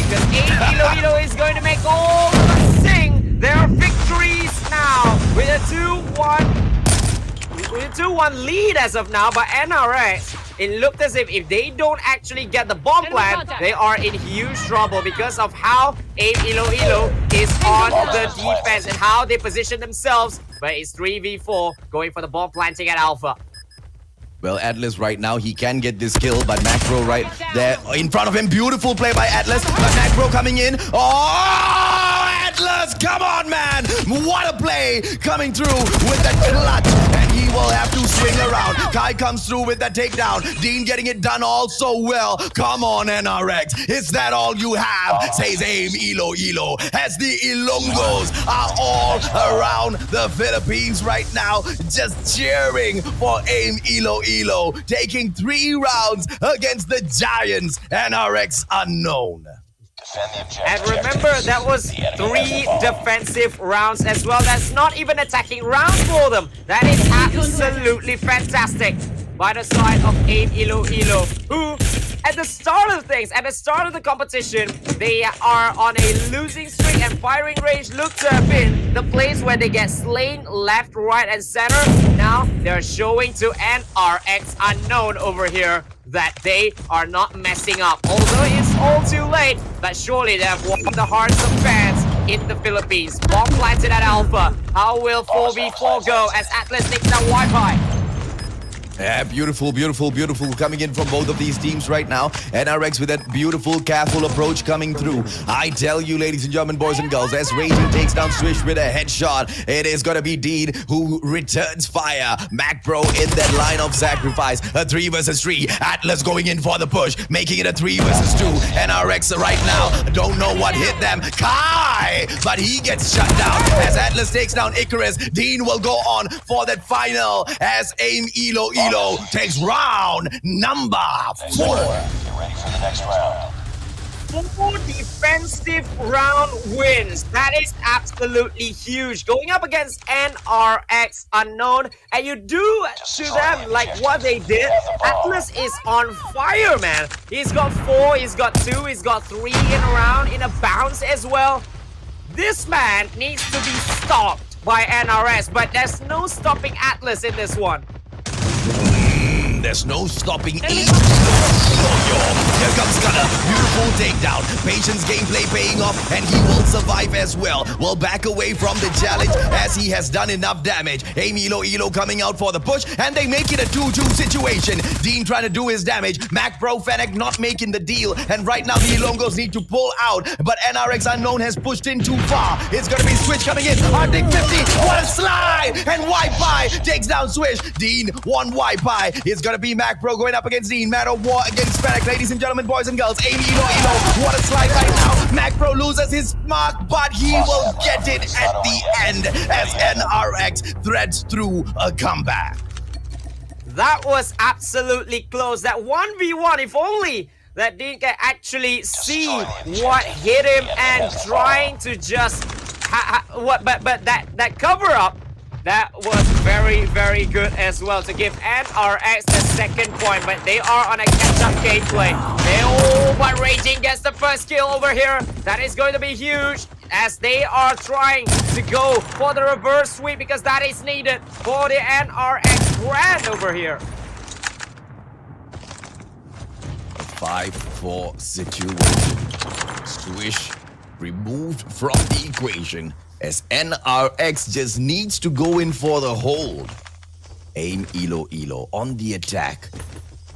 because AIM Iloilo is going to make all of us sing their victories now with a 2-1 lead as of now by NRX. It looked as if they don't actually get the bomb plant, they are in huge trouble because of how AIM Iloilo is on the defense and how they position themselves. But it's 3v4 going for the bomb planting at Alpha. Well, Atlas right now, he can get this kill, but Macro right there in front of him. Beautiful play by Atlas, but Macro coming in. Oh, Atlas, come on, man. What a play coming through with that clutch. And he will have to swing around. Kai comes through with that takedown. Dean getting it done all so well. Come on, NRX. Is that all you have? Says AIM Iloilo. As the Ilongos are all around the Philippines right now, just cheering for AIM Iloilo, taking 3 rounds against the Giants, NRX Unknown. And remember, that was 3 defensive rounds as well. That's not even attacking rounds for them. That is absolutely fantastic by the side of AIM Iloilo, who at the start of things, at the start of the competition, they are on a losing streak and firing range looked to have been the place where they get slain left, right, and center. Now they're showing to NRX Unknown over here that they are not messing up. Although it's all too late, but surely they have won the hearts of fans in the Philippines. Bomb planted at Alpha. How will 4v4 go as Atlas takes that Wi-Fi? Yeah, beautiful, beautiful, beautiful coming in from both of these teams right now. NRX with that beautiful, careful approach coming through. I tell you, ladies and gentlemen, boys and girls, as Raging takes down Swish with a headshot, it is going to be Dean who returns fire. MacBro in that line of sacrifice. A 3 versus 3. Atlas going in for the push, making it a 3 versus 2. NRX right now, don't know what hit them. Kai! But he gets shut down as Atlas takes down Icarus. Dean will go on for that final as AIM Iloilo takes round number 4. Get ready for the next round. 4 defensive round wins. That is absolutely huge. Going up against NRX Unknown, and you do to them like what they did. Atlas is on fire, man. He's got 4, he's got 2, he's got 3 in a round, in a bounce as well. This man needs to be stopped by NRS, but there's no stopping Atlas in this one. There's no stopping AIM. Here comes Gunner. Beautiful takedown. Patience gameplay paying off, and he will survive as well. Will back away from the challenge as he has done enough damage. AIM Iloilo coming out for the push, and they make it a 2-2 situation. Dean trying to do his damage. MacBro Fennec not making the deal, and right now the Ilongos need to pull out, but NRX Unknown has pushed in too far. It's gonna be Switch coming in. Arctic 50. What a slide! And Wi-Fi takes down Switch. Dean, 1 Wi-Fi. It's gonna be MacBro going up against Dean. Man of War against Fennec. Ladies and gentlemen, boys and girls, AIM Iloilo. What a slide right now. MacBro loses his mark, but he will get it at the end as NRX threads through a comeback. That was absolutely close. That 1v1, if only that Dean can actually see what hit him and trying to just but that cover up, that was very, very good as well to give NRX the second point, but they are on a catch-up gameplay. But Raging gets the first kill over here. That is going to be huge as they are trying to go for the reverse sweep because that is needed for the NRX brand over here. 5-4 situation. Swish removed from the equation as NRX just needs to go in for the hold. AIM Iloilo on the attack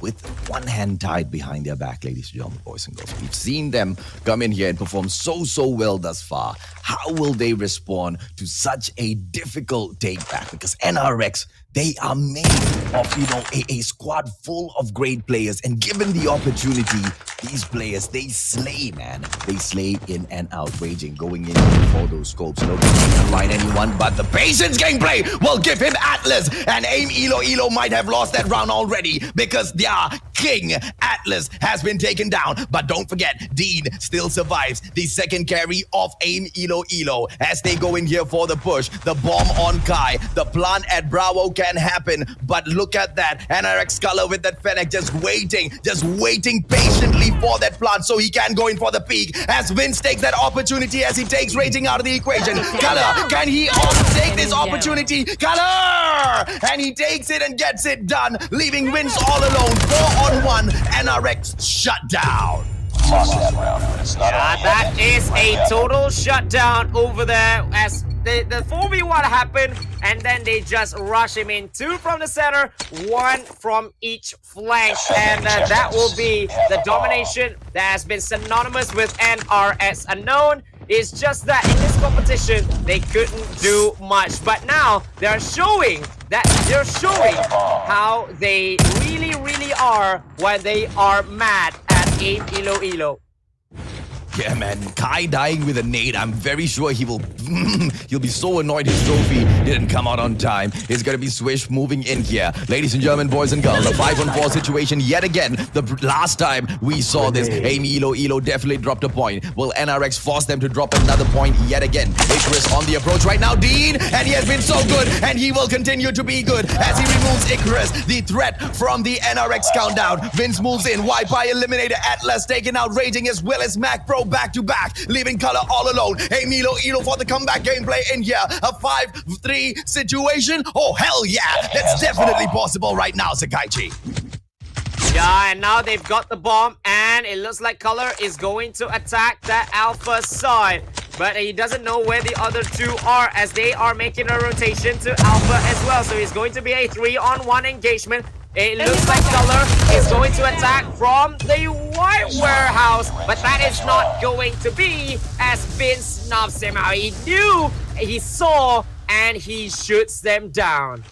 with one hand tied behind their back, ladies and gentlemen, boys and girls. We've seen them come in here and perform so well thus far. How will they respond to such a difficult take back? Because NRX, they are made of, a squad full of great players. And given the opportunity, these players, they slay, man. They slay in and out. Raging, going in for those scopes. No can line anyone, but the patience gameplay will give him Atlas. And AIM Iloilo might have lost that round already because, yeah, King Atlas has been taken down. But don't forget, Dean still survives. The second carry of AIM Iloilo as they go in here for the push. The bomb on Kai. The plant at Bravo can happen. But look at that. NRX Color with that Fennec just waiting patiently for that plant so he can go in for the peak. As Vince takes that opportunity as he takes Raging out of the equation. Color, can he take this opportunity? Color! And he takes it and gets it done, leaving Vince all alone. 4-on-1. NRX shut down. Lost that round, but it's not over yet. That is a total shutdown over there as the 4v1 happened, and then they just rush him in. 2 from the center, 1 from each flank, and that will be the domination that has been synonymous with NRX UNKNOWN. It's just that in this competition, they couldn't do much. But now, they're showing how they really are when they are mad at AIM Iloilo. Yeah, man. Kai dying with a nade. I'm very sure he'll be so annoyed his trophy didn't come out on time. It's going to be Swish moving in here. Ladies and gentlemen, boys and girls, a 5-on-4 situation yet again. The last time we saw this, AIM Iloilo definitely dropped a point. Will NRX force them to drop another point yet again? Icarus on the approach right now. Dean, and he has been so good, and he will continue to be good as he removes Icarus, the threat from the NRX countdown. Vince moves in. Wi-Fi eliminated. Atlas taking out Raging as well as Mac Pro back to back, leaving Color all alone. AIM Iloilo for the comeback gameplay in here. A 5-3 situation. Oh, hell yeah. That's definitely possible right now, Sakaichi. Yeah, and now they've got the bomb, and it looks like Color is going to attack that Alpha side. But he doesn't know where the other 2 are as they are making a rotation to Alpha as well. So it's going to be a 3-on-1 engagement. It looks like Color is going to attack from the White Warehouse, but that is not going to be as Vince snubs him out. He knew, he saw, and he shoots them down.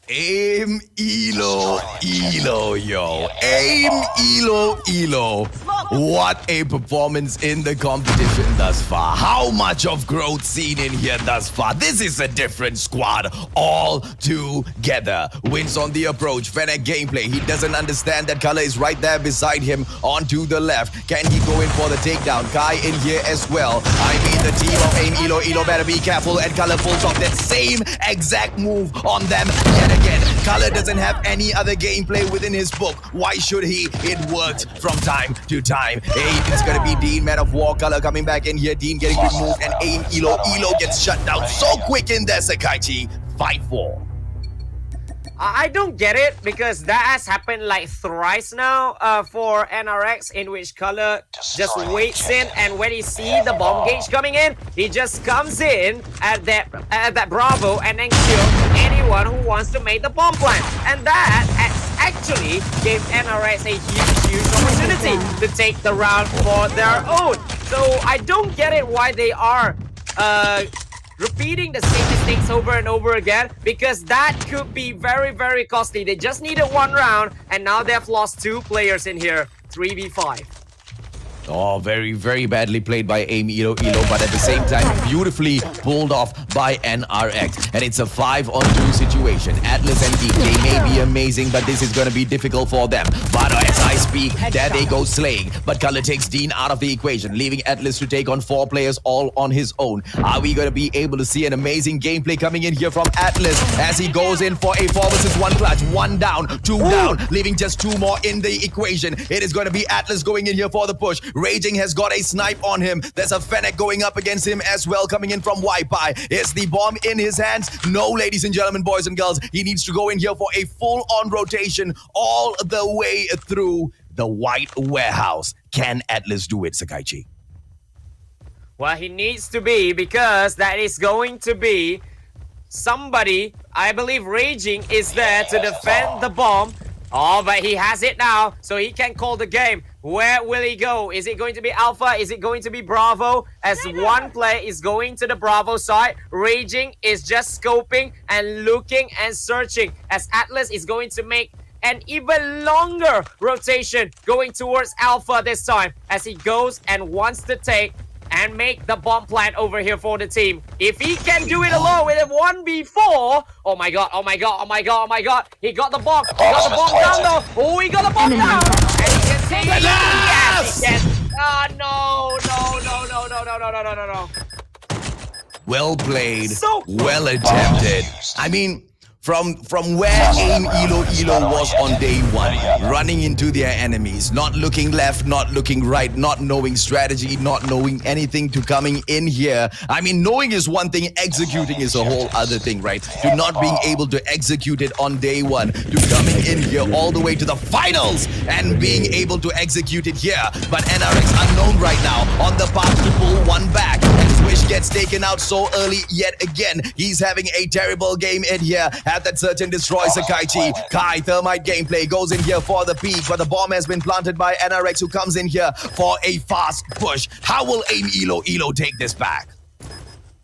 AIM Iloilo, yo. AIM Iloilo. What a performance in the competition thus far. How much of growth seen in here thus far. This is a different squad all together. Wins on the approach. Fennec gameplay. He doesn't understand that Color is right there beside him onto the left. Can he go in for the takedown? Kai in here as well. I mean, the team of AIM Iloilo better be careful, and Color pulls off that same exact move on them yet again. Color doesn't have any other gameplay within his book. Why should he? It worked from time to time. Hey, it's gonna be Dean, Man of War. Color coming back in here. Dean getting good move, and AIM Iloilo gets shut down so quick in there, Sakaichi. 5-4. I don't get it because that has happened like thrice now for NRX, in which Color just waits in, and when he sees the bomb gauge coming in, he just comes in at that Bravo and then kills anyone who wants to make the bomb plant. And that actually gave NRX a huge opportunity to take the round for their own. So I don't get it why they are repeating the same mistakes over and over again, because that could be very costly. They just needed 1 round, and now they've lost 2 players in here. 3v5. Oh, very badly played by AIM Iloilo, but at the same time, beautifully pulled off by NRX. And it's a 5-on-2 situation. Atlas and Dean, they may be amazing, but this is going to be difficult for them. But as I speak, there they go slaying. But Color takes Dean out of the equation, leaving Atlas to take on 4 players all on his own. Are we going to be able to see an amazing gameplay coming in here from Atlas as he goes in for a 4 versus 1 clutch? 1 down, 2 down, leaving just 2 more in the equation. It is going to be Atlas going in here for the push. Raging has got a snipe on him. There's a Fennec going up against him as well, coming in from Wi-Fi. Is the bomb in his hands? No, ladies and gentlemen, boys and girls. He needs to go in here for a full-on rotation all the way through the White Warehouse. Can Atlas do it, Sakaichi? Well, he needs to be, because that is going to be somebody. I believe Raging is there to defend the bomb. Oh, but he has it now, so he can call the game. Where will he go? Is it going to be Alpha? Is it going to be Bravo? As 1 player is going to the Bravo side, Raging is just scoping and looking and searching, as Atlas is going to make an even longer rotation going towards Alpha this time, as he goes and wants to take and make the bomb plant over here for the team. If he can do it alone with a 1v4, oh my god, oh my god, oh my god, oh my god, he got the bomb, he got the bomb down though. Oh, he got the bomb down, and he can take it. Yes, he can. Ah, no, no, no, no, no, no, no, no, no, no. Well played, So well attempted. I mean, from where AIM Iloilo was on day one, running into their enemies, not looking left, not looking right, not knowing strategy, not knowing anything, to coming in here. I mean, knowing is one thing, executing is a whole other thing, right? To not being able to execute it on day one, to coming in here all the way to the finals and being able to execute it here. But NRX Unknown right now on the path to pull one back. And Swish gets taken out so early yet again. He's having a terrible game in here. At that search and destroy Sakaichi. Kai, thermite gameplay goes in here for the peak, but the bomb has been planted by NRX, who comes in here for a fast push. How will AIM Iloilo take this back?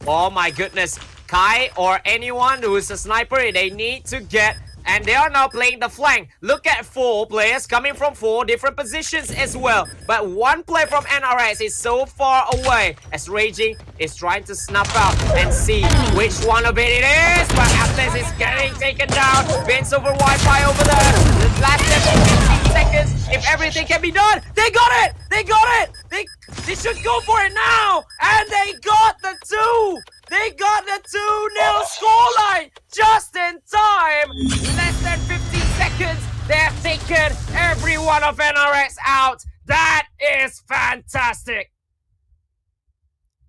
Oh my goodness. Kai or anyone who is a sniper, they need to get, and they are now playing the flank. Look at 4 players coming from 4 different positions as well. But one player from NRX is so far away as Raging is trying to snuff out and see which one of it is. But Atlas is getting taken down. Vince over Wi-Fi over there. The last 15 seconds. If everything can be done, they got it! They got it! They should go for it now! And they got the 2! They got the 2-0 scoreline just in time. Less than 15 seconds. They have taken every one of NRX out. That is fantastic.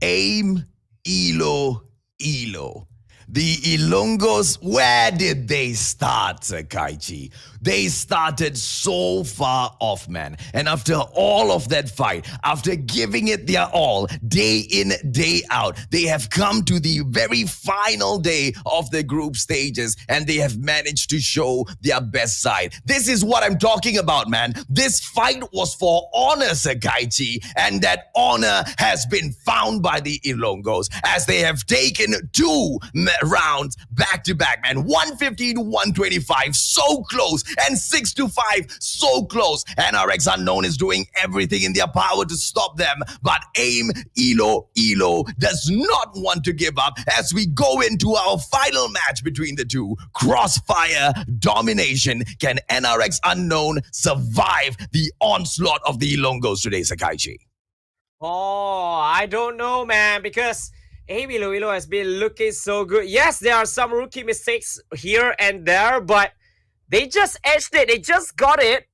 AIM Iloilo. The Ilongos, where did they start, Sakaichi? They started so far off, man. And after all of that fight, after giving it their all, day in, day out, they have come to the very final day of the group stages, and they have managed to show their best side. This is what I'm talking about, man. This fight was for honor, Sakaichi, and that honor has been found by the Ilongos, as they have taken 2 rounds back to back, man. 150 to 125, so close, and 6 to 5, so close. NRX Unknown is doing everything in their power to stop them, but AIM Iloilo does not want to give up as we go into our final match between the two. Crossfire domination. Can NRX Unknown survive the onslaught of the Ilongos today, Sakaichi? Oh, I don't know, man, because AIM Iloilo has been looking so good. Yes, there are some rookie mistakes here and there, but they just edged it. They just got it.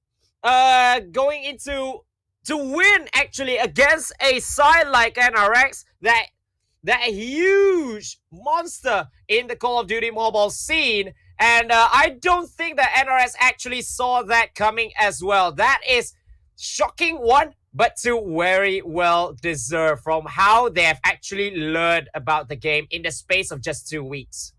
Going into to win actually against a side like NRX, that huge monster in the Call of Duty mobile scene. And I don't think that NRX actually saw that coming as well. That is shocking, one, but 2, very well deserved from how they have actually learned about the game in the space of just 2 weeks.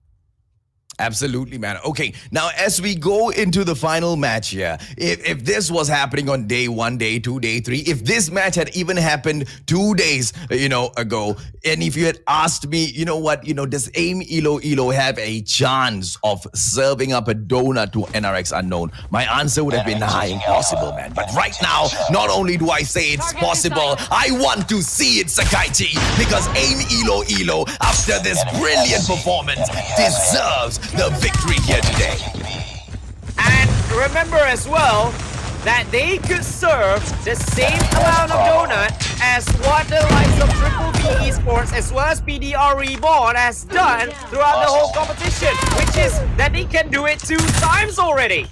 Absolutely, man. Okay, now as we go into the final match here, if this was happening on day 1, day 2, day 3, if this match had even happened 2 days, ago, and if you had asked me, you know what, does AIM Iloilo have a chance of serving up a donut to NRX Unknown? My answer would have been impossible, man. But right now, not only do I say it's possible, I want to see it, Sakaichi, because AIM Iloilo, after this brilliant performance, deserves the victory here today. And remember as well that they could serve the same amount of donut as what the likes of Triple V Esports as well as PDR Reborn has done throughout the whole competition, which is that they can do it 2 times already.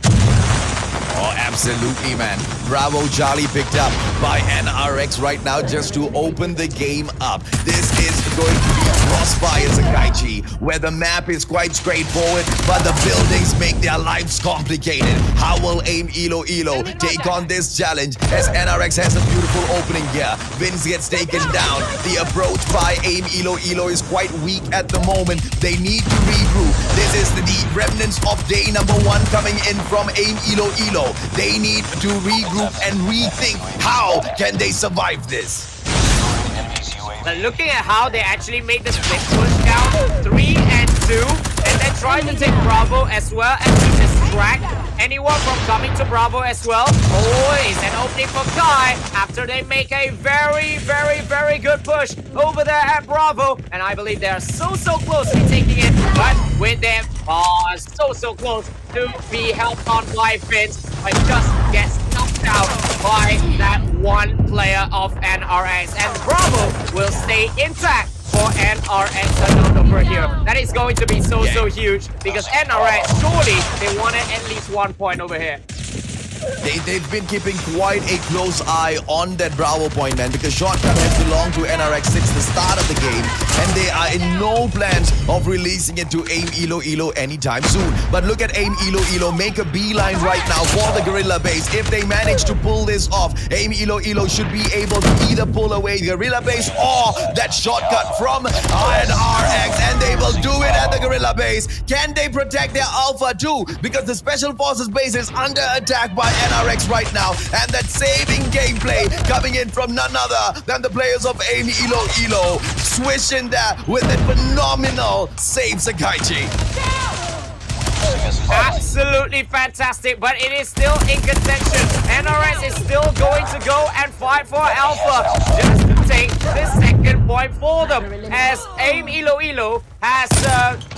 Oh, absolutely, man. Bravo Charlie picked up by NRX right now just to open the game up. This is going to be Crossfire, Sakaichi, where the map is quite straightforward, but the buildings make their lives complicated. How will AIM Iloilo take on this challenge as NRX has a beautiful opening here? Vince gets taken down. The approach by AIM Iloilo is quite weak at the moment. They need to regroup. This is the remnants of day number 1 coming in from AIM Iloilo. They need to regroup and rethink how can they survive this. But looking at how they actually made the split push down 3 and 2, and then trying to take Bravo as well as to distract anyone from coming to Bravo as well. Oh, it's an opening for Kai after they make a very, very, very good push over there at Bravo. And I believe they are so close to taking it. But with them, so close to be helped on by Vince. But just gets knocked out by that one player of NRX. And Bravo will stay intact for NRX unknown over here. That is going to be so huge because NRX, surely they wanted at least 1 point over here. They've been keeping quite a close eye on that Bravo point, man, because Shotgun has belonged to NRX since the start of the game, and they are in no plans of releasing it to AIM Iloilo anytime soon. But look at AIM Iloilo make a beeline right now for the Gorilla base. If they manage to pull this off, AIM Iloilo should be able to either pull away the Gorilla base or that shortcut from NRX, and they will do it at the Gorilla base. Can they protect their Alpha too? Because the Special Forces base is under attack by NRX right now, and that saving gameplay coming in from none other than the players of AIM Iloilo. Swish in there with a phenomenal save, Sakaichi. Absolutely fantastic, but it is still in contention. NRX is still going to go and fight for Alpha just to take the second point for them, as AIM Iloilo has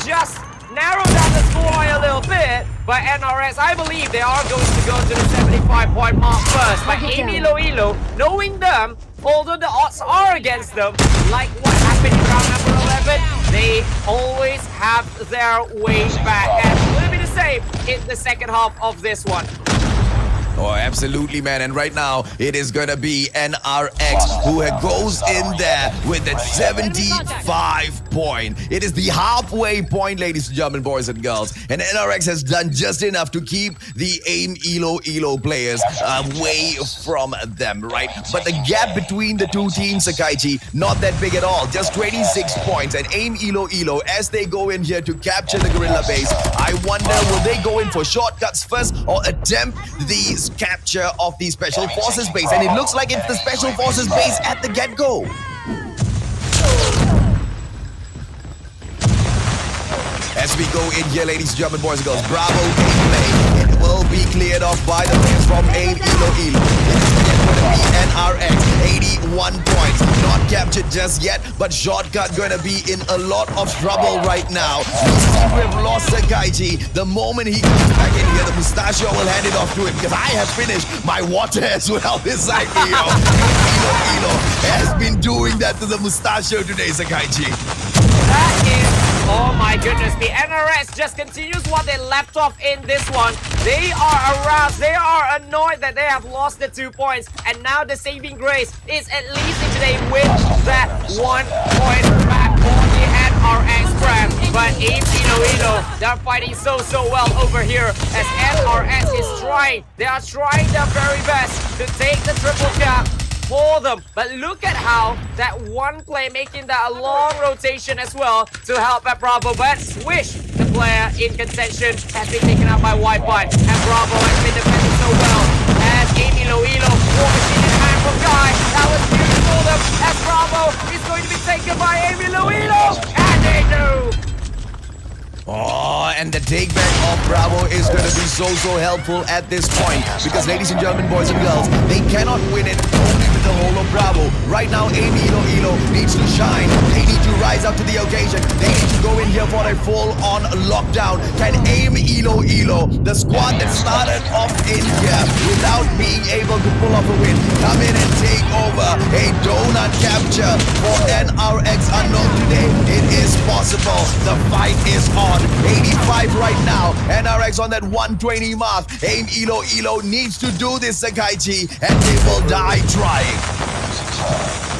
just narrowed down the scoreline a little bit. But NRX, I believe they are going to go to the 75-point mark first. But AIM Iloilo, knowing them, although the odds are against them, like what happened in round number 11, they always have their way back. And will it be the same in the second half of this one? Oh, absolutely, man. And right now, it is going to be NRX who goes in there with that 75 point. It is the halfway point, ladies and gentlemen, boys and girls. And NRX has done just enough to keep the AIM Iloilo players away from them, right? But the gap between the two teams, Sakaichi, not that big at all. Just 26 points. And AIM Iloilo, as they go in here to capture the Gorilla base, I wonder, will they go in for shortcuts first or attempt the capture of the Special Forces base? And it looks like it's the Special Forces base at the get-go. As we go in here, ladies and gentlemen, boys and girls, Bravo gameplay. It will be cleared off by the players from AIM Iloilo. It's going to be NRX, 81 points. Not captured just yet, but Shortcut going to be in a lot of trouble right now. We seem to have lost Sakaichi. The moment he comes back in here, the Mustachio will hand it off to him, because I have finished my water as well beside me. Iloilo has been doing that to the Mustachio today, Sakaichi. That is, oh my goodness, the NRX just continues what they left off in this one. They are aroused, they are annoyed that they have lost the 2 points, and now the saving grace is at least if they win that 1 point back on the NRX brand. But AIM Iloilo, they're fighting so well over here, as NRX is trying, they are trying their very best to take the triple cap for them. But look at how that one play making that a long rotation as well to help at Bravo. But Swish, the player in contention, has been taken out by Wipeout, and Bravo has been defending so well as AIM Iloilo, war machine in hand from Guy. That was beautiful for them, as Bravo is going to be taken by AIM Iloilo, and they do. Oh, and the take back of Bravo is going to be so helpful at this point, because ladies and gentlemen, boys and girls, they cannot win it only with the whole of Bravo. Right now, AIM Iloilo needs to shine. They need to rise up to the occasion. They need to go in here for a full-on lockdown. Can AIM Iloilo, the squad that started off in here without being able to pull off a win, come in and take over a donut capture for NRX unknown today? It is possible. The fight is on. 85 right now. NRX on that 120 mark. AIM Iloilo needs to do this, Sakaichi, and they will die trying.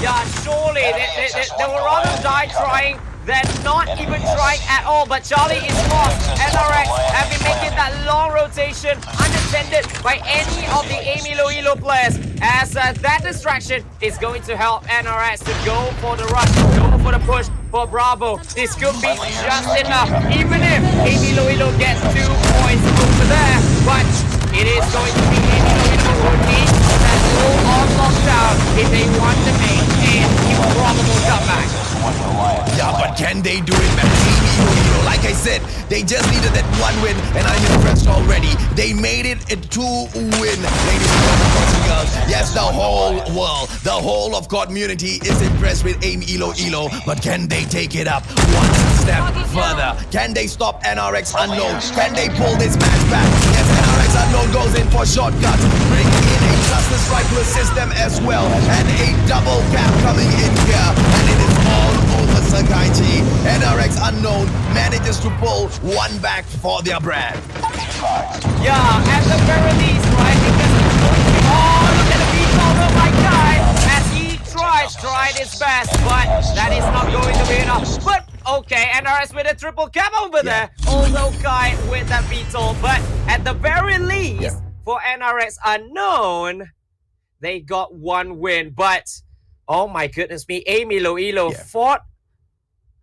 Yeah, surely they will rather die trying than not even trying at all. But Charlie is lost. NRX have been making that long rotation unattended by any of the AIM Iloilo players, as that distraction is going to help NRX to go for the rush, go for the push for Bravo. This could be just enough, even if AIM Iloilo gets 2 points over there. But it is going to be AIM Iloilo who needs that full-on lockdown if they want to make a probable comeback. Yeah, but Can they do it, man? AIM Iloilo, like I said, they just needed that one win, and I'm impressed already. They made it a 2-win, ladies and girls. Yes, the whole world, the whole of community is impressed with AIM Iloilo, but can they take it up one step further? Can they stop NRX Unknown? Can they pull this match back? Yes, NRX Unknown goes in for shortcuts, bringing in a cluster striker system as well, and a double cap coming in here, and it is all over Sakaichi. NRX Unknown manages to pull one back for their brand. Yeah, at the very least, right? Oh, look at the V-Tol, oh my god! As he tried his best, but that is not going to be enough. But okay, NRS with a triple cap over there. Also Kai with that V-Tol, but at the very least, for NRX Unknown, they got one win. But oh my goodness me, AIM Iloilo fought,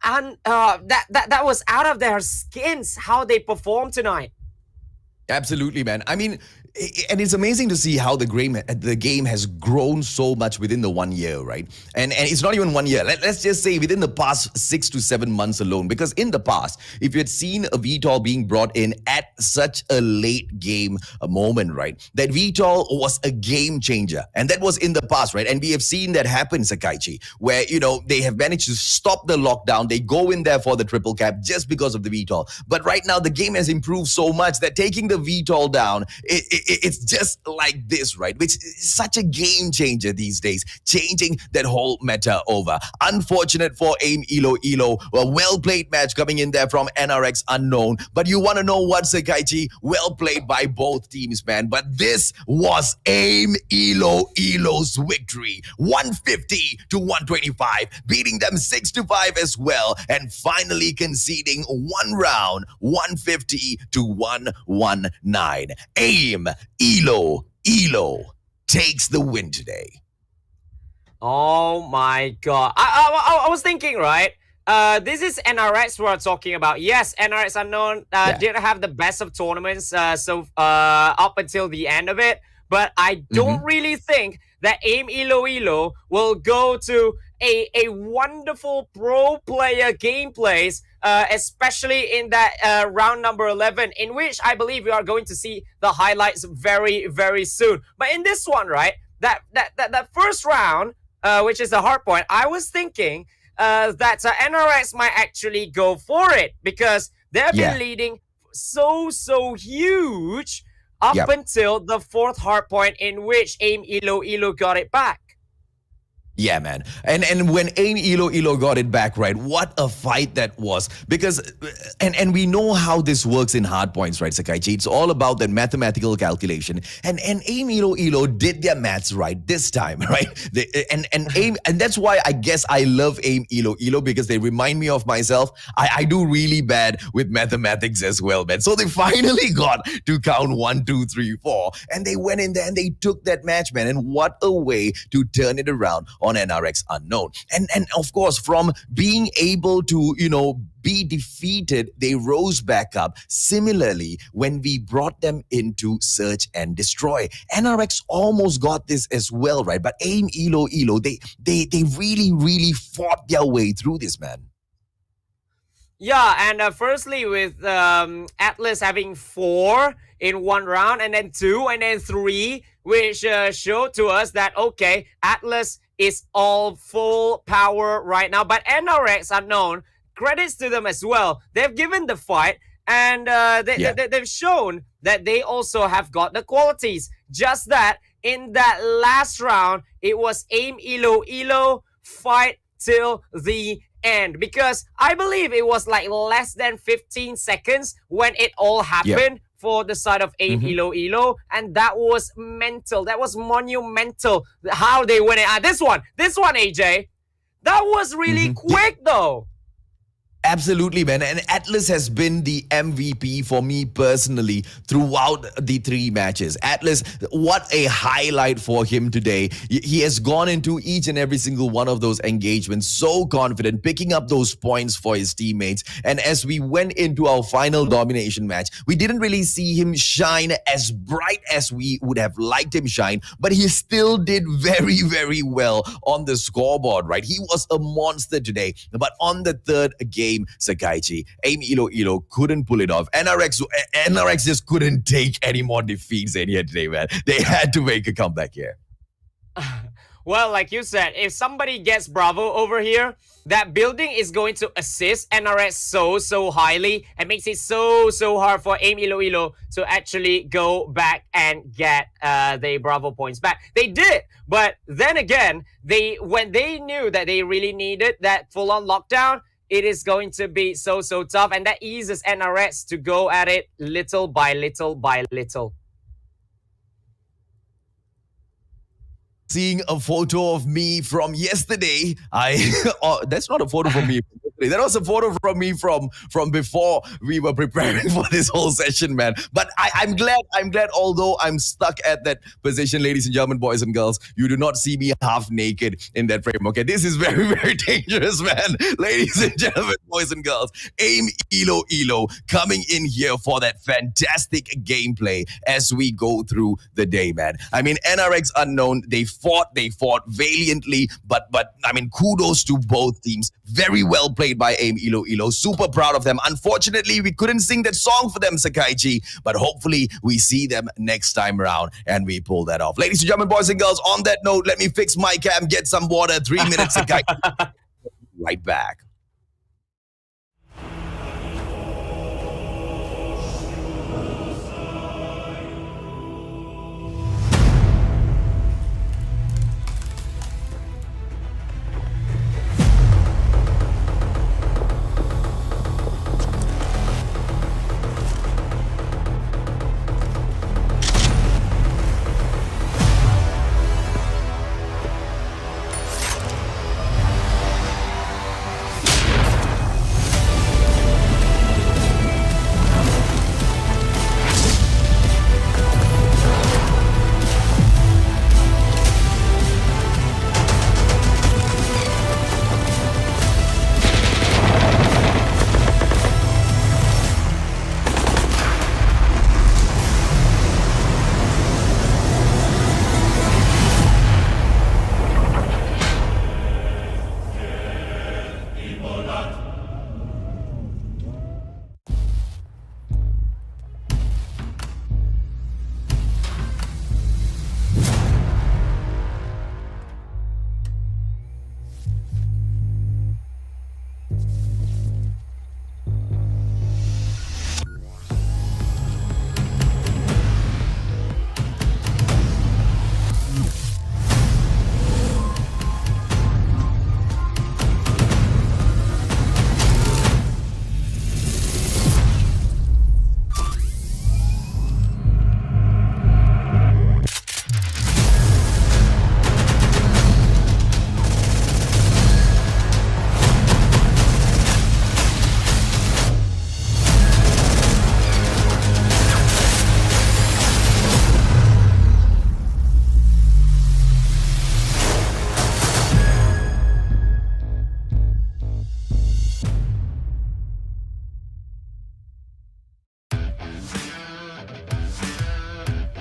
and that was out of their skins how they performed tonight. Absolutely, man. I mean, and it's amazing to see how the game has grown so much within the 1 year, right? And it's not even 1 year. Let's just say within the past 6 to 7 months alone. Because in the past, if you had seen a VTOL being brought in at such a late game moment, right? That VTOL was a game changer. And that was in the past, right? And we have seen that happen, Sakaichi, where, you know, they have managed to stop the lockdown. They go in there for the triple cap just because of the VTOL. But right now, the game has improved so much that taking the VTOL down, it's just like this, right? Which is such a game changer these days, changing that whole meta over. Unfortunate for AIM Iloilo. A well-played match coming in there from NRX Unknown. But you want to know what, Sakaichi? Well played by both teams, man. But this was AIM Iloilo's victory. 150 to 125, beating them 6-5 as well, and finally conceding one round, 150 to 119. AIM Iloilo takes the win today. Oh my god. I was thinking, right? This is NRX we're talking about. Yes, NRX Unknown did have the best of tournaments up until the end of it. But I don't really think that AIM Iloilo will go to a wonderful pro player gameplays, especially in that round number 11, in which I believe we are going to see the highlights very, very soon. But in this one, right, that first round, which is the hard point, I was thinking that NRX might actually go for it because they've been leading so huge up until the fourth hard point, in which AIM Iloilo got it back. Yeah, man. And when AIM Iloilo got it back, right, what a fight that was. Because, and we know how this works in hard points, right, Sakaichi? It's all about that mathematical calculation. And AIM Iloilo did their maths right this time, right? And that's why I guess I love AIM Iloilo, because they remind me of myself. I do really bad with mathematics as well, man. So they finally got to count 1, 2, 3, 4. And they went in there and they took that match, man. And what a way to turn it around on NRX Unknown. And of course, from being able to, you know, be defeated, they rose back up. Similarly, when we brought them into Search and Destroy, NRX almost got this as well, right? But AIM Iloilo, they really fought their way through this, man. Yeah, and firstly with Atlas having 4 in one round, and then 2, and then 3, which showed to us that, okay, Atlas is all full power right now. But NRX Unknown, credits to them as well. They've given the fight, and they've shown that they also have got the qualities. Just that, in that last round, it was AIM Iloilo fight till the end. Because I believe it was like less than 15 seconds when it all happened. For the side of AIM Iloilo, and that was mental. That was monumental how they went it. This one, AJ, that was really quick though. Absolutely, man. And Atlas has been the MVP for me personally throughout the 3 matches. Atlas, what a highlight for him today. He has gone into each and every single one of those engagements so confident, picking up those points for his teammates. And as we went into our final domination match, we didn't really see him shine as bright as we would have liked him shine, but he still did very, very well on the scoreboard, right? He was a monster today. But on the 3rd game, Sakaichi, AIM Iloilo couldn't pull it off. NRX just couldn't take any more defeats in here today, man. They had to make a comeback here. Well, like you said, if somebody gets Bravo over here, that building is going to assist NRX so highly and makes it so hard for AIM Iloilo to actually go back and get the Bravo points back. They did, but then again, when they knew that they really needed that full-on lockdown, it is going to be so tough, and that eases NRX to go at it little by little by little. Seeing a photo of me from yesterday, that's not a photo from me. That was a photo from me from before we were preparing for this whole session, man. But I'm glad, although I'm stuck at that position, ladies and gentlemen, boys and girls, you do not see me half naked in that frame, okay? This is very, very dangerous, man. Ladies and gentlemen, boys and girls, AIM Iloilo coming in here for that fantastic gameplay as we go through the day, man. I mean, NRX Unknown, they fought valiantly, but I mean, kudos to both teams. Very well played by AIM Iloilo. Super proud of them. Unfortunately, we couldn't sing that song for them, Sakaichi, but hopefully we see them next time around and we pull that off. Ladies and gentlemen, boys and girls, on that note, let me fix my cam, get some water. 3 minutes, Sakaichi. Right back.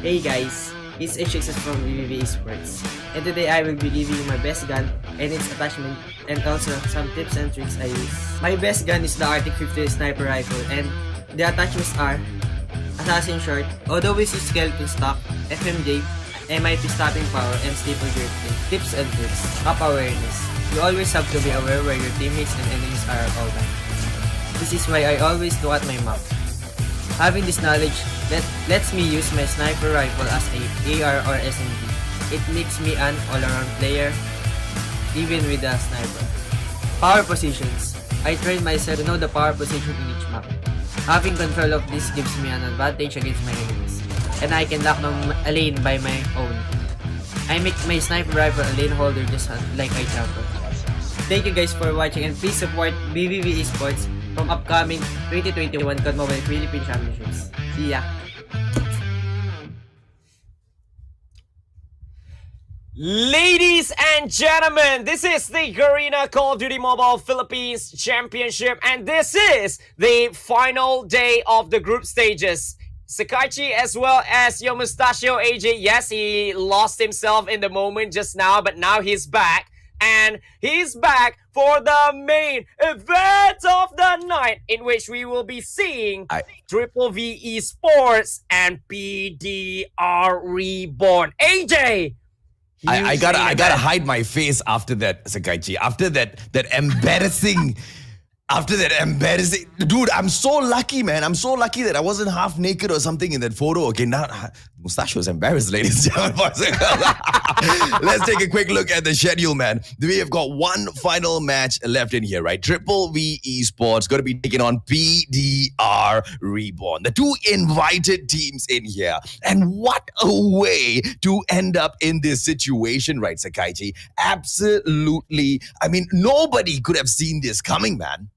Hey guys, it's XDG from VVV Esports, and today I will be giving you my best gun and its attachment and also some tips and tricks I use. My best gun is the RTL 50 sniper rifle, and the attachments are Assassin Short, although we see skeleton stock, FMJ, MIP stopping power, and staple grip. Tips and tricks. Map awareness. You always have to be aware where your teammates and enemies are at all times. This is why I always look at my map. Having this knowledge lets me use my sniper rifle as a AR or SMG. It makes me an all-around player, even with the sniper. Power positions. I train myself to know the power position in each map. Having control of this gives me an advantage against my enemies, and I can lock down a lane by my own. I make my sniper rifle a lane holder just like I jumper. Thank you guys for watching, and please support VVV Esports from upcoming 2021 CODM Philippine Championships. See ya! Ladies and gentlemen, this is the Garena Call of Duty Mobile Philippines Championship, and this is the final day of the group stages. Sakaichi as well as your Mustachio AJ, yes, he lost himself in the moment just now, but now he's back. And he's back for the main event of the night, in which we will be seeing Triple V Esports and PDR Reborn. AJ! I gotta hide my face after that, Sakaichi. After that embarrassing. After that embarrassing, dude, I'm so lucky, man. I'm so lucky that I wasn't half naked or something in that photo. Okay, now Mustachio's embarrassed, ladies and gentlemen. Let's take a quick look at the schedule, man. We have got one final match left in here, right? Triple V Esports going to be taking on PDR Reborn, the two invited teams in here. And what a way to end up in this situation, right, Sakaichi? Absolutely. I mean, nobody could have seen this coming, man.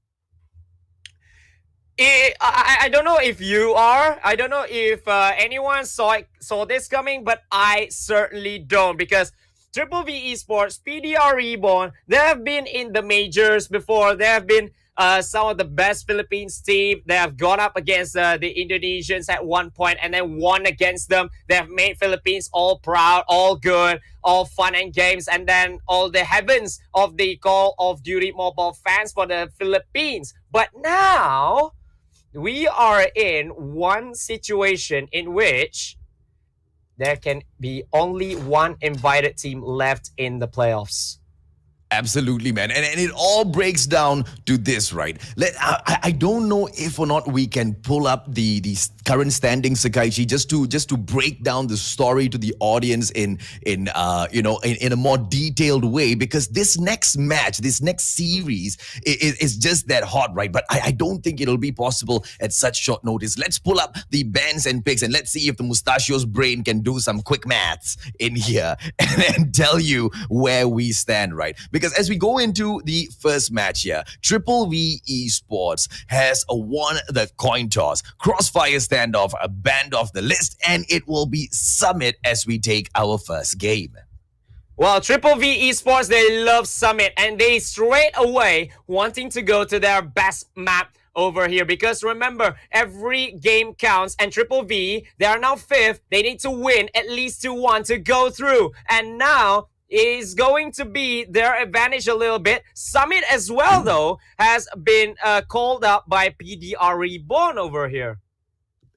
I don't know if you are. I don't know if anyone saw this coming, but I certainly don't, because Triple V Esports, PDR Reborn, they have been in the majors before. They have been some of the best Philippines team. They have gone up against the Indonesians at one point and then won against them. They have made Philippines all proud, all good, all fun and games, and then all the heavens of the Call of Duty mobile fans for the Philippines. But now we are in one situation in which there can be only one invited team left in the playoffs. Absolutely, man. And it all breaks down to this, right? I don't know if or not we can pull up the current standings, Sakaichi, just to break down the story to the audience in a more detailed way, because this next match, this next series is just that hot, right? But I don't think it'll be possible at such short notice. Let's pull up the bans and picks and let's see if the Mustachio's brain can do some quick maths in here and tell you where we stand, right? Because as we go into the first match here, Triple V Esports has won the coin toss. Crossfire standoff, banned off the list, and it will be Summit as we take our first game. Well, Triple V Esports, they love Summit, and they straight away wanting to go to their best map over here, because remember, every game counts, and Triple V, they are now 5th. They need to win at least 2-1 to go through, and now is going to be their advantage a little bit. Summit as well, though, has been called up by PDR Reborn over here.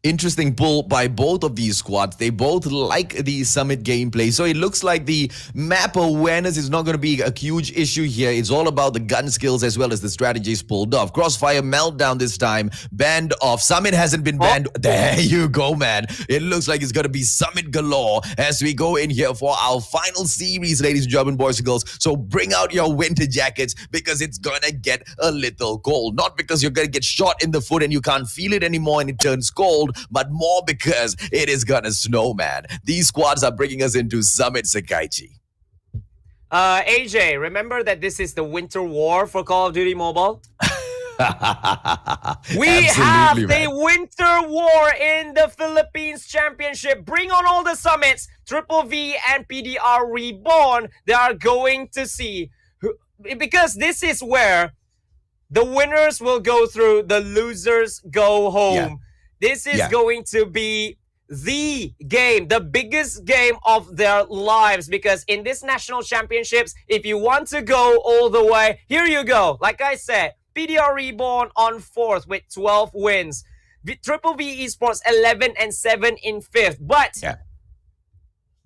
Interesting pull by both of these squads. They both like the Summit gameplay. So it looks like the map awareness is not going to be a huge issue here. It's all about the gun skills as well as the strategies pulled off. Crossfire meltdown this time. Banned off. Summit hasn't been banned. There you go, man. It looks like it's going to be Summit galore as we go in here for our final series, ladies and gentlemen, boys and girls. So bring out your winter jackets because it's going to get a little cold. Not because you're going to get shot in the foot and you can't feel it anymore and it turns cold, but more because it is gonna snow, man. These squads are bringing us into Summit, Sakaichi. AJ, remember that this is the winter war for Call of Duty Mobile? We have the winter war in the Philippines Championship. Bring on all the summits. Triple V and PDR Reborn, they are going to see, because this is where the winners will go through, the losers go home. Yeah. This is going to be the game, the biggest game of their lives, because in this national championships, if you want to go all the way, here you go. Like I said, PDR Reborn on 4th with 12 wins. Triple V Esports 11-7 in 5th. But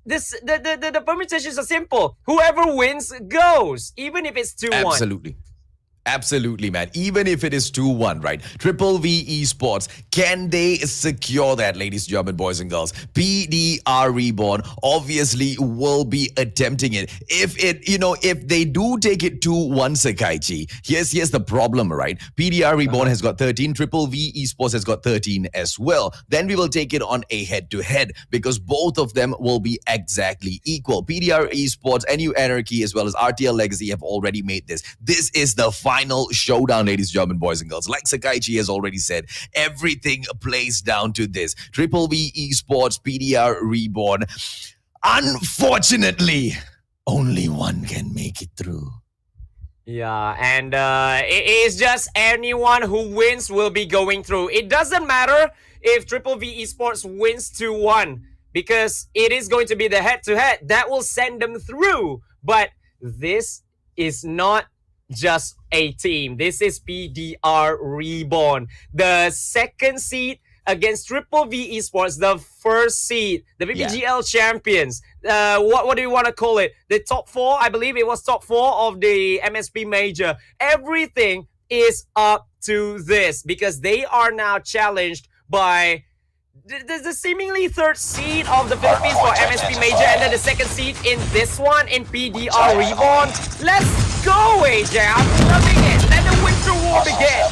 the permutations are simple. Whoever wins goes, even if it's 2-1. Absolutely. Absolutely, man. Even if it is 2-1, right? Triple V Esports, can they secure that, ladies and gentlemen, boys and girls? PDR Reborn obviously will be attempting it. If they do take it 2-1, Sakaichi, here's the problem, right? PDR Reborn has got 13, Triple V Esports has got 13 as well. Then we will take it on a head-to-head because both of them will be exactly equal. PDR Esports, NU Anarchy, as well as RTL Legacy have already made this. This is the final final showdown, ladies and gentlemen, boys and girls. Like Sakaichi has already said, everything plays down to this. Triple V Esports, PDR Reborn. Unfortunately, only one can make it through. Yeah, and it is just anyone who wins will be going through. It doesn't matter if Triple V Esports wins 2-1 because it is going to be the head-to-head that will send them through. But this is not just a team. This is PDR Reborn. The second seed against Triple V Esports, the first seed, the BBGL champions. What do you want to call it? The top 4, I believe it was top 4 of the MSP major. Everything is up to this because they are now challenged by the seemingly third seed of the Philippines for MSP major, and then the second seed in this one in PDR Reborn. Let's go, AJ. I'm loving it. Let the winter war begin.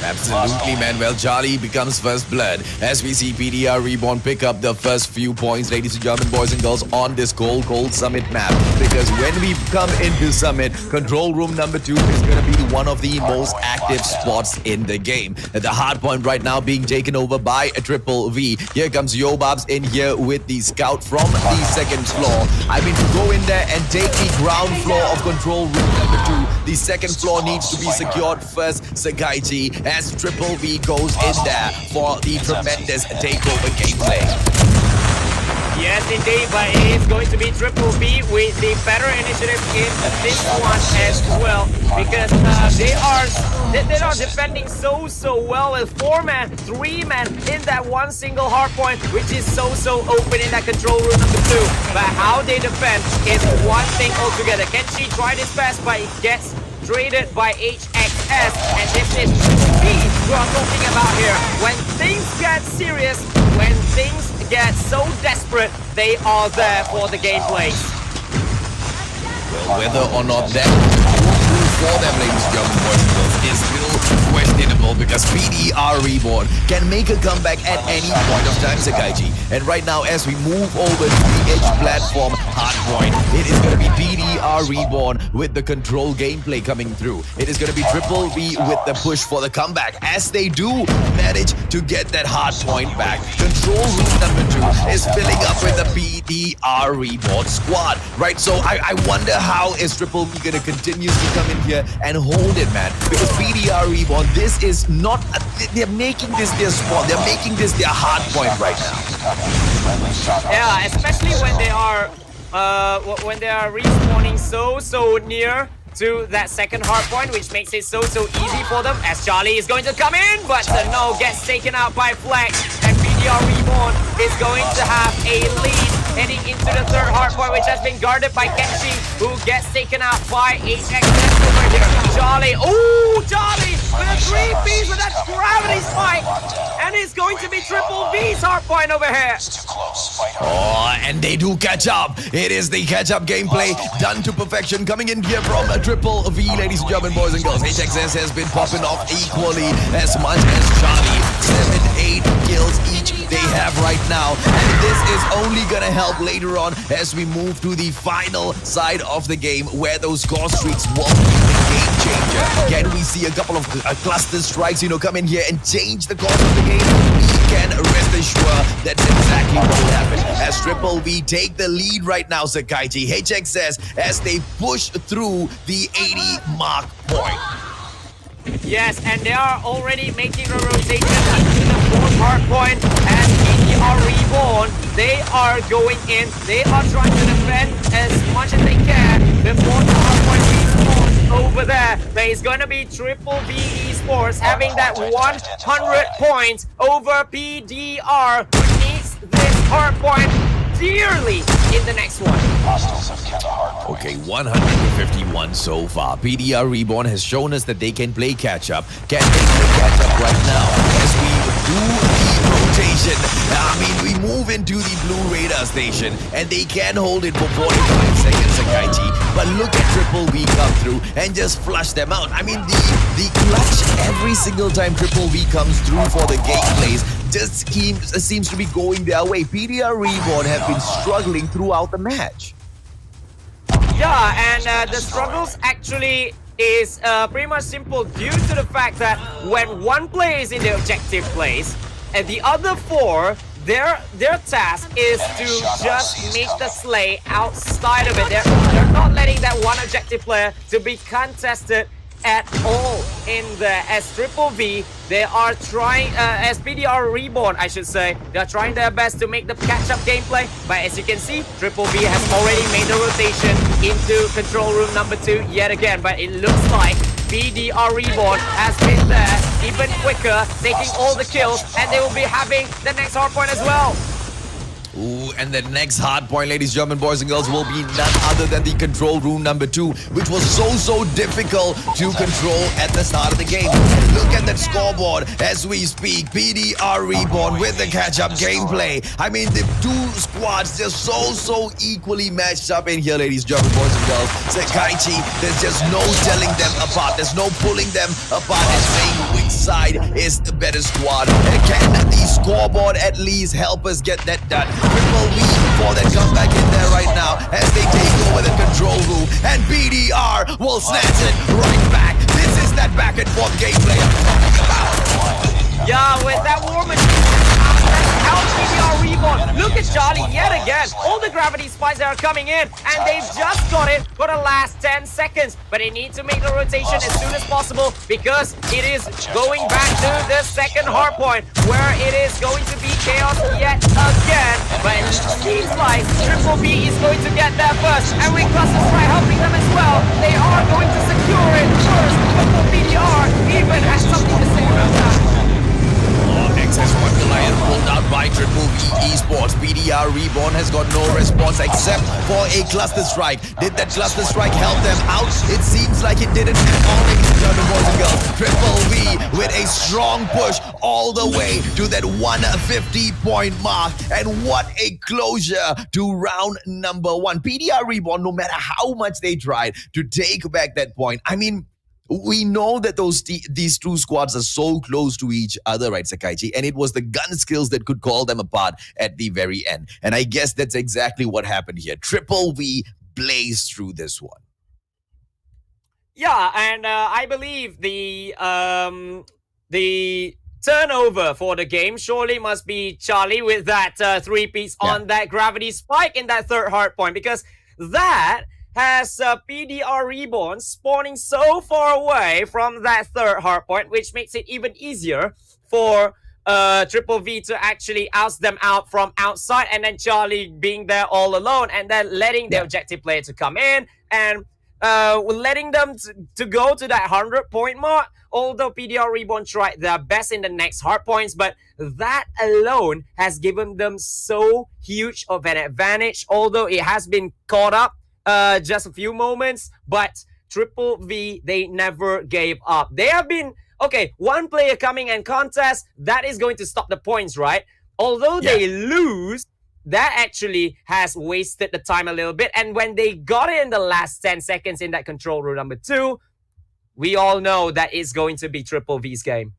Absolutely, man. Well, Charlie becomes first blood as we see PDR Reborn pick up the first few points, ladies and gentlemen, boys and girls, on this cold Summit map. Because when we come into Summit, control room number 2 is going to be one of the most active spots in the game. The hard point right now being taken over by a Triple V. Here comes Yobabs in here with the scout from the second floor. I mean, to go in there and take the ground floor of control room number 2, the second floor needs to be secured first, Sakaichi, as Triple V goes in there for the tremendous takeover gameplay. Yes, indeed, but it is going to be Triple V with the better initiative in this one as well, because they are defending so well with 4-man, 3-man in that one single hard point, which is so open in that control room number 2. But how they defend is one thing altogether. Kenshi tried his best, but it gets traded by HXS, and this is speed we are talking about here. When things get serious, when things get so desperate, they are there for the gameplay. Well, whether or not that for them, ladies and gentlemen, boys and girls, is still questionable because PDR Reborn can make a comeback at any point of time, Sakaichi. And right now, as we move over to the edge platform hardpoint, it is going to be PDR Reborn with the control gameplay coming through. It is going to be Triple V with the push for the comeback as they do manage to get that hardpoint back. Control room number 2 is filling up with the PDR Reborn squad, right? So I wonder how is Triple V going to continuously come in here and hold it, man, because PDR Reborn, this is not they're making this their spot, they're making this their hard point right now. Yeah, especially when they are respawning so near to that second hard point, which makes it so easy for them, as Charlie is going to come in, but no, gets taken out by Flex, and PDR Reborn is going to have a lead heading into the third hard point, which has been guarded by Kenshi, who gets taken out by HXS over here. Charlie, ooh, Charlie with a 3-piece with that gravity spike, and it's going to be Triple V's hard point over here. Oh, and they do catch up. It is the catch-up gameplay done to perfection, coming in here from a Triple V, ladies and gentlemen, boys and girls. HXS has been popping off equally as much as Charlie. 7-8 kills each they have right now, and this is only gonna help later on as we move to the final side of the game, where those score streaks will be the game changer. Can we see a couple of cluster strikes, come in here and change the course of the game? We can rest assured that's exactly what will happen as Triple V take the lead right now, Sakaichi. HXS as they push through the 80 mark point. Yes, and they are already making a rotation into the fourth hard point as PDR Reborn. They are going in. They are trying to defend as much as they can before the hard point respawns over there. But it's going to be Triple V Esports having that 100 points over PDR, who needs this hard point dearly in the next one. Okay, 151 so far. PDR Reborn has shown us that they can play catch-up. Can they play catch-up right now as we do the rotation? I mean, we move into the blue radar station and they can hold it for 45 seconds, Sakaichi. But look at Triple V come through and just flush them out. I mean, the clutch every single time Triple V comes through for the gameplays just seems to be going their way. PDR Reborn have been struggling throughout the match. Yeah, and the struggles actually is pretty much simple due to the fact that when one player is in the objective place and the other four, their task is to just make the slay outside of it. They're not letting that one objective player to be contested at all in there. As Triple V, they are trying, as PDR Reborn, I should say, they're trying their best to make the catch-up gameplay. But as you can see, Triple V has already made the rotation into control room number 2 yet again. But it looks like PDR Reborn has been there even quicker, taking all the kills, and they will be having the next hardpoint as well. Ooh, and the next hard point, ladies and gentlemen, boys and girls, will be none other than the control room number 2, which was so difficult to control at the start of the game. Look at that scoreboard as we speak. PDR Reborn with the catch-up gameplay. I mean, the two squads just so equally matched up in here, ladies and gentlemen, boys and girls. Sekaiichi, there's just no telling them apart. There's no pulling them apart and saying which side is the better squad. And can the scoreboard at least help us get that done? Triple V for that comeback in there right now as they take over the control room, and PDR will snatch it right back. This is that back and forth gameplay I'm talking about. Yeah, with that war machine out PDR Reborn. Look at Charlie yet again. All the gravity spikes that are coming in, and they've just got it for the last 10 seconds. But they need to make the rotation as soon as possible because it is going back to the second hardpoint where it is going to be chaos yet again. But it seems like Triple B is going to get there first, and with Cluster Strike helping them as well, they are going to secure it first before PDR even has something to say about that. XS1 Goliath pulled out by Triple V Esports. PDR Reborn has got no response except for a cluster strike. Did that cluster strike help them out? It seems like it didn't at all, ladies and gentlemen, boys and girls. Triple V with a strong push all the way to that 150-point mark. And what a closure to round number 1. PDR Reborn, no matter how much they tried to take back that point, I mean, we know that these two squads are so close to each other, right, Sekaiichi? And it was the gun skills that could call them apart at the very end. And I guess that's exactly what happened here. Triple V blazed through this one. Yeah, and I believe the turnover for the game surely must be Charlie with that 3-piece on that gravity spike in that third hardpoint, because that has PDR Reborn spawning so far away from that third hardpoint, which makes it even easier for Triple V to actually oust them out from outside, and then Charlie being there all alone, and then letting the objective player to come in and letting them to go to that 100-point mark. Although PDR Reborn tried their best in the next hardpoints, but that alone has given them so huge of an advantage, although it has been caught up just a few moments. But Triple V, they never gave up. They have been, okay, one player coming and contest, that is going to stop the points, right? Although they lose, that actually has wasted the time a little bit. And when they got it in the last 10 seconds in that control room number 2, we all know that it's going to be Triple V's game.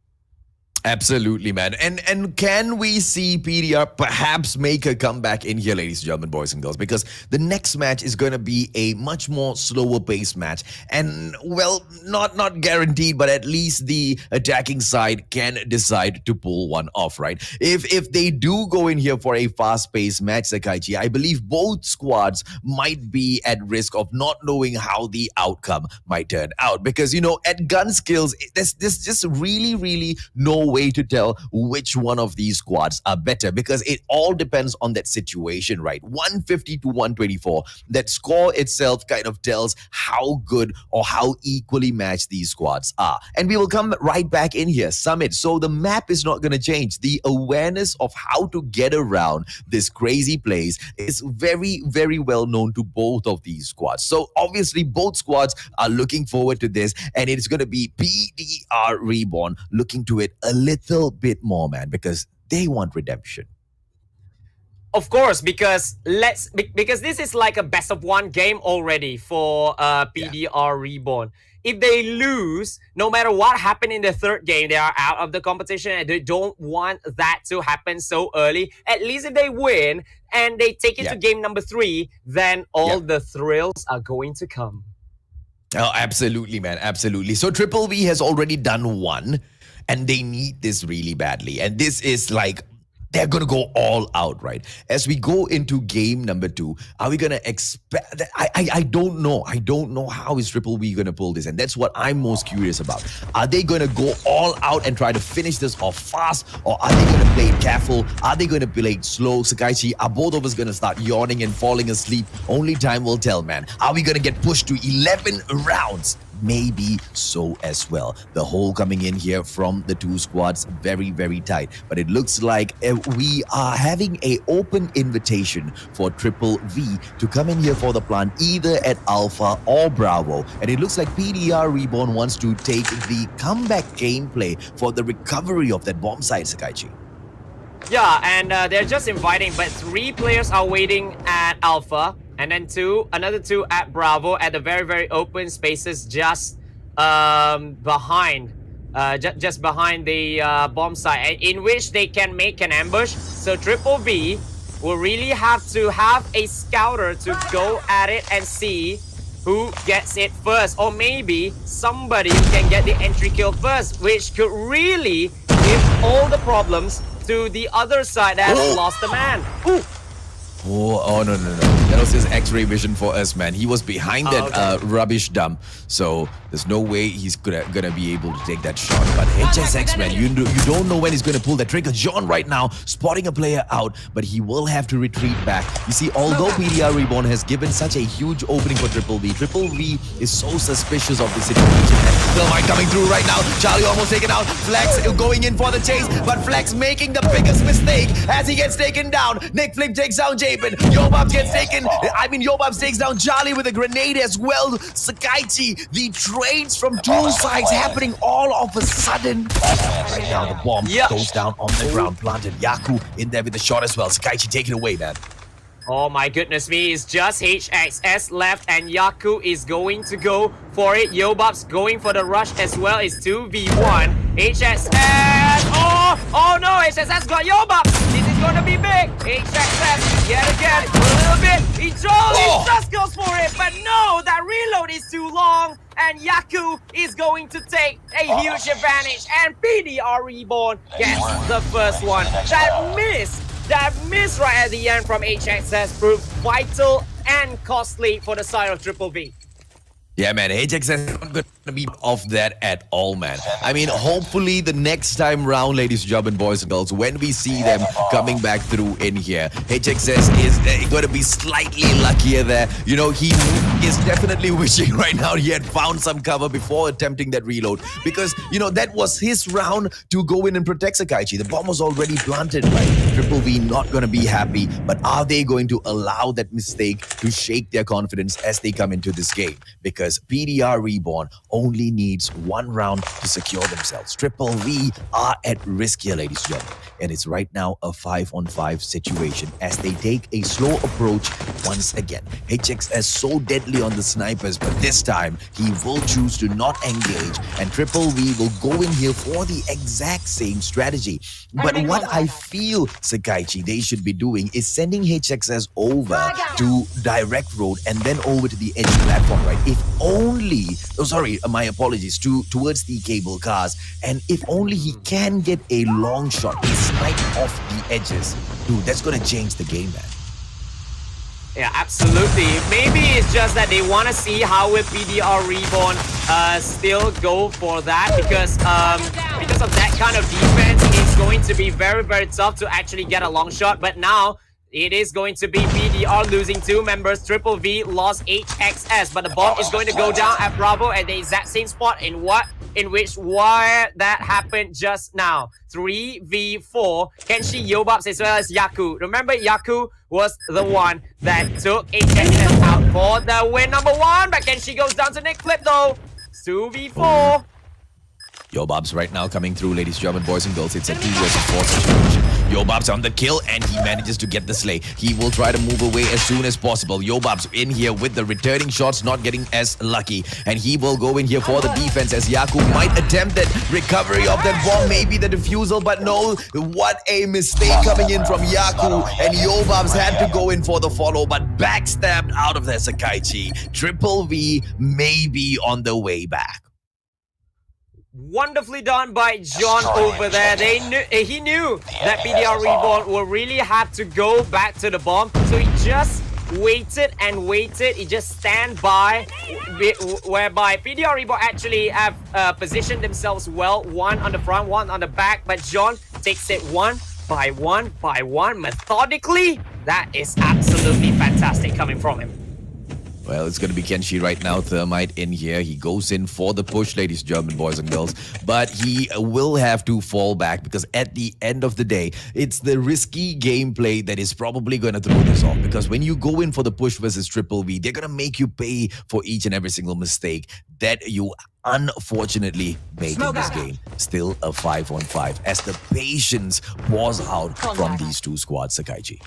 Absolutely, man. And can we see PDR perhaps make a comeback in here, ladies and gentlemen, boys and girls? Because the next match is going to be a much more slower paced match. And, well, not guaranteed, but at least the attacking side can decide to pull one off, right? If they do go in here for a fast-paced match, Sekaiichi, I believe both squads might be at risk of not knowing how the outcome might turn out. Because, you know, at gun skills, there's just really no way to tell which one of these squads are better, because it all depends on that situation, right? 150 to 124, that score itself kind of tells how good or how equally matched these squads are. And we will come right back in here, Summit. So the map is not going to change. The awareness of how to get around this crazy place is very well known to both of these squads. So obviously both squads are looking forward to this, and it's going to be PDR Reborn looking to it a little bit more, man, because they want redemption. Of course, because this is like a best of 1 game already for PDR Reborn. If they lose, no matter what happened in the third game, they are out of the competition, and they don't want that to happen so early. At least if they win and they take it to game number 3, then all the thrills are going to come. Oh, absolutely, man. Absolutely. So Triple V has already done one, and they need this really badly. And this is like, they're going to go all out, right? As we go into game number 2, are we going to expect... I don't know. I don't know how is Triple V going to pull this. And that's what I'm most curious about. Are they going to go all out and try to finish this off fast? Or are they going to play it careful? Are they going to play it slow? Sakaichi, are both of us going to start yawning and falling asleep? Only time will tell, man. Are we going to get pushed to 11 rounds? Maybe so as well. The hole coming in here from the two squads, very, very tight. But it looks like we are having an open invitation for Triple V to come in here for the plant, either at Alpha or Bravo. And it looks like PDR Reborn wants to take the comeback gameplay for the recovery of that bomb site, Sakaichi. Yeah, and they're just inviting, but 3 players are waiting at Alpha. And then another two at Bravo at the very, very open spaces just behind the bomb site, in which they can make an ambush. So Triple V will really have to have a scouter to go at it and see who gets it first. Or maybe somebody who can get the entry kill first, which could really give all the problems to the other side that has lost a man. Ooh. Oh, no. That was his X-ray vision for us, man. He was behind that rubbish dump. So there's no way he's gonna be able to take that shot. But HSX, man, you don't know when he's gonna pull that trigger. John right now spotting a player out, but he will have to retreat back. You see, although PDR Reborn has given such a huge opening for Triple V is so suspicious of the situation. Thermite coming through right now. Charlie almost taken out. Flex going in for the chase, but Flex making the biggest mistake as he gets taken down. Nick Flip takes down Javen. Yobab gets taken. Yobab takes down Charlie with a grenade as well. Sakaichi, the trades from two sides happening all of a sudden. Right now, the bomb goes down on the ground, planted. Yaku in there with the shot as well. Sakaichi, take it away, man. Oh my goodness me, it's just HXS left and Yaku is going to go for it. Yobab's going for the rush as well. It's 2v1. HXS! Oh no, HXS got Yobab! This is gonna be big! HXS, yet again, a little bit. He just goes for it, but no, that reload is too long. And Yaku is going to take a huge advantage. And PDR Reborn gets the first one. That miss right at the end from HXS proved vital and costly for the side of Triple V. Yeah, man, HXS is not going to be off that at all, man. I mean, hopefully the next time round, ladies and gentlemen, boys and girls, when we see them coming back through in here, HXS is going to be slightly luckier there. You know, he is definitely wishing right now he had found some cover before attempting that reload. Because, you know, that was his round to go in and protect Sakaichi. The bomb was already planted, right? Triple V not going to be happy. But are they going to allow that mistake to shake their confidence as they come into this game? Because PDR Reborn only needs one round to secure themselves. Triple V are at risk here, ladies and gentlemen. And it's right now a 5-on-5 situation as they take a slow approach once again. HXS so deadly on the snipers, but this time he will choose to not engage and Triple V will go in here for the exact same strategy. But what I feel, Sakaichi, they should be doing is sending HXS over to direct road and then over to the edge platform, right? If only, my apologies, towards the cable cars, and if only he can get a long shot, a snipe off the edges, dude, that's gonna change the game, man. Yeah, absolutely. Maybe it's just that they want to see how will PDR Reborn still go for that, because of that kind of defense, it's going to be very, very tough to actually get a long shot. But now it is going to be PDR losing 2 members. Triple V lost HXS, but the bomb is going to go down at Bravo at the exact same spot where that happened just now. 3v4. Kenshi, Yobabs as well as Yaku. Remember, Yaku was the one that took HXS out for the win number 1, but Kenshi goes down to Nick Flip though. It's 2v4. Yobabs right now coming through, ladies and gentlemen, boys and girls. It's a 2 versus 4 situation. Yobab's on the kill and he manages to get the slay. He will try to move away as soon as possible. Yobab's in here with the returning shots, not getting as lucky. And he will go in here for the defense as Yaku might attempt that recovery of that bomb, maybe the defusal, but no. What a mistake coming in from Yaku. And Yobab's had to go in for the follow, but backstabbed out of there, Sakaichi. Triple V may be on the way back. Wonderfully done by John over there. He knew that PDR Reborn will really have to go back to the bomb, so he just waited and waited. He just stand by, whereby PDR Reborn actually have positioned themselves well, one on the front, one on the back, but John takes it one by one methodically. That is absolutely fantastic coming from him. Well, it's going to be Kenshi right now. Thermite in here. He goes in for the push, ladies and gentlemen, boys and girls. But he will have to fall back because at the end of the day, it's the risky gameplay that is probably going to throw this off. Because when you go in for the push versus Triple V, they're going to make you pay for each and every single mistake that you unfortunately make in this game. Still a 5-on-5 as the patience pours out from these two squads, Sakaichi.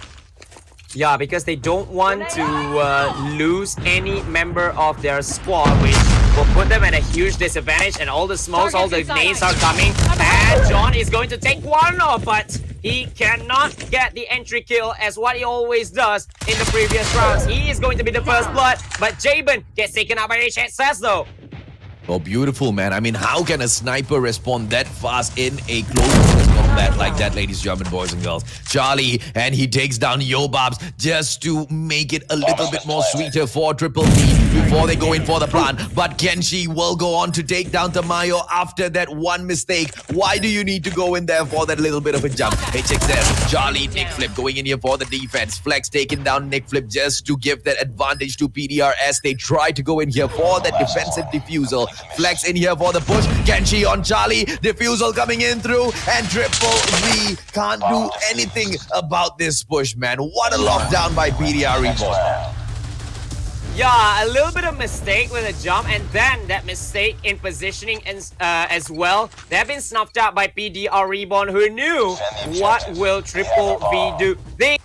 Yeah, because they don't want to lose any member of their squad, which will put them at a huge disadvantage. And all the smokes, all the nades are coming. And John is going to take one off, but he cannot get the entry kill as what he always does in the previous rounds. He is going to be the first blood, but Jabin gets taken out by HSS though. Oh, beautiful, man. I mean, how can a sniper respond that fast in a close combat like that, ladies and gentlemen, boys and girls? Charlie, and he takes down Yobabs just to make it a little bit more sweeter for Triple V before they go in for the plan. But Kenshi will go on to take down Tamayo after that one mistake. Why do you need to go in there for that little bit of a jump? HXS, Charlie, Nick Flip going in here for the defense. Flex taking down Nick Flip just to give that advantage to PDR as they try to go in here for that defensive defusal. Flex in here for the push. Kenshi on Charlie. Defusal coming in through. And Triple V can't do anything about this push, man. What a lockdown by PDR Reborn. Yeah, a little bit of mistake with a jump, and then that mistake in positioning as well. They have been snuffed out by PDR Reborn, who knew what will Triple V do. They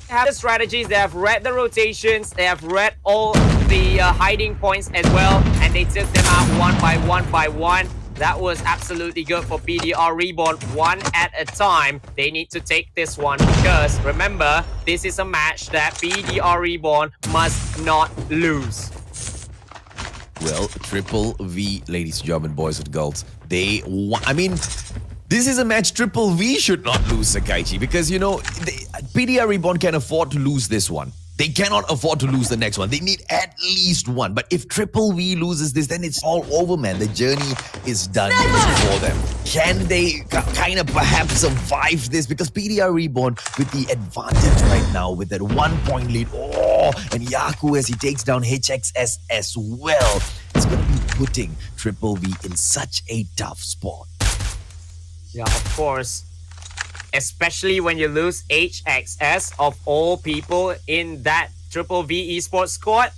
have the strategies, they have read the rotations, they have read all the hiding points as well, and they took them out one by one. That was absolutely good for PDR Reborn, one at a time. They need to take this one because, remember, this is a match that PDR Reborn must not lose. Well, Triple V, ladies and gentlemen, boys and girls, I mean, this is a match Triple V should not lose, Sakaichi, because, you know, PDR Reborn can afford to lose this one. They cannot afford to lose the next one. They need at least one. But if Triple V loses this, then it's all over, man. The journey is done for them. Can they kind of perhaps survive this? Because PDR Reborn with the advantage right now with that 1 point lead. Oh, and Yaku as he takes down HXS as well. It's going to be putting Triple V in such a tough spot. Yeah, of course. Especially when you lose HXS of all people in that Triple V Esports squad.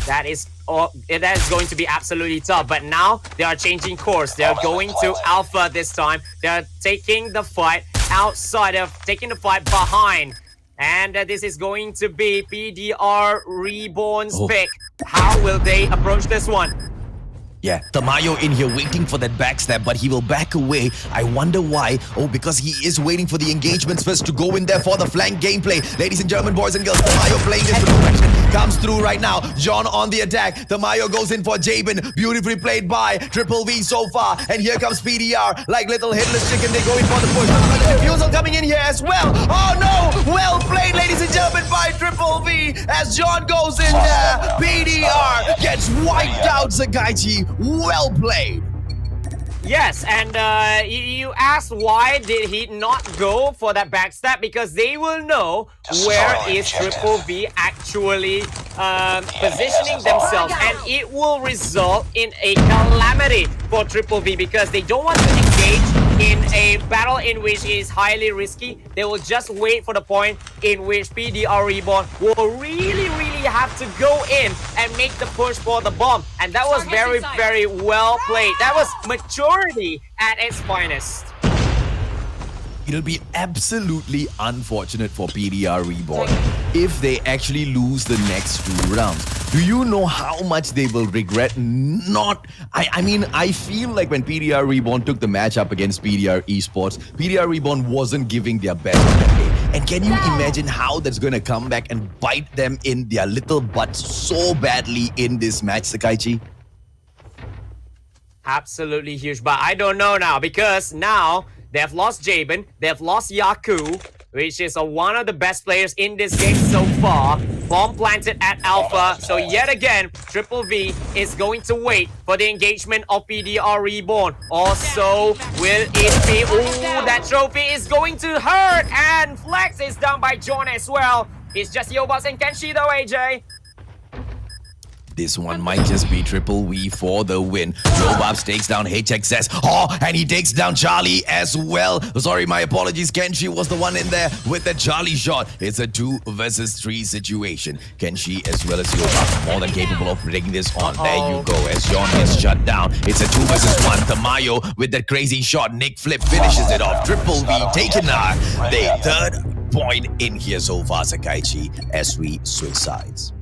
That is going to be absolutely tough. But now they are changing course. They are going to Alpha this time. They are taking the fight outside of, taking the fight behind. And this is going to be PDR Reborn's pick. How will they approach this one? Yeah, Tamayo in here waiting for that backstab, but he will back away. I wonder why. Oh, because he is waiting for the engagements first to go in there for the flank gameplay. Ladies and gentlemen, boys and girls, Tamayo playing this direction. Comes through right now. John on the attack. Tamayo goes in for Jabin. Beautifully played by Triple V so far. And here comes PDR. Like little headless chicken, they go in for the push. But the defusal coming in here as well. Oh no! Well played, ladies and gentlemen, by Triple V. As John goes in there. PDR gets wiped out, Sakaichi. Well played. Yes, and you asked why did he not go for that backstab? Because they will know where is Triple V actually positioning themselves, and it will result in a calamity for Triple V because they don't want to engage in a battle in which it is highly risky. They will just wait for the point in which PDR Reborn will really have to go in and make the push for the bomb. And that was very well played. That was maturity at its finest. it'll be absolutely unfortunate for PDR Reborn if they actually lose the next 2 rounds. Do you know how much they will regret not... I mean, I feel like when PDR Reborn took the match up against PDR Esports, PDR Reborn wasn't giving their best on that day. And can you imagine how that's going to come back and bite them in their little butts so badly in this match, Sakaichi? Absolutely huge, but I don't know now because now they have lost Jabin, they have lost Yaku, which is one of the best players in this game so far. Bomb planted at Alpha, so yet again, Triple V is going to wait for the engagement of PDR Reborn. Also, will it be... Ooh, that trophy is going to hurt, and Flex is down by John as well. It's just Yobas and Kenshi though, AJ. This one might just be Triple V for the win. Jobabs takes down HXS. Oh, and he takes down Charlie as well. Sorry, my apologies. Kenshi was the one in there with the Charlie shot. It's a 2 versus 3 situation. Kenshi as well as Jobabs more than capable of taking this on. There you go. As John gets shut down. It's a 2 versus 1. Tamayo with that crazy shot. Nick Flip finishes it off. Triple V taking the 3rd point in here so far, Sakaichi, as we switch sides.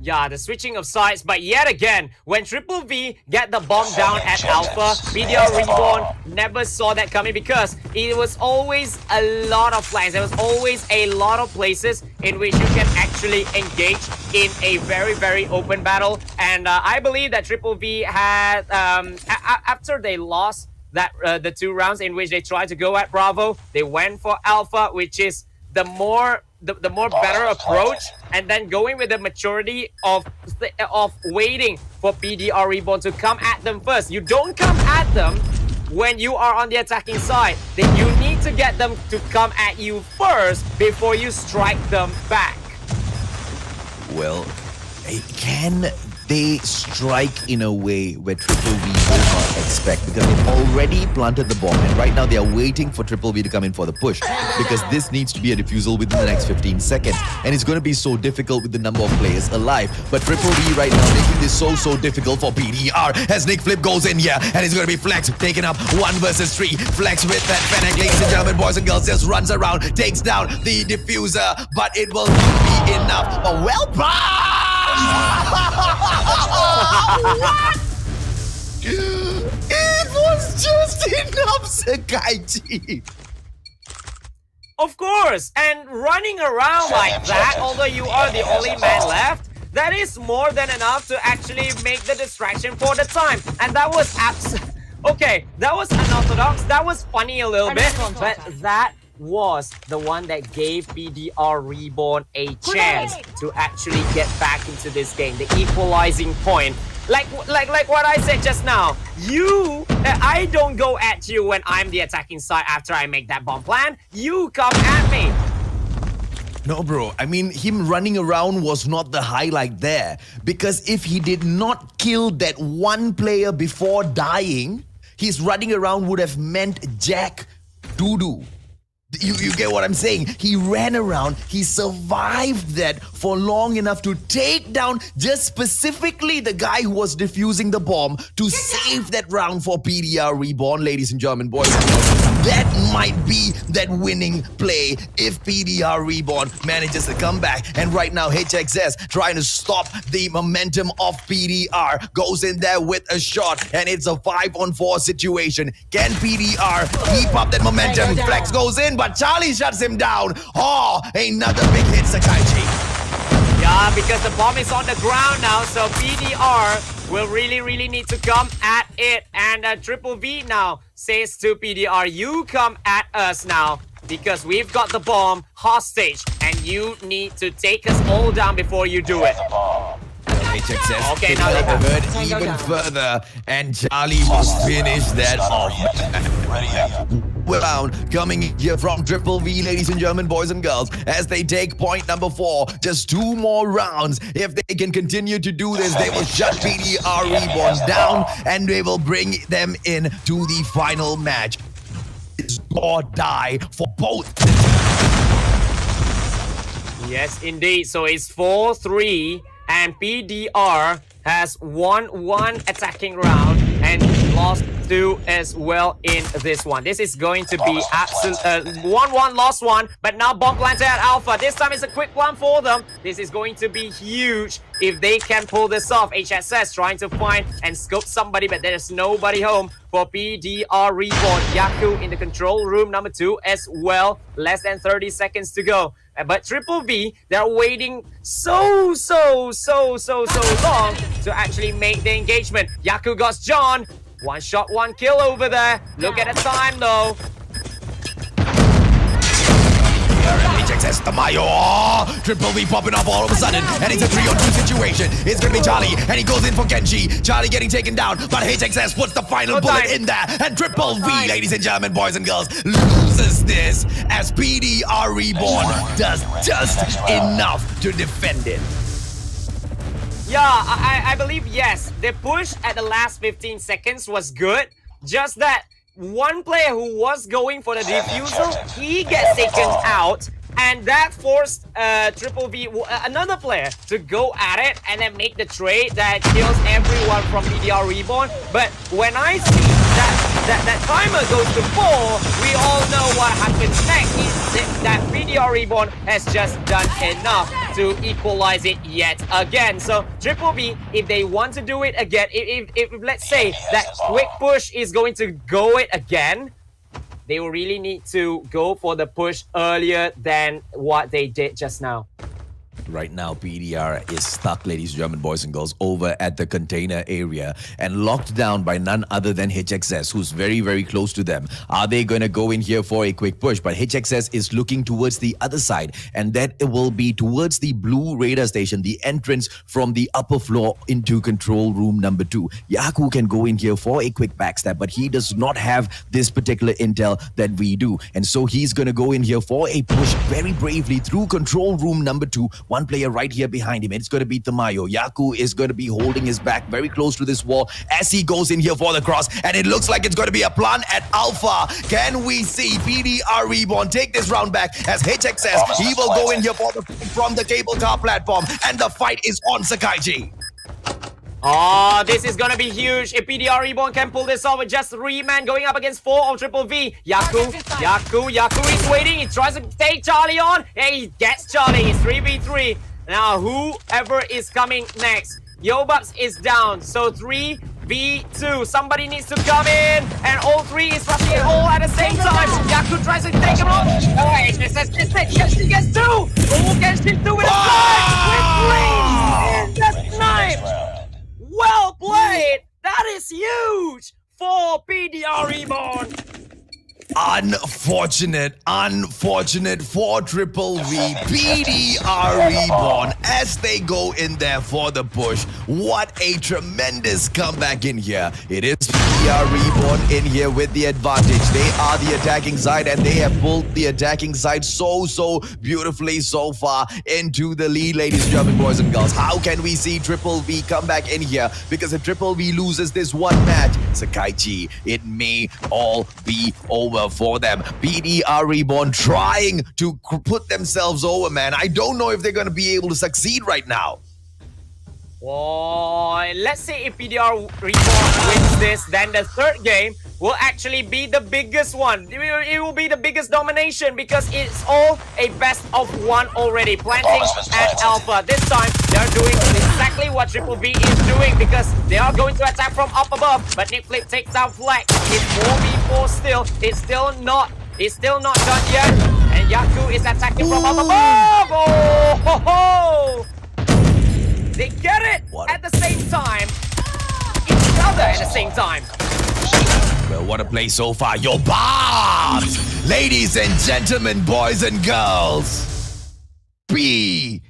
Yeah, the switching of sides, but yet again, when Triple V get the bomb down at Alpha, PDR Reborn never saw that coming because it was always a lot of flanks. There was always a lot of places in which you can actually engage in a very, very open battle. And I believe that Triple V had, after they lost that the 2 rounds in which they tried to go at Bravo, they went for Alpha, which is the more better approach, and then going with the maturity of waiting for PDR Reborn to come at them first. You don't come at them when you are on the attacking side. Then you need to get them to come at you first before you strike them back. Well, can they strike in a way where Triple V will not expect, because they've already planted the bomb and right now they are waiting for Triple V to come in for the push, because this needs to be a defusal within the next 15 seconds and it's going to be so difficult with the number of players alive. But Triple V right now making this so difficult for PDR as Nick Flip goes in here and it's going to be Flex taking up 1 versus 3. Flex with that Fennec, ladies and gentlemen, boys and girls, just runs around, takes down the diffuser, but it will not be enough. But well what? It was just enough, Sakaichi. Of course, and running around like that, although you are the only man left, that is more than enough to actually make the distraction for the time. And that was okay, that was unorthodox, that was funny a little bit, but that was the one that gave PDR Reborn a chance to actually get back into this game. The equalizing point. Like what I said just now. I don't go at you when I'm the attacking side after I make that bomb plan. You come at me. No, bro. I mean, him running around was not the highlight there. Because if he did not kill that 1 player before dying, his running around would have meant Jack doo-doo. You get what I'm saying? He ran around, he survived that for long enough to take down just specifically the guy who was defusing the bomb to save that round for PDR Reborn, ladies and gentlemen, boys and girls. That might be that winning play if PDR Reborn manages to come back. And right now, HXS trying to stop the momentum of PDR. Goes in there with a shot, and it's a 5-on-4 situation. Can PDR keep up that momentum? Flex goes in, but Charlie shuts him down. Oh, another big hit, Sakaichi. Yeah, because the bomb is on the ground now, so PDR will really need to come at it. And Triple V now says to PDR, you come at us now because we've got the bomb hostage and you need to take us all down before you do it. HXS okay, now they overheard even further, and Charlie must finish that off. Round coming here from Triple V, ladies and gentlemen, boys and girls, as they take point number 4. Just 2 more rounds. If they can continue to do this, they will shut PDR Reborn down and they will bring them in to the final match. It's or die for both. Yes, indeed. So it's 4-3. And PDR has won 1 attacking round and lost do as well in this one. This is going to be absolute 1-1 lost one, but now bomb planted at Alpha. This time it's a quick one for them. This is going to be huge if they can pull this off. HSS trying to find and scope somebody, but there's nobody home for PDR Reborn. Yaku in the control room number 2 as well. Less than 30 seconds to go. But Triple V, they're waiting so long to actually make the engagement. Yaku got John. 1 shot, 1 kill over there. Look at the time though. HXS Tamayo. Oh, Triple V popping off all of a sudden, and it's a 3-on-2 situation. It's gonna be Charlie, and he goes in for Genji. Charlie getting taken down, but HXS puts the final bullet in there, and Triple V, ladies and gentlemen, boys and girls, loses this as PDR Reborn does just enough to defend it. Yeah, I believe yes. The push at the last 15 seconds was good. Just that one player who was going for the defusal, he gets taken out. And that forced Triple V, another player, to go at it and then make the trade that kills everyone from PDR Reborn. But when I see that timer goes to 4, we all know what happens next. That PDR Reborn has just done enough to equalize it yet again. So Triple V, if they want to do it again, if let's say that quick push is going to go it again, they will really need to go for the push earlier than what they did just now. Right now, PDR is stuck, ladies and gentlemen, boys and girls, over at the container area and locked down by none other than HXS, who's very, very close to them. Are they going to go in here for a quick push? But HXS is looking towards the other side, and that it will be towards the blue radar station, the entrance from the upper floor into control room number 2. Yaku can go in here for a quick backstab, but he does not have this particular intel that we do. And so he's going to go in here for a push very bravely through control room number 2. One player right here behind him. It's going to be Tamayo. Yaku is going to be holding his back very close to this wall as he goes in here for the cross. And it looks like it's going to be a plan at Alpha. Can we see PDR Reborn take this round back as HXS? He will go in here from the cable car platform. And the fight is on, Sakaiji. Oh, this is gonna be huge. If PDR Reborn can pull this off with just 3 men going up against 4 of Triple V. Yaku is waiting. He tries to take Charlie on. Yeah, he gets Charlie. It's 3v3. Now, whoever is coming next. Yobux is down. So 3v2. Somebody needs to come in. And all 3 is rushing it all at the same time. Yaku tries to take him on. Oh, Genshi gets 2. Oh, Genshi 2 with a snipe. With 3 in the snipe. Well played! That is huge for PDR Reborn. Unfortunate for Triple V. PDR Reborn as they go in there for the push. What a tremendous comeback in here. It is PDR Reborn in here with the advantage. They are the attacking side and they have pulled the attacking side so beautifully so far into the lead, ladies and gentlemen, boys and girls. How can we see Triple V come back in here? Because if Triple V loses this one match, Sakaichi, it may all be over for them. PDR Reborn trying to put themselves over, man. I don't know if they're going to be able to succeed right now. Oh, let's say if PDR Reborn wins this, then the third game will actually be the biggest one. It will be the biggest domination because it's all a best of 1 already. Planting at Alpha. This time, they're doing exactly what Triple V is doing because they are going to attack from up above. But Nick Flip takes down Flex. It's 4v4 still. It's still not done yet. And Yaku is attacking from up above. Oh, ho, ho. They get it at the same time. Each other at the same time. Well, what a play so far. Your bombs! Ladies and gentlemen, boys and girls. PDR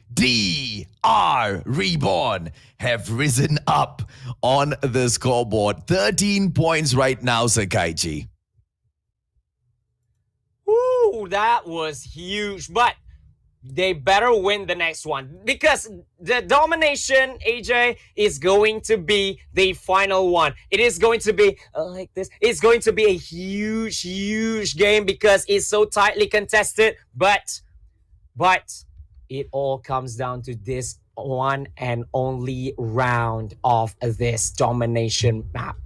Reborn have risen up on the scoreboard. 13 points right now, Sakaichi. Ooh, that was huge. But they better win the next one because the domination, AJ, is going to be the final one. It is going to be like this. It's going to be a huge game because it's so tightly contested. But it all comes down to this one and only round of this domination map.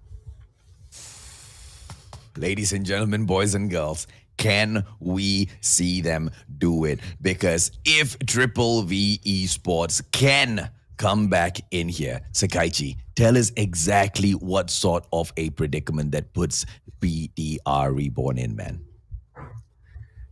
ladies and gentlemen, boys and girls, can we see them do it? Because if Triple V Esports can come back in here, Sakaichi, tell us exactly what sort of a predicament that puts PDR Reborn in, man.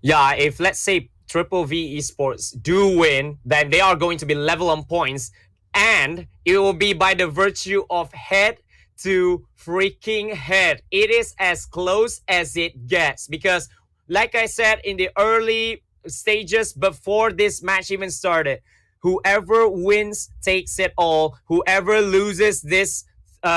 Yeah, if let's say Triple V Esports do win, then they are going to be level on points, and it will be by the virtue of head to freaking head. It is as close as it gets, because like I said in the early stages before this match even started, whoever wins takes it all. Whoever loses this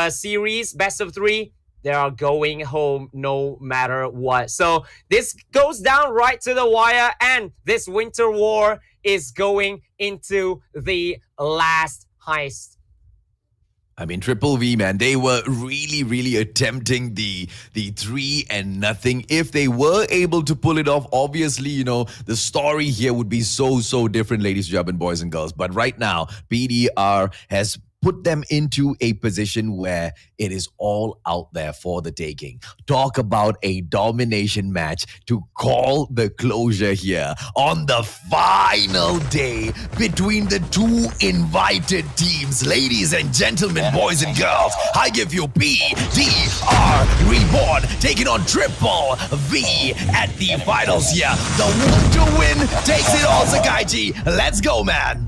series, best of 3, they are going home no matter what. So this goes down right to the wire, and this winter war is going into the last heist. I mean, Triple V, man, they were really attempting the 3-0. If they were able to pull it off, obviously, you know, the story here would be so different, ladies and gentlemen, boys and girls. But right now, PDR has put them into a position where it is all out there for the taking. Talk about a domination match to call the closure here on the final day between the 2 invited teams. Ladies and gentlemen, boys and girls, I give you PDR Reborn taking on Triple V at the finals here. The one to win takes it all, Sakaichi. Let's go, man.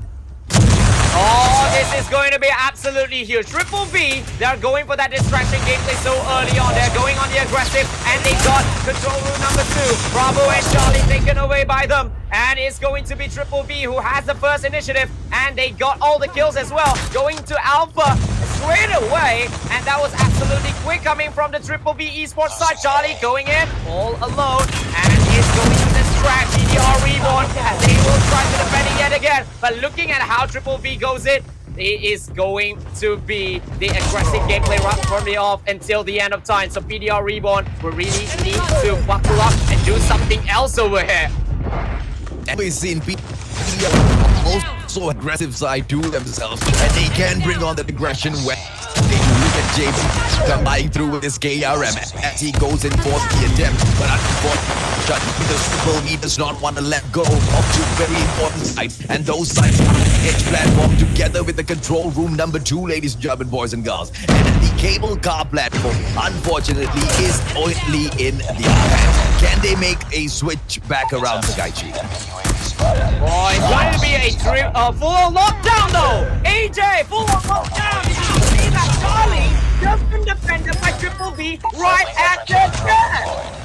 Oh, this is going to be absolutely huge. Triple V, they're going for that distraction gameplay so early on. They're going on the aggressive, and they got control room number 2. Bravo and Charlie taken away by them. And it's going to be Triple V who has the first initiative, and they got all the kills as well. Going to Alpha straight away, and that was absolutely quick coming from the Triple V Esports side. Charlie going in all alone, and is going to distract PDR Reborn, and they will try to defend it yet again. But looking at how Triple V goes in, it is going to be the aggressive gameplay right from the off until the end of time. So PDR Reborn will really need to buckle up and do something else over here. And we've seen PDR also aggressive side to themselves, and they can bring on that aggression when they look at JP coming through with his KRM as he goes in for the attempt. But unfortunately, Triple V does not want to let go of 2 very important sites, and those sites are the edge platform together with the control room number 2, ladies and gentlemen, boys and girls. And the cable car platform, unfortunately, is only in the hands. Can they make a switch back around Sakaichi? Oh, it's going to be a full lockdown though. AJ, full lockdown. Did you see that? Charlie just been defended by Triple V right at the death.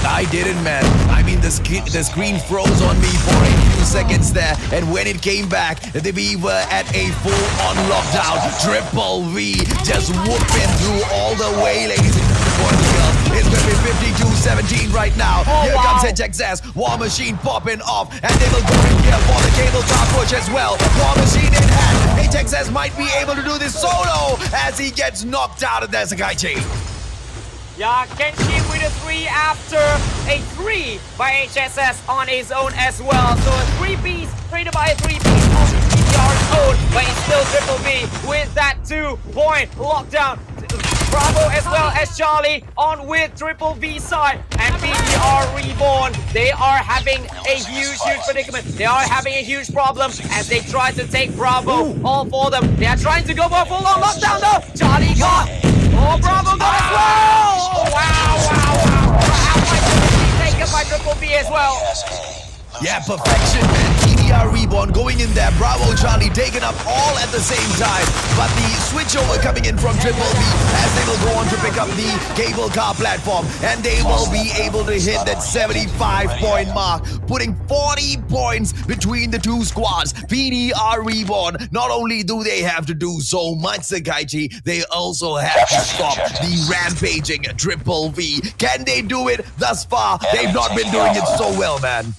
I didn't, man. I mean, the screen froze on me for a few seconds there, and when it came back, we were at a full-on lockdown. Triple V just whooping through all the way, ladies and gentlemen, boys and girls. It's going to be 52-17 right now. Here comes HXS. War Machine popping off, and they will go in here for the cable car push as well. War Machine in hand. HXS might be able to do this solo as he gets knocked out of there, Sakaichi. Yeah, Kenshin with a 3 after a 3 by HSS on his own as well. So a 3-piece traded by a 3-piece on PDR's own, but it's still Triple V with that 2-point lockdown. Bravo as well as Charlie on with Triple V side, and PDR Reborn, they are having a huge predicament. They are having a huge problem as they try to take Bravo. All for them. They are trying to go for a full-on lockdown though. Charlie got. Oh, Bravo got as well. Oh, wow. How much is taken by Triple V as well? Yeah, perfection, man. PDR Reborn going in there. Bravo Charlie taking up all at the same time. But the switchover coming in from Triple V as they will go on to pick up the cable car platform. And they will be able to hit that 75-point mark, putting 40 points between the 2 squads. PDR Reborn, not only do they have to do so much, Sakaichi, they also have to stop the rampaging Triple V. Can they do it? Thus far, they've not been doing it so well, man.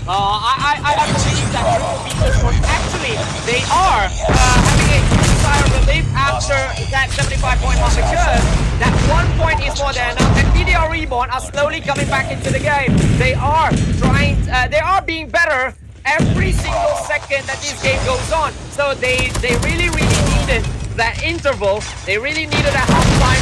I believe that Triple V Esports, actually, they are having a huge sigh of relief after that 75-point mark, because that 1 point is more than enough, and PDR Reborn are slowly coming back into the game. They are they are being better every single second that this game goes on. So they really needed that interval. They really needed a halftime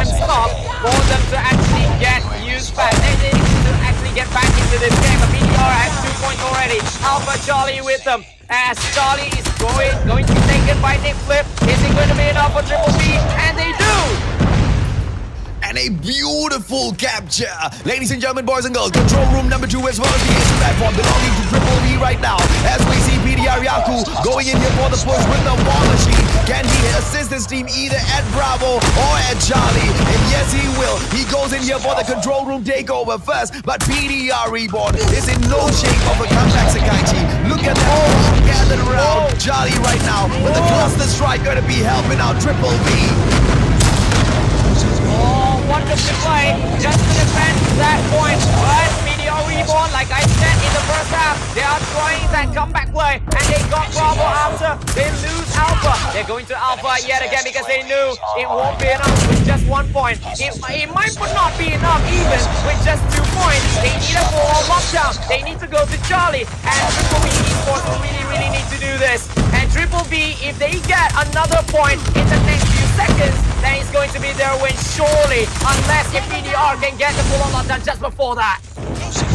stop for them to actually get used back. They needed to actually get back into this game. But PDR has 2 points already. Alpha Charlie with them. As Charlie is going to be taken by Nick Flip. Is it going to be enough for Triple B? And they do! And a beautiful capture. Ladies and gentlemen, boys and girls, control room number 2 as well as the ace platform belonging to Triple V right now. As we see PDR Yaku going in here for the push with the war machine. Can he assist his team either at Bravo or at Charlie? And yes, he will. He goes in here for the control room takeover first. But PDR Reborn is in no shape of a comeback, Sakaichi. Look at them all gathered around Charlie right now. But the cluster strike going to be helping out Triple V. Oh, wonderful play just to defend that point. But PDR Reborn, like I said in the first half, they are trying that comeback play and they got Bravo after. They lose Alpha. They're going to Alpha yet again because they knew it won't be enough with just 1 point. It might not be enough even with just 2 points. They need a full lockdown. They need to go to Charlie, and Triple B Esports really need to do this. And Triple B, if they get another point in the next few seconds, then it's going to be their win surely, unless if PDR can get the full on lockdown just before that.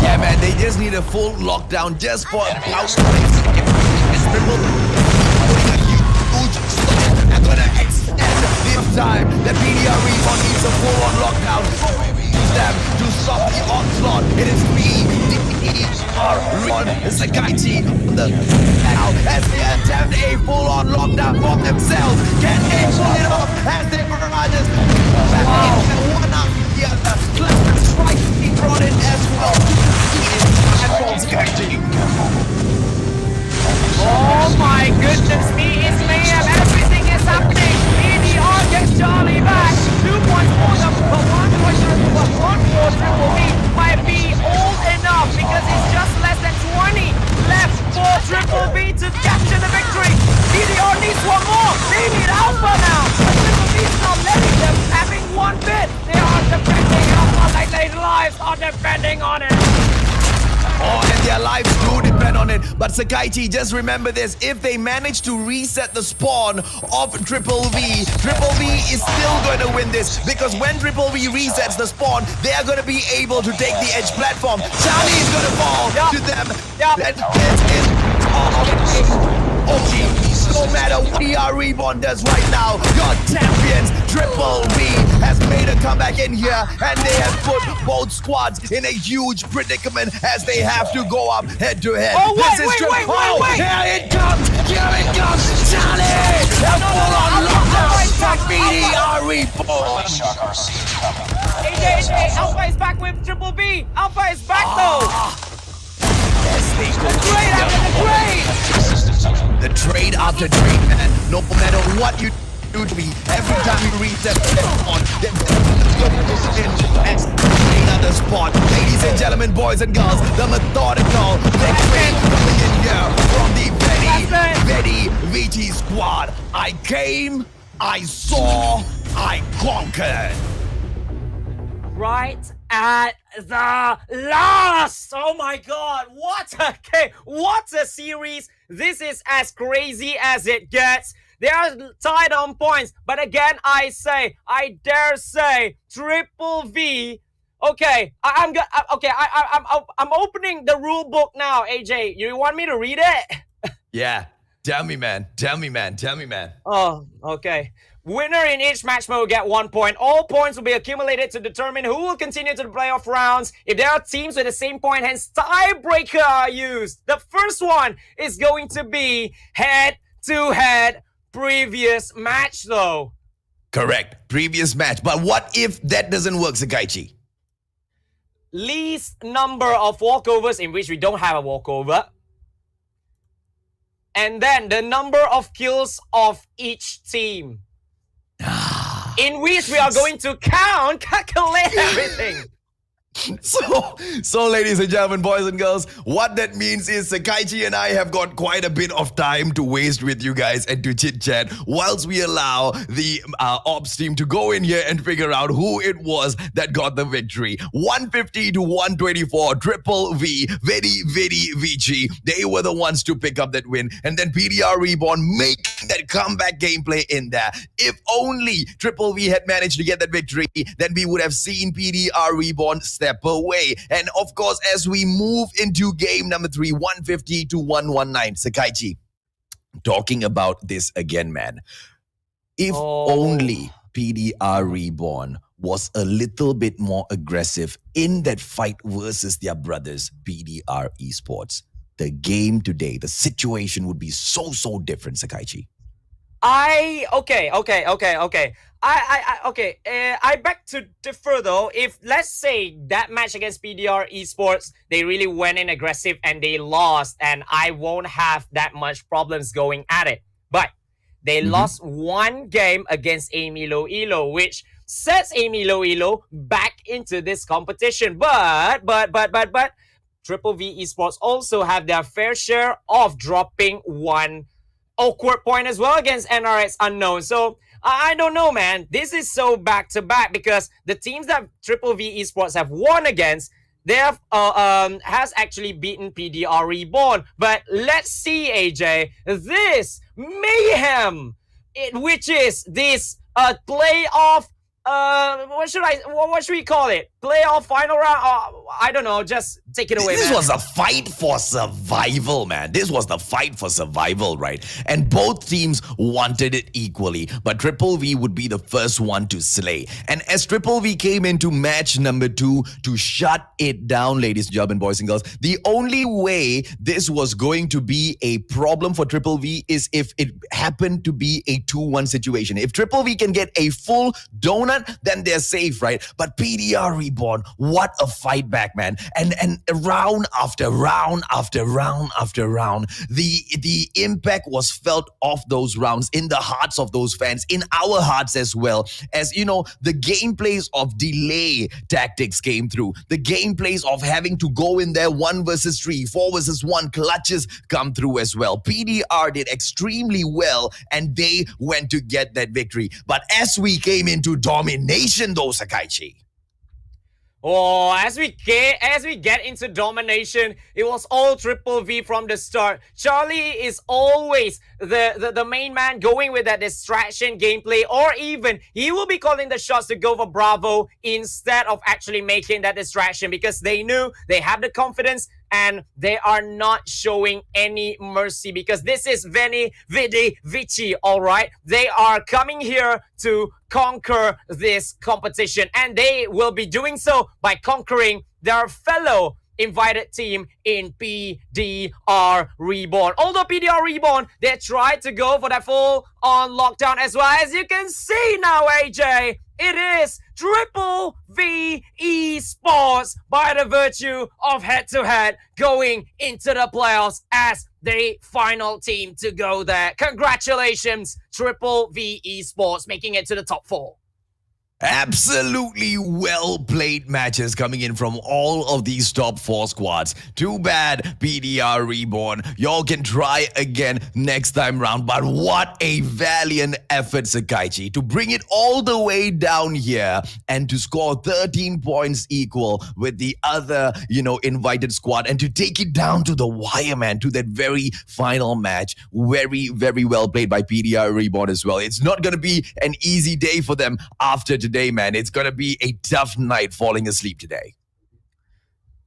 Yeah, man, they just need a full lockdown just for about it's Triple putting a huge stop and gonna extend this time. The PDR Reborn needs a full on lockdown. Use them to stop the onslaught. It is PDR Reborn, Sakaichi now as they attempt a full on lockdown for themselves. Can they pull it off as they barrages back in one after the other? Cluster strike he brought in as well. Oh my goodness me, it's mayhem. Everything is happening. PDR gets Charlie back. 2 points for them, but 1 point for Triple B might be old enough because it's just less than 20 left for Triple B to capture the victory. PDR needs one more. They need Alpha now. But Triple B is not letting them. Having 1 bit, they are defending Alpha like their lives are depending on it. Oh, and their lives do depend on it. But Sakaichi, just remember this. If they manage to reset the spawn of Triple V, Triple V is still going to win this. Because when Triple V resets the spawn, they are going to be able to take the edge platform. Charlie is going to fall to them. And it is okay. No matter what PDR Reborn does right now, your champions, Triple V, has made a comeback in here, and they have put both squads in a huge predicament as they have to go up head to head. Oh, wait! Here it comes! Charlie! Full-on lockdown for PDR Reborn! AJ, Alpha is back with Triple B. Alpha is back though. The trade after the trade. The trade after trade, man. No matter what you do to me, every time we reset on, let's go and another spot. Ladies and gentlemen, boys and girls, the methodical victory coming in here from the very VT squad. I came, I saw, I conquered. Right at the last. Oh my god, what a series. This is as crazy as it gets. They are tied on points, but again I dare say Triple V. Okay, I'm opening the rule book now. AJ, you want me to read it? Yeah, tell me man. Oh, okay. Winner in each match will get 1 point. All points will be accumulated to determine who will continue to the playoff rounds. If there are teams with the same point, hence tiebreaker are used. The first one is going to be head-to-head previous match though. Correct, previous match. But what if that doesn't work, Sakaichi? Least number of walkovers in which we don't have a walkover. And then the number of kills of each team. In which we are going to calculate everything. So ladies and gentlemen, boys and girls, what that means is Sakaichi and I have got quite a bit of time to waste with you guys and to chit chat whilst we allow the ops team to go in here and figure out who it was that got the victory. 150 to 124, Triple V, very VG. They were the ones to pick up that win. And then PDR Reborn making that comeback gameplay in there. If only Triple V had managed to get that victory, then we would have seen PDR Reborn step away. And of course, as we move into game number 3, 150 to 119, Sakaichi, talking about this again, man. If only PDR Reborn was a little bit more aggressive in that fight versus their brothers, PDR Esports, the game today, the situation would be so different, Sakaichi. Okay. I beg to differ though. If let's say that match against PDR Esports, they really went in aggressive and they lost, and I won't have that much problems going at it. But they lost one game against AIM Iloilo, which sets AIM Iloilo back into this competition. But Triple V Esports also have their fair share of dropping one awkward point as well against NRX UNKNOWN. So I don't know, man. This is so back-to-back because the teams that Triple V Esports have won against, they have has actually beaten PDR Reborn. But let's see, AJ, this mayhem, which is this playoff. What should we call it? Playoff final round? I don't know. Just take it away, This man. was a fight for survival, man. This was the fight for survival, right? And both teams wanted it equally, but Triple V would be the first one to slay. And as Triple V came into match number 2 to shut it down, ladies and gentlemen, boys and girls, the only way this was going to be a problem for Triple V is if it happened to be a 2-1 situation. If Triple V can get a full donut, then they're safe, right? But PDR Reborn, what a fight back, man. And round after round after round after round, the impact was felt of those rounds in the hearts of those fans, in our hearts as well. As you know, the gameplays of delay tactics came through. The gameplays of having to go in there 1 versus 3, 4 versus 1 clutches come through as well. PDR did extremely well and they went to get that victory. But as we came into domination though, Sakaichi, Oh, as we get into domination, it was all Triple V from the start. Charlie is always the main man going with that distraction gameplay, or even he will be calling the shots to go for Bravo instead of actually making that distraction, because they knew they have the confidence and they are not showing any mercy, because this is Veni Vidi Vici, all right? They are coming here to conquer this competition, and they will be doing so by conquering their fellow invited team in PDR Reborn. Although PDR Reborn, they tried to go for that full-on lockdown as well. As you can see now, AJ, it is Triple V Esports by the virtue of head-to-head going into the playoffs as the final team to go there. Congratulations, Triple V Esports, making it to the top 4. absolutely well-played matches coming in from all of these top 4 squads. Too bad, PDR Reborn. Y'all can try again next time round. But what a valiant effort, Sakaichi, to bring it all the way down here and to score 13 points equal with the other, invited squad, and to take it down to the wire, man, to that very final match. Very, very well played by PDR Reborn as well. It's not going to be an easy day for them after today, man. It's gonna be a tough night falling asleep today.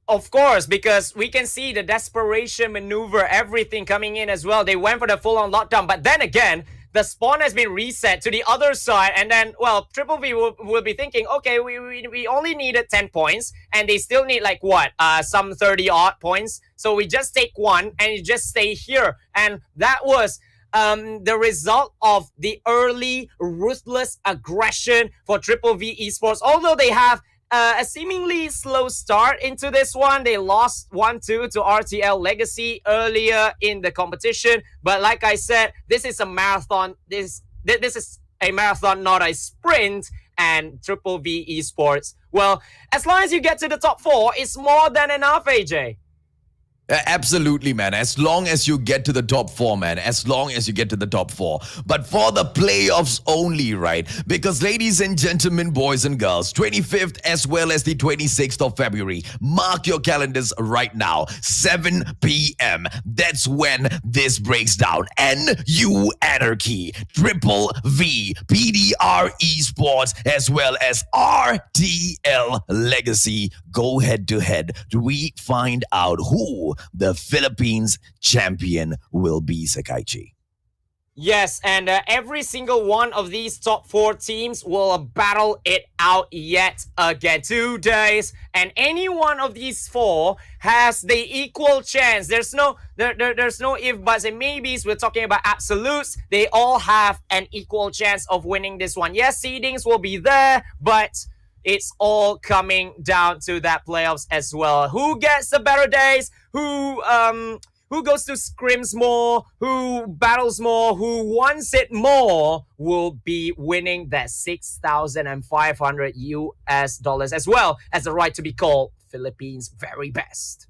Of course, because we can see the desperation maneuver, everything coming in as well. They went for the full-on lockdown, but then again, the spawn has been reset to the other side, and then, well, Triple V will be thinking, okay, we only needed 10 points, and they still need like what, some 30-odd points. So we just take 1 and you just stay here, and that was the result of the early ruthless aggression for Triple V Esports. Although they have a seemingly slow start into this one, they lost 1-2 to RTL Legacy earlier in the competition. But like I said, this is a marathon. This is a marathon, not a sprint. And Triple V Esports, well, as long as you get to the top 4, it's more than enough, AJ. Absolutely, man. As long as you get to the top 4, man. As long as you get to the top 4. But for the playoffs only, right? Because ladies and gentlemen, boys and girls, 25th as well as the 26th of February. Mark your calendars right now. 7 p.m. That's when this breaks down. NU Anarchy, Triple V, PDR Esports, as well as RTL Legacy go head to head. We find out who the Philippines champion will be, Sakaichi. Yes, and every single one of these top 4 teams will battle it out yet again. 2 days, and any one of these 4 has the equal chance. There's no if, buts, and maybes. We're talking about absolutes. They all have an equal chance of winning this one. Yes, seedings will be there, but it's all coming down to that playoffs as well. Who gets the better days? Who goes to scrims more, who battles more, who wants it more will be winning that $6,500 as well as the right to be called Philippines' very best.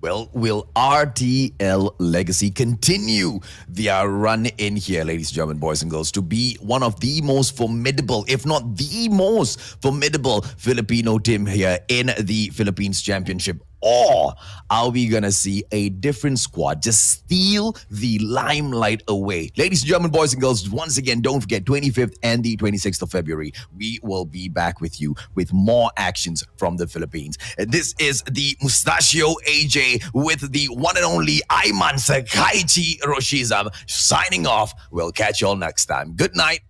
Well, will RTL Legacy continue their run in here, ladies and gentlemen, boys and girls, to be one of the most formidable, if not the most formidable Filipino team here in the Philippines Championship? Or are we going to see a different squad just steal the limelight away? Ladies and gentlemen, boys and girls, once again, don't forget 25th and the 26th of February. We will be back with you with more actions from the Philippines. This is the Mustachio AJ with the one and only Ayman Sakaichi Roshizam signing off. We'll catch you all next time. Good night.